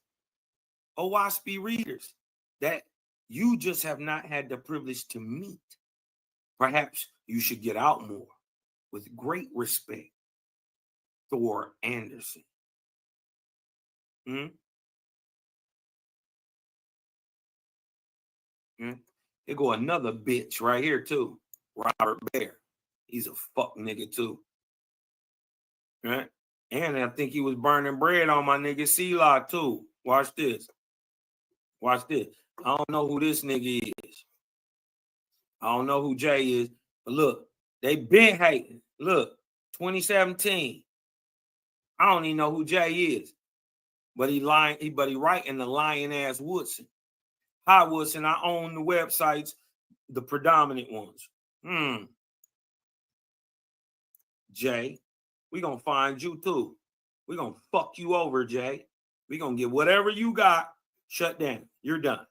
OWASP readers that you just have not had the privilege to meet. Perhaps you should get out more. With great respect, Thor Anderson. Here go another bitch right here too, Robert Bear. He's a fuck nigga too, right? And I think he was burning bread on my nigga C-Law too. Watch this. Watch this. I don't know who this nigga is. I don't know who Jay is, but look, they been hating. Look, 2017. I don't even know who Jay is, but he writing the lying ass Woodson. Hi Woodson, I own the websites, the predominant ones. Jay, we gonna find you too. We gonna fuck you over, Jay. We gonna get whatever you got shut down. You're done.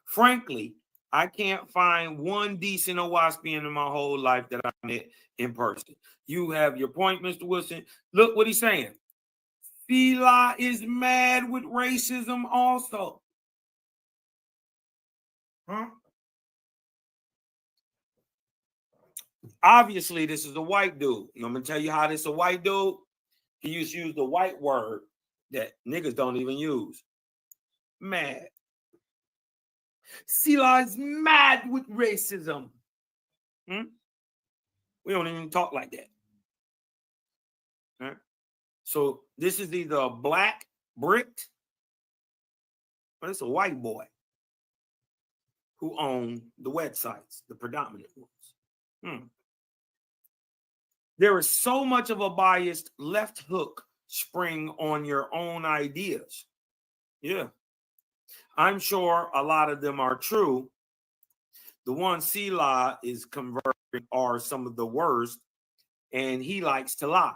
Frankly, I can't find one decent OWASPian in my whole life that I met in person. You have your point, Mr. Wilson. Look what he's saying. Fila is mad with racism also. Obviously, this is a white dude. I'm going to tell you how this is a white dude. He used to use the white word that niggas don't even use. Mad. Sila is mad with racism. We don't even talk like that. So this is either a black Brit or it's a white boy who own the websites, the predominant ones. There is so much of a biased left hook spring on your own ideas. Yeah. I'm sure a lot of them are true. The ones Sila is converting are some of the worst, and he likes to lie.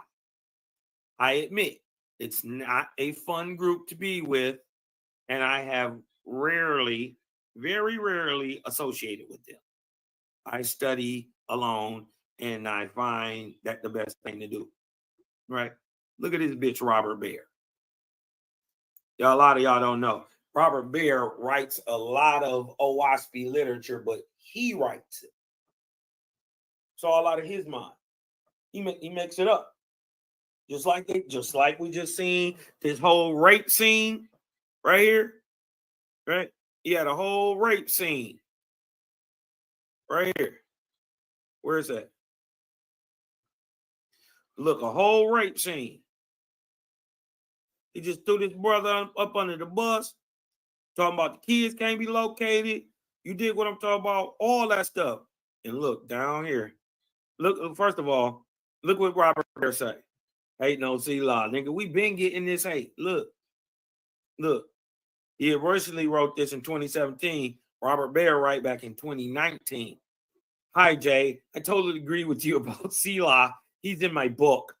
I admit, it's not a fun group to be with, and I have rarely, very rarely associated with them. I study alone, and I find that the best thing to do, right? Look at this bitch, Robert Bear. A lot of y'all don't know. Robert Bear writes a lot of OWASP literature, but he writes it. It's all out of his mind. He makes it up. Just like we just seen this whole rape scene right here, right? He had a whole rape scene right here. Where is that? Look, a whole rape scene. He just threw this brother up under the bus, talking about the kids can't be located. You did what I'm talking about, all that stuff. And look, down here. Look, first of all, look what Robert Bear say. Hate no C-Law. Nigga, we been getting this hate. Look. He originally wrote this in 2017. Robert Bear right back in 2019. Hi, Jay. I totally agree with you about C-Law. He's in my book.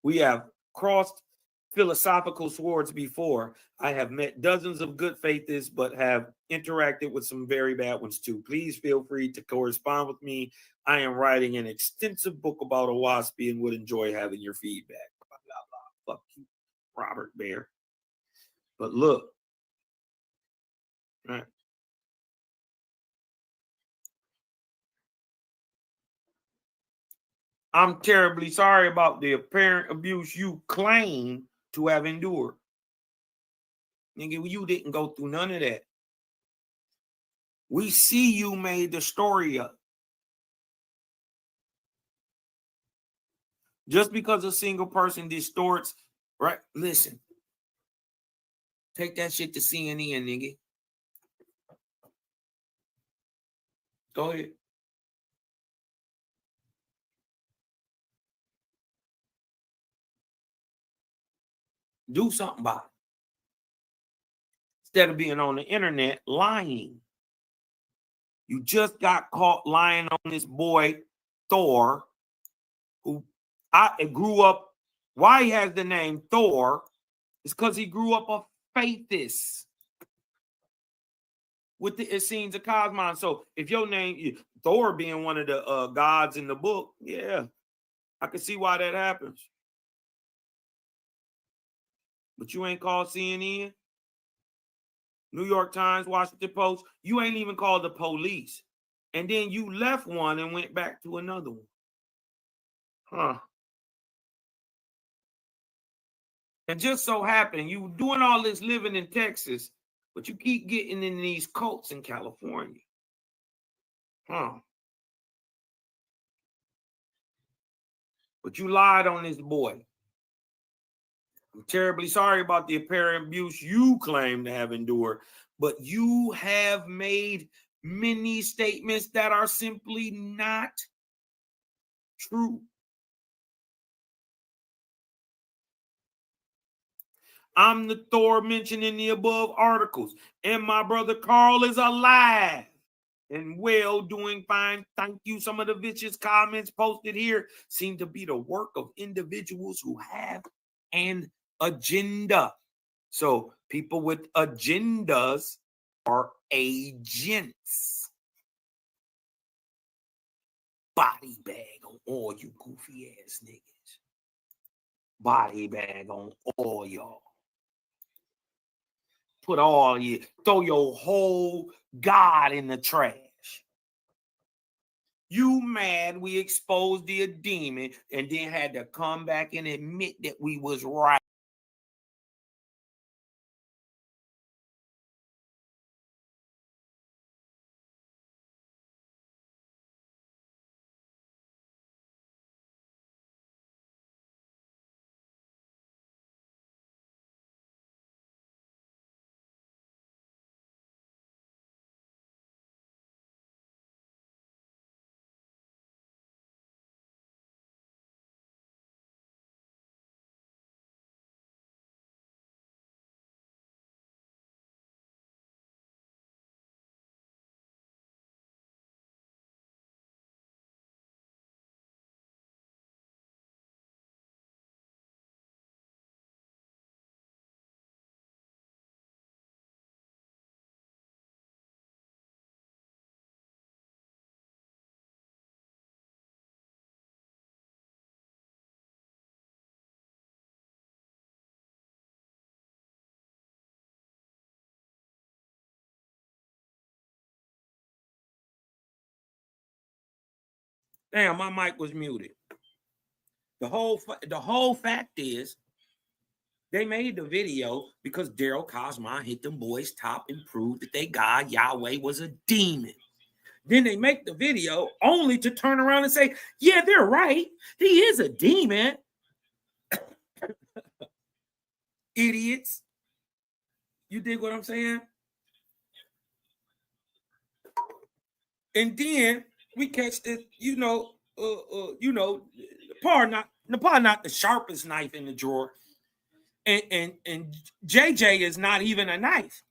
We have crossed philosophical swords before. I have met dozens of good faithists, but have interacted with some very bad ones too. Please feel free to correspond with me. I am writing an extensive book about OWASP and would enjoy having your feedback. Blah, blah, blah. Fuck you, Robert Bear. But look, right. I'm terribly sorry about the apparent abuse you claim to have endured. Nigga, you didn't go through none of that. We see you made the story up. Just because a single person distorts, right? Listen. Take that shit to CNN, nigga. Go ahead. Do something about it. Instead of being on the internet lying. You just got caught lying on this boy, Thor, who I grew up. Why he has the name Thor is because he grew up a faithist with the Essenes of Cosmon. So if your name, Thor being one of the gods in the book, yeah, I can see why that happens. But you ain't called CNN, New York Times, Washington Post. You ain't even called the police. And then you left one and went back to another one. Huh. And just so happened, you doing all this living in Texas, but you keep getting in these cults in California. Huh. But you lied on this boy. I'm terribly sorry about the apparent abuse you claim to have endured, but you have made many statements that are simply not true. I'm the Thor mentioned in the above articles, and my brother Carl is alive and well, doing fine. Thank you. Some of the vicious comments posted here seem to be the work of individuals who have an agenda. So people with agendas are agents. Body bag on all you goofy ass niggas. Body bag on all y'all. Put all you, throw your whole God in the trash. You mad we exposed the demon and then had to come back and admit that we was right. Damn, my mic was muted. The whole fact is they made the video because Daryl Cosmon hit them boys top and proved that they God Yahweh was a demon. Then they make the video only to turn around and say, yeah, they're right. He is a demon. Idiots. You dig what I'm saying? And then we catch this, Napar not the sharpest knife in the drawer. And JJ is not even a knife.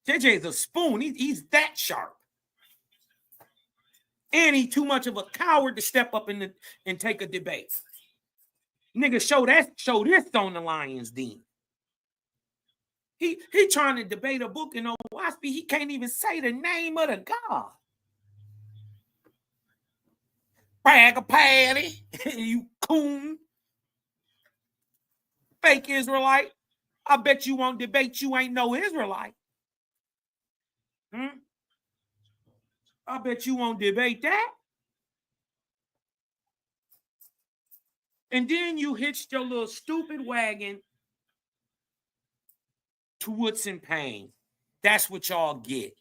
JJ is a spoon. He's that sharp. And he's too much of a coward to step up and take a debate. Nigga, show this on the Lions Den. He trying to debate a book in OSP. He can't even say the name of the God. Bag of patty, you coon. Fake Israelite. I bet you won't debate you ain't no Israelite. I bet you won't debate that. And then you hitched your little stupid wagon to Woods and Payne. That's what y'all get.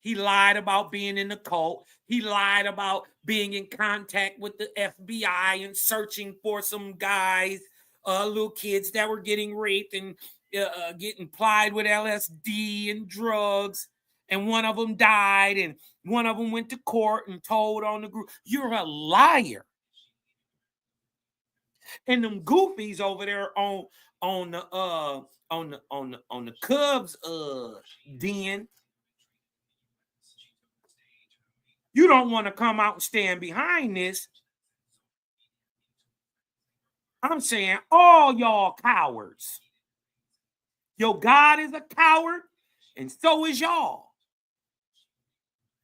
He lied about being in the cult. He lied about being in contact with the FBI and searching for some guys, little kids that were getting raped and getting plied with LSD and drugs. And one of them died, and one of them went to court and told on the group. You're a liar. And them goofies over there on the Cubs den. You don't want to come out and stand behind this. I'm saying all y'all cowards. Your God is a coward, and so is y'all.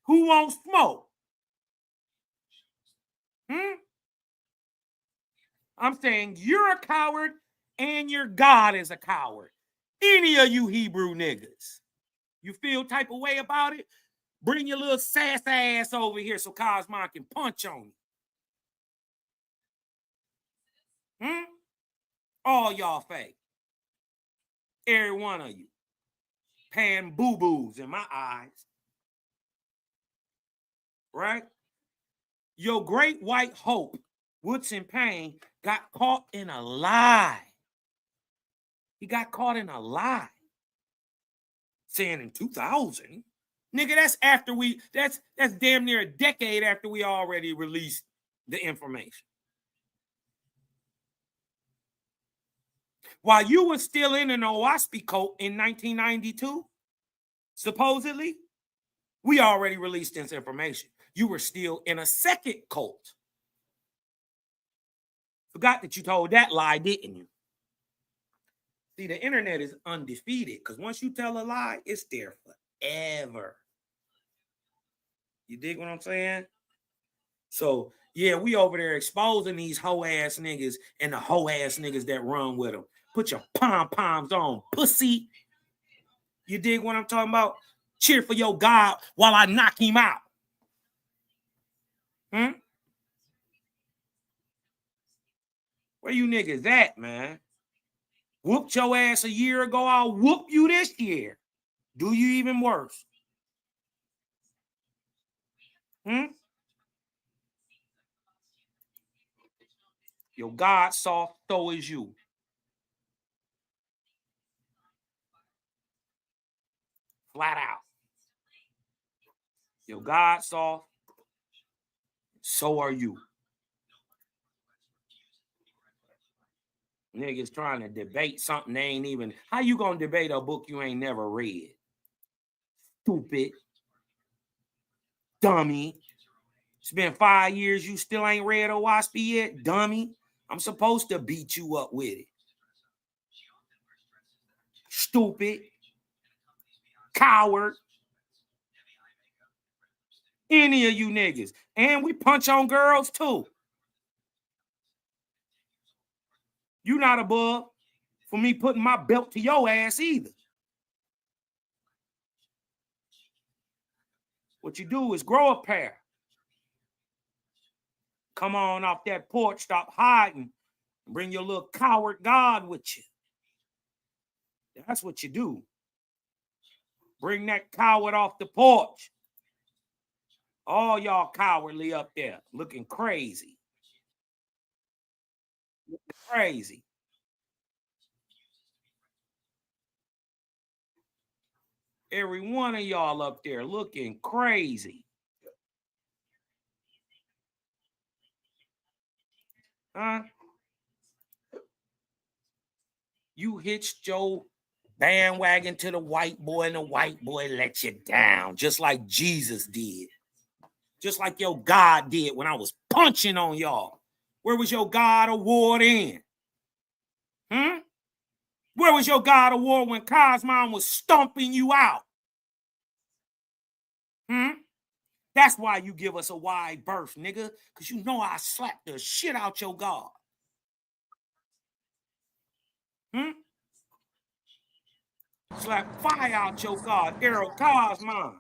Who won't smoke? I'm saying you're a coward and your God is a coward. Any of you Hebrew niggas. You feel type of way about it? Bring your little sass ass over here so Cosmo can punch on you. All y'all fake. Every one of you. Pan boo-boos in my eyes. Right? Your great white hope, Woods and Payne, got caught in a lie. He got caught in a lie. Saying in 2000. Nigga, that's after that's damn near a decade after we already released the information. While you were still in an OWASP cult in 1992, supposedly, we already released this information. You were still in a second cult. Forgot that you told that lie, didn't you? See, the internet is undefeated because once you tell a lie, it's there forever. You dig what I'm saying? So, yeah, we over there exposing these hoe-ass niggas and the hoe-ass niggas that run with them. Put your pom-poms on, pussy. You dig what I'm talking about? Cheer for your God while I knock him out. Where you niggas at, man? Whooped your ass a year ago, I'll whoop you this year. Do you even worse? Your God soft, so is you. Flat out. Your God soft, so are you. Niggas trying to debate something they ain't even. How you gonna debate a book you ain't never read? Stupid. Dummy. It's been 5 years, you still ain't read OWASP yet? Dummy. I'm supposed to beat you up with it. Stupid. Coward. Any of you niggas. And we punch on girls too. You not above for me putting my belt to your ass either. What you do is grow a pair. Come on off that porch, stop hiding, and bring your little coward God with you. That's what you do. Bring that coward off the porch. All y'all cowardly up there, looking crazy. Looking crazy. Every one of y'all up there looking crazy. Huh? You hitched your bandwagon to the white boy and the white boy let you down, just like Jesus did. Just like your God did when I was punching on y'all. Where was your God award in? Where was your God award when Cosmo was stomping you out? That's why you give us a wide berth, nigga, because you know I slapped the shit out your God. Slap fire out your God, Errol Cosmon.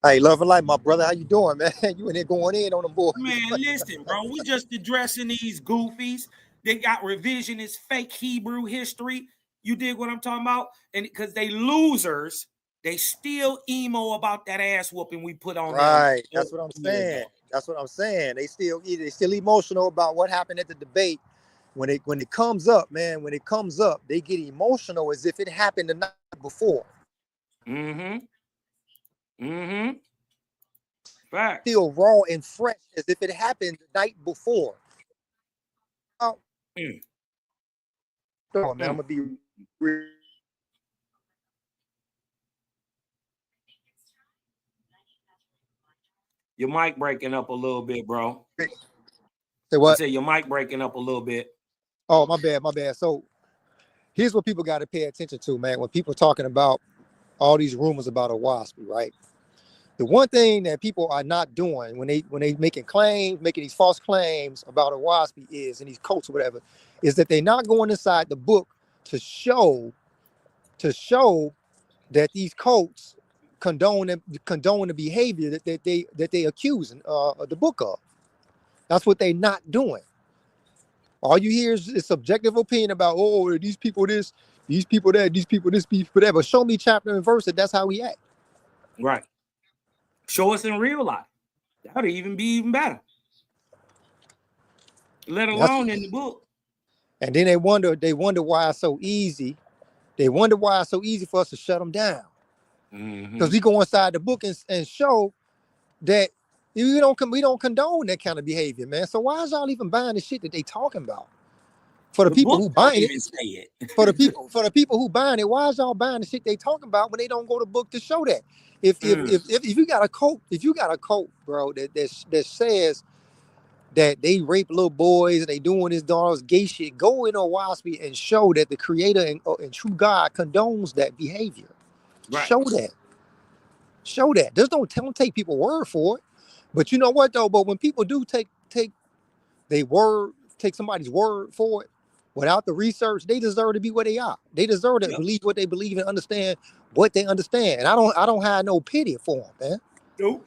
Hey, love and light, my brother. How you doing, man? You in there going in on them boys? Man, listen, bro. We just addressing these goofies. They got revisionist fake Hebrew history. You dig what I'm talking about? And because they losers, they still emo about that ass whooping we put on them. Right. That's what I'm saying. That's what I'm saying. They still emotional about what happened at the debate. When it comes up, man, when it comes up, they get emotional as if it happened the night before. Mm-hmm. Mm-hmm. Fact. Still raw and fresh as if it happened the night before. Oh, man, I'm gonna be real. Your mic breaking up a little bit, bro. Say what? I said your mic breaking up a little bit. Oh, my bad. So here's what people got to pay attention to, man. When people talking about all these rumors about a Owaski, right? The one thing that people are not doing when they making these false claims about a Owaski is, and these cults or whatever, is that they're not going inside the book to show that these cults condone the behavior that they accusing the book of. That's what they're not doing. All you hear is subjective opinion about, oh, these people this, these people that, these people this, these people that. But show me chapter and verse that that's how we act. Right. Show us in real life. That would even be even better. Let alone in the book. And then they wonder why it's so easy. They wonder why it's so easy for us to shut them down. Because we go inside the book and show that we don't condone that kind of behavior, man. So why is y'all even buying the shit that they talking about? For the people who buying it, for the people who buying it, why is y'all buying the shit they talking about when they don't go to book to show that? If you got a cult, bro, that says that they rape little boys and they doing this daughters gay shit, go in Owaski and show that the creator and true God condones that behavior. Right. Show that. Just don't take people's word for it. But you know what though? But when people do take somebody's word for it without the research, they deserve to be where they are. They deserve to believe what they believe and understand what they understand. And I don't have no pity for them, man.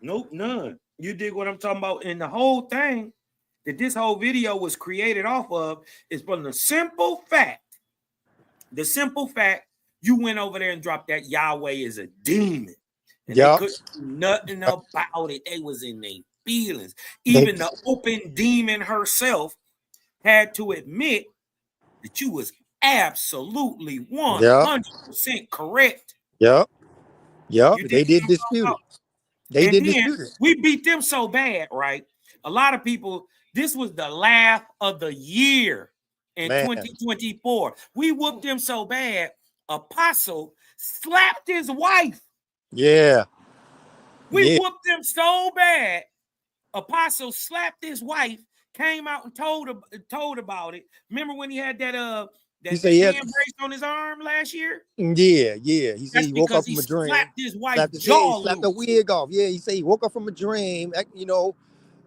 Nope, none. You dig what I'm talking about? And the whole thing that this whole video was created off of is from the simple fact you went over there and dropped that Yahweh is a demon. And they couldn't do nothing about it. They was in their feelings. Even the open demon herself had to admit that you was absolutely 100% correct. Yep. They did dispute it. They did dispute it. We beat them so bad, right? A lot of people, this was the laugh of the year in 2024. We whooped them so bad, Apostle slapped his wife. Yeah. We whooped them so bad. Apostle slapped his wife, came out and told about it. Remember when he had that hand brace on his arm last year? Yeah. He said he woke up from a dream. Slapped his wife's jaw. Slapped the wig off. Yeah, he said he woke up from a dream. You know,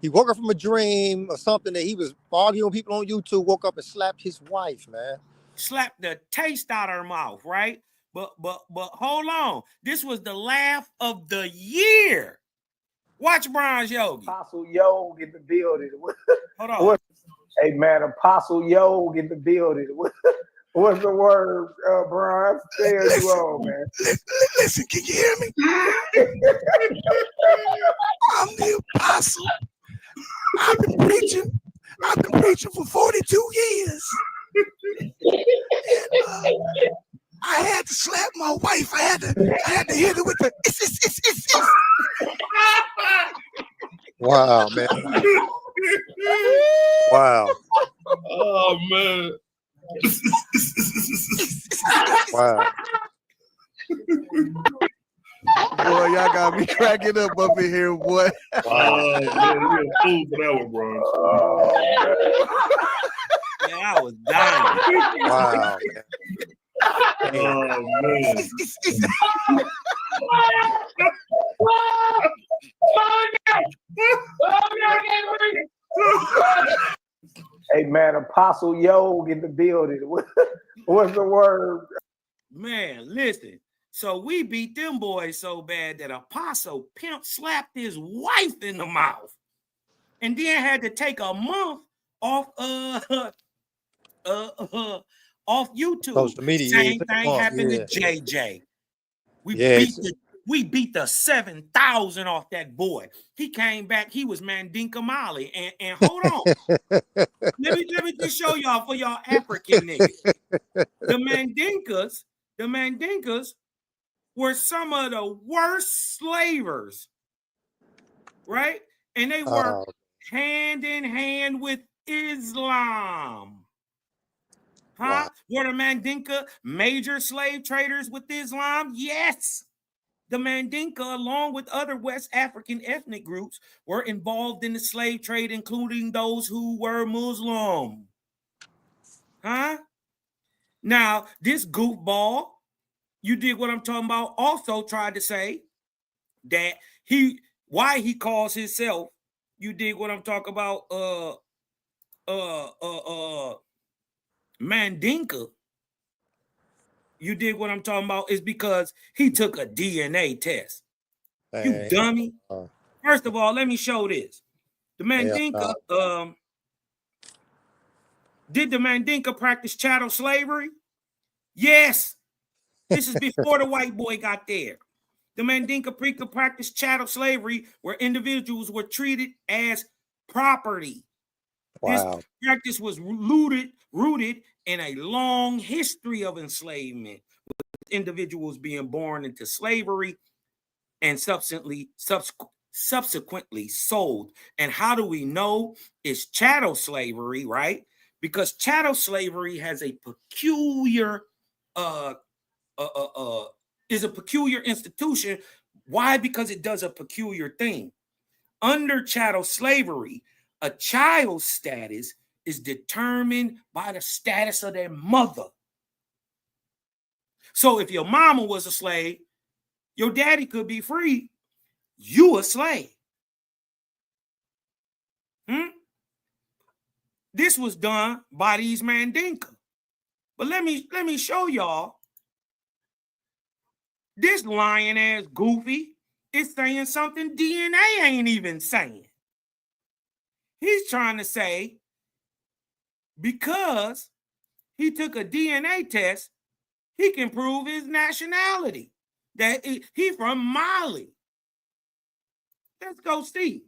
he woke up from a dream or something that he was arguing with people on YouTube, woke up and slapped his wife, man. Slapped the taste out of her mouth, right? But hold on. This was the laugh of the year. Watch Bronze Yogi. Apostle Yogi in the building. Hold on. Hey man, Apostle Yogi in the building. What's the word, Bronze? Tell you on, man. Listen, can you hear me? I'm the apostle. I've been preaching for 42 years. And, I had to slap my wife. I had to hit her with the it's. Wow, man. Wow. Oh man. Wow. Boy, y'all got me cracking up in here, boy. Wow, man, you're a fool for that one, bro. Man, I was dying. Wow. Oh man. Hey man, Apostle Yogi in the building. What's the word? Man, listen. So we beat them boys so bad that Apostle Pimp slapped his wife in the mouth, and then had to take a month off off YouTube. Social media. Same thing happened to JJ. We beat the 7,000 off that boy. He came back. He was Mandinka Mali. And hold on. let me just show y'all for y'all African niggas. The Mandinkas were some of the worst slavers, right? And they worked hand in hand with Islam. Huh? Were the Mandinka major slave traders with Islam? Yes. The Mandinka, along with other West African ethnic groups, were involved in the slave trade, including those who were Muslim. Huh? Now, this goofball, you dig what I'm talking about, also tried to say that why he calls himself, you dig what I'm talking about, Mandinka, you dig what I'm talking about, is because he took a DNA test. You dummy. First of all, let me show this. The Mandinka, did the Mandinka practice chattel slavery? Yes. This is before the white boy got there. The Mandinka practiced chattel slavery, where individuals were treated as property. This practice was rooted in a long history of enslavement, with individuals being born into slavery and subsequently sold. And how do we know it's chattel slavery, right? Because chattel slavery has a peculiar is a peculiar institution. Why? Because it does a peculiar thing. Under chattel slavery, a child's status is determined by the status of their mother. So if your mama was a slave, your daddy could be free. You a slave. This was done by these Mandinka. But let me show y'all. This lying ass goofy is saying something DNA ain't even saying. He's trying to say because he took a DNA test, he can prove his nationality. That he from Mali. Let's go see.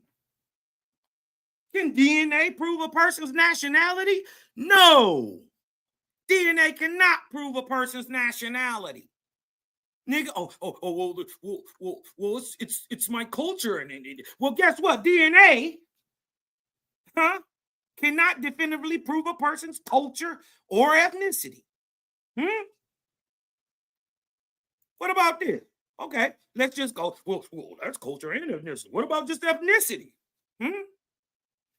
Can DNA prove a person's nationality? No. DNA cannot prove a person's nationality. Nigga, well, it's my culture, and well, guess what? DNA, cannot definitively prove a person's culture or ethnicity. What about this? Okay, let's just go. Well, that's culture and ethnicity. What about just ethnicity?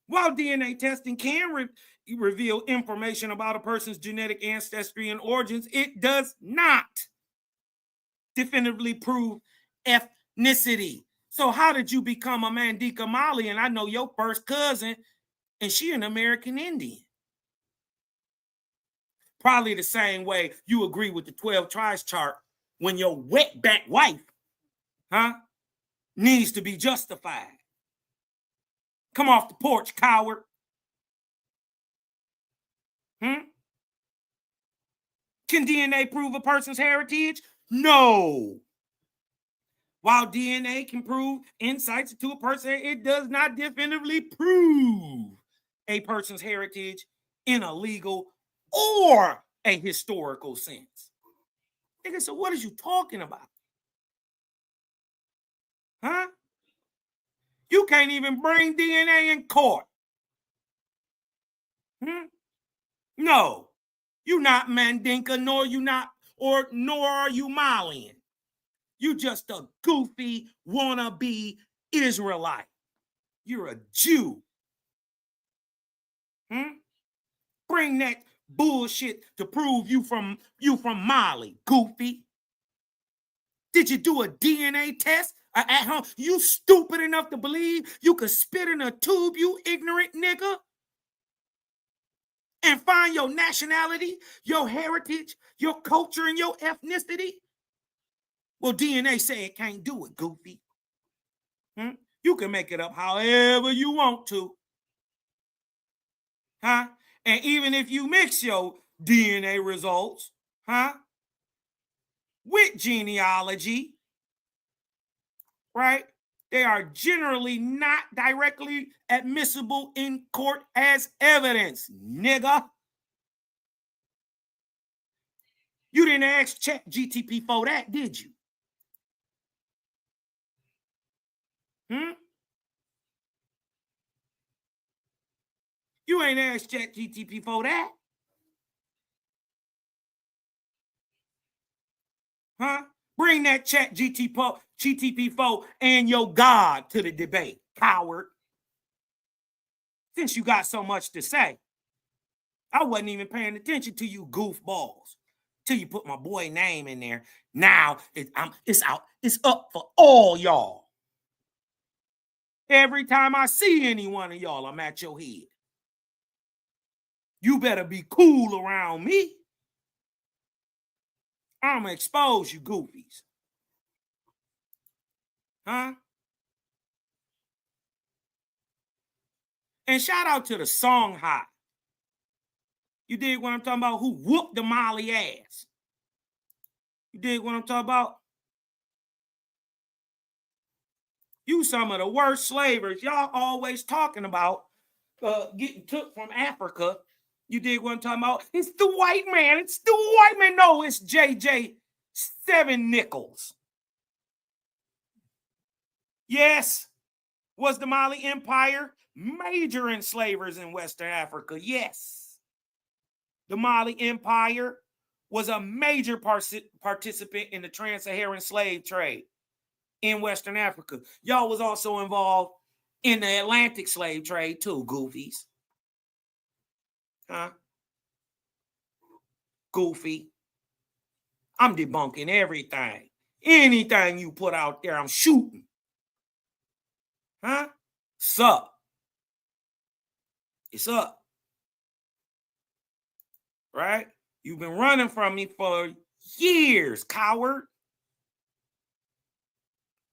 While DNA testing can reveal information about a person's genetic ancestry and origins, it does not definitively prove ethnicity. So how did you become a Mandinka Mali? And I know your first cousin, and she an American Indian. Probably the same way you agree with the 12 tribes chart when your wetback wife, needs to be justified. Come off the porch, coward. Can DNA prove a person's heritage? No. While DNA can prove insights into a person, it does not definitively prove a person's heritage in a legal or a historical sense. Nigga, so what is you talking about? You can't even bring DNA in court. No, you're not Mandinka, nor are you Malian. You just a goofy wannabe Israelite. You're a Jew. Bring that bullshit to prove you from Mali, goofy. Did you do a DNA test at home? You stupid enough to believe you could spit in a tube, you ignorant nigga? and find your nationality, your heritage, your culture, and your ethnicity? Well, DNA say it can't do it, goofy. You can make it up however you want to. And even if you mix your DNA results, with genealogy, right? They are generally not directly admissible in court as evidence, nigga. You didn't ask ChatGTP for that, did you? You ain't asked ChatGTP for that. Bring that ChatGTP 4 and your God to the debate, coward. Since you got so much to say, I wasn't even paying attention to you goofballs till you put my boy name in there. Now it's out. It's up for all y'all. Every time I see any one of y'all, I'm at your head. You better be cool around me. I'm gonna expose you goofies. And shout out to the Song Hot. You dig what I'm talking about? Who whooped the Molly ass? You dig what I'm talking about? You some of the worst slavers. Y'all always talking about getting took from Africa. You dig what I'm talking about? It's the white man. It's the white man. No, it's JJ 7 Nichols. Yes. Was the Mali Empire major enslavers in Western Africa? Yes. The Mali Empire was a major participant in the trans-Saharan slave trade in Western Africa. Y'all was also involved in the Atlantic slave trade too, goofies. Goofy. I'm debunking everything. Anything you put out there, I'm shooting. It's up. It's up. Right? You've been running from me for years, coward.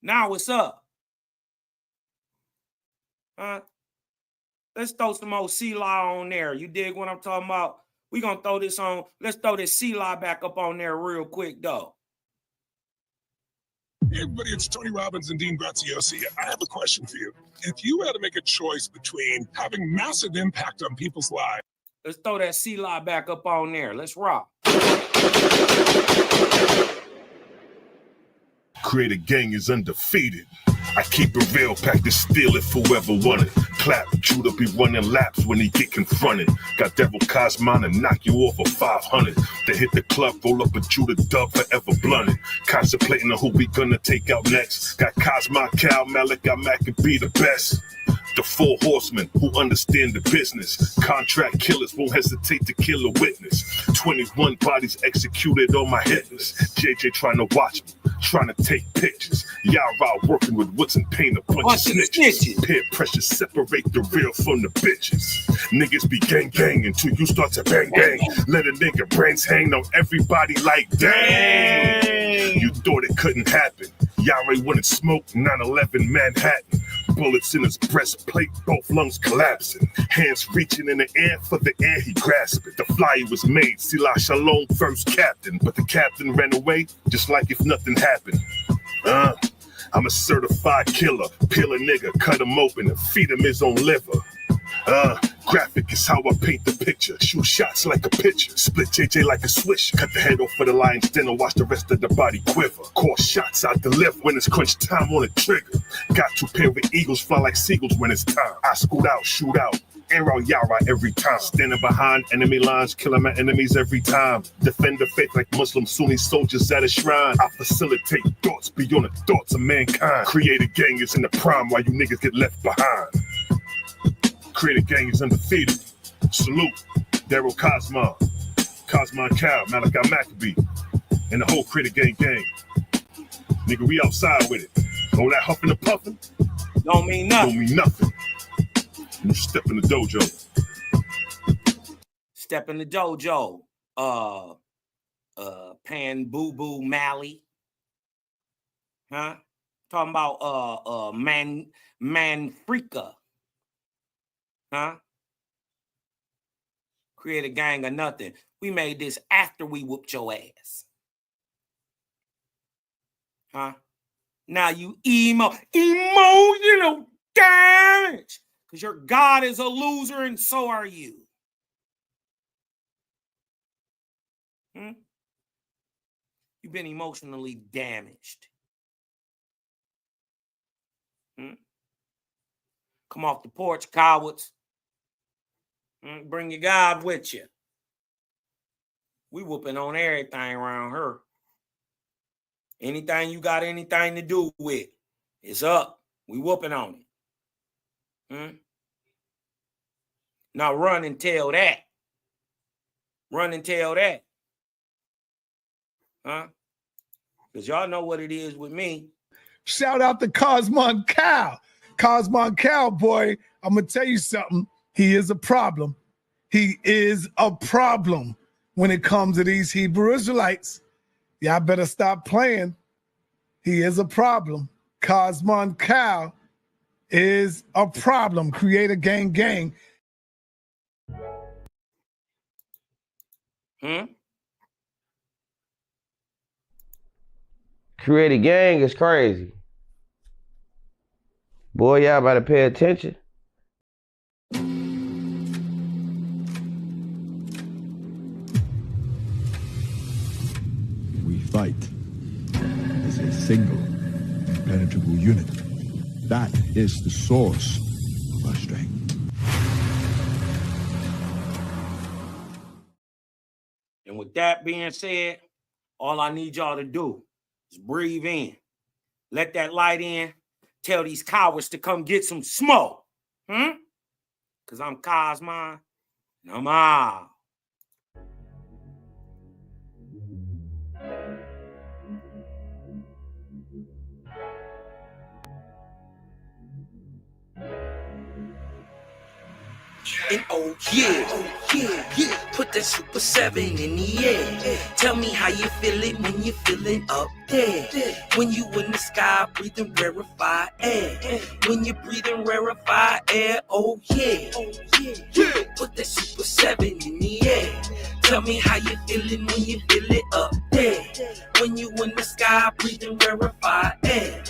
Now it's up. Let's throw some old C-Law on there. You dig what I'm talking about? We're going to throw this on. Let's throw this C-Law back up on there real quick, though. Hey everybody, it's Tony Robbins and Dean Graziosi. I have a question for you. If you had to make a choice between having massive impact on people's lives. Let's throw that C-Law back up on there. Let's rock. Create a gang is undefeated. I keep it real, pack to steal if whoever want it. Clap, Judah be running laps when he get confronted. Got Devil Cosmon and knock you off of 500. They hit the club, roll up a Judah dub, forever blunted. Contemplating on who we gonna take out next. Got Cosmo, Cal, Malik, Mac can be the best. The 4 horsemen who understand the business. Contract killers won't hesitate to kill a witness. 21 bodies executed on my hit list. JJ trying to watch me, trying to take pictures. Yara working with woods and paint, a bunch of snitches. Peer pressure separate the real from the bitches. Niggas be gang gang until you start to bang bang. Let a nigga brains hang on everybody like dang. You thought it couldn't happen. Yara wouldn't smoke 9/11 Manhattan. Bullets in his breastplate, both lungs collapsing. Hands reaching in the air for the air he grasped it. The flyer was made, Sila Shalom first captain. But the captain ran away just like if nothing happened. I'm a certified killer. Peel a nigga, cut him open and feed him his own liver. Graphic is how I paint the picture. Shoot shots like a pitcher. Split JJ like a swish. Cut the head off for the lion's den and watch the rest of the body quiver. Core shots I deliver when it's crunch time on the trigger. Got 2 pair of eagles fly like seagulls when it's time. I scoot out, shoot out. Air out Yara every time. Standing behind enemy lines, killing my enemies every time. Defend the faith like Muslim Sunni soldiers at a shrine. I facilitate thoughts beyond the thoughts of mankind. Create a gang is in the prime while you niggas get left behind. Create a gang is undefeated. Salute, Daryl Cosmo, Cosmo Cal, Malachi Maccabee, and the whole Create a gang. Nigga, we outside with it. All that huffing and puffing don't mean nothing. Don't mean nothing. You step in the dojo. Step in the dojo. Pan Boo Boo Mally. Huh? Talking about Manfrika. Huh? Create a gang or nothing. We made this after we whooped your ass. Huh? Now you emotional damage. Because your God is a loser and so are you. You've been emotionally damaged. Come off the porch, cowards. Bring your God with you. We whooping on everything around her. Anything you got anything to do with, it's up. We whooping on it. Now run and tell that. Run and tell that. Huh? Because y'all know what it is with me. Shout out to Cosmon Cal. Cosmon Cal, boy, I'm going to tell you something. He is a problem. He is a problem when it comes to these Hebrew Israelites. Y'all better stop playing. He is a problem. Cosmon Cal is a problem. Create a gang gang. Create a gang is crazy. Boy, y'all better pay attention. We fight as a single, impenetrable unit. That is the source of our strength. And with that being said, all I need y'all to do is breathe in. Let that light in. Tell these cowards to come get some smoke. Because I'm Cosmon and I'm out. And oh yeah, put that Super 7 in the air. Tell me how you feel it when you're feeling up there. When you in the sky breathing rarefied air. When you're breathing rarefied air, oh yeah. Put that Super 7 in the air. Tell me how you feeling when you feel it up there. When you in the sky breathing rarefied air.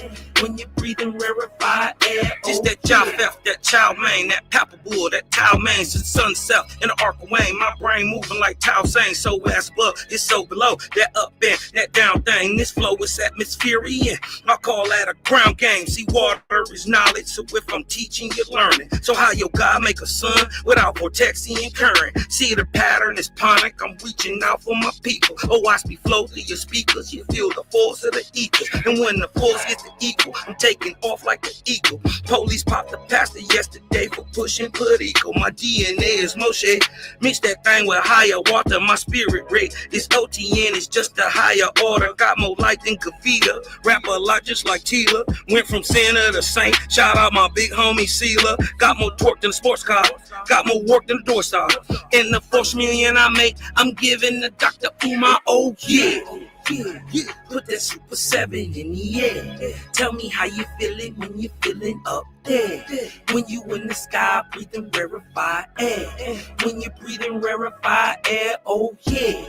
When you're breathing rarefied air, oh, it's that Japheth, that Chow Mein, that Papa Bull, that Tao Mein, since sunset in the arc of Wayne. My brain moving like Tao Sang, so as above, it's so below. That up and that down thing, this flow is atmospheric. I call that a ground game. See, water is knowledge, so if I'm teaching, you're learning. So how your God make a sun without vortexing current? See the pattern is ponic, I'm reaching out for my people. Oh, watch me flow through your speakers, you feel the force of the ether. And when the force gets the equal, I'm taking off like an eagle. Police popped the pastor yesterday for pushing political. My DNA is Moshe. Mix that thing with higher water. My spirit rate is OTN. It's just a higher order. Got more light than Kavita. Rap a lot just like Tila. Went from sinner to saint. Shout out my big homie Sela. Got more torque than a sports car. Got more work than a door star. And the $4 million I make, I'm giving the Dr. Umar. Oh yeah. Put that Super 7 in the air. Tell me how you feeling when you feeling up there. When you in the sky breathing rarefied air. When you breathing rarefied air, oh yeah.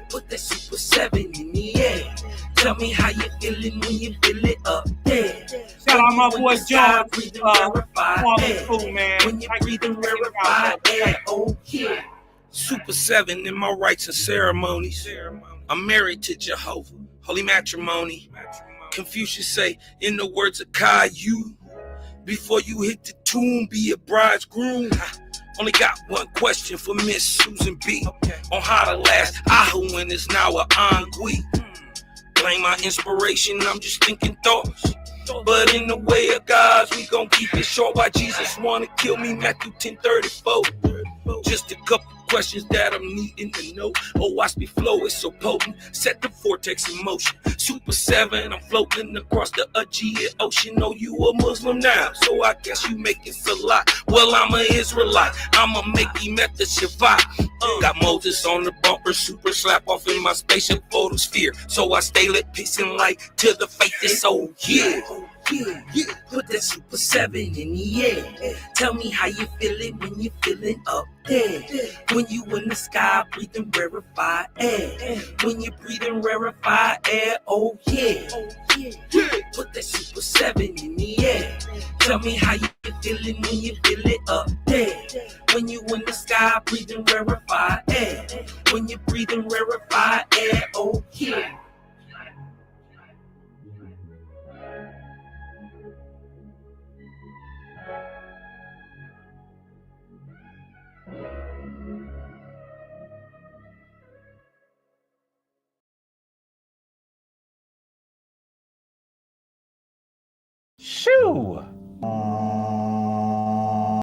Put that Super 7 in the air. Tell me how you feeling when you feel it up there. Shout out my boy John. Cool, man. When you breathing rarefied air, oh yeah. Super 7 in my rites and ceremonies. I'm married to Jehovah, holy matrimony. Confucius say, in the words of Caillou, before you hit the tomb, be a bridegroom. Only got one question for Miss Susan B. On how to last Ahu when it's now a Angui. Blame my inspiration, I'm just thinking thoughts. But in the way of God's, we gon' keep it short. Why Jesus wanna kill me, Matthew 10:34. Just a couple questions that I'm needing to know. Oh, watch me flow, it's so potent. Set the vortex in motion. Super 7, I'm floating across the Aegean Ocean. Oh, you a Muslim now, so I guess you make it salat. Well, I'm an Israelite. I'ma make you met the Shabbat. Got Moses on the bumper, super slap off in my spaceship photosphere. So I stay lit, peace and light to the faith. It's oh yeah. Yeah, put that super 7 in the air. Tell me how you feeling when you feeling up there. When you in the sky breathing rarefied air. When you breathing rarefied air, oh yeah. Put that super 7 in the air. Tell me how you feeling when you feel it up there. When you in the sky breathing rarefied air. When you breathing rarefied air, oh yeah. Shoo!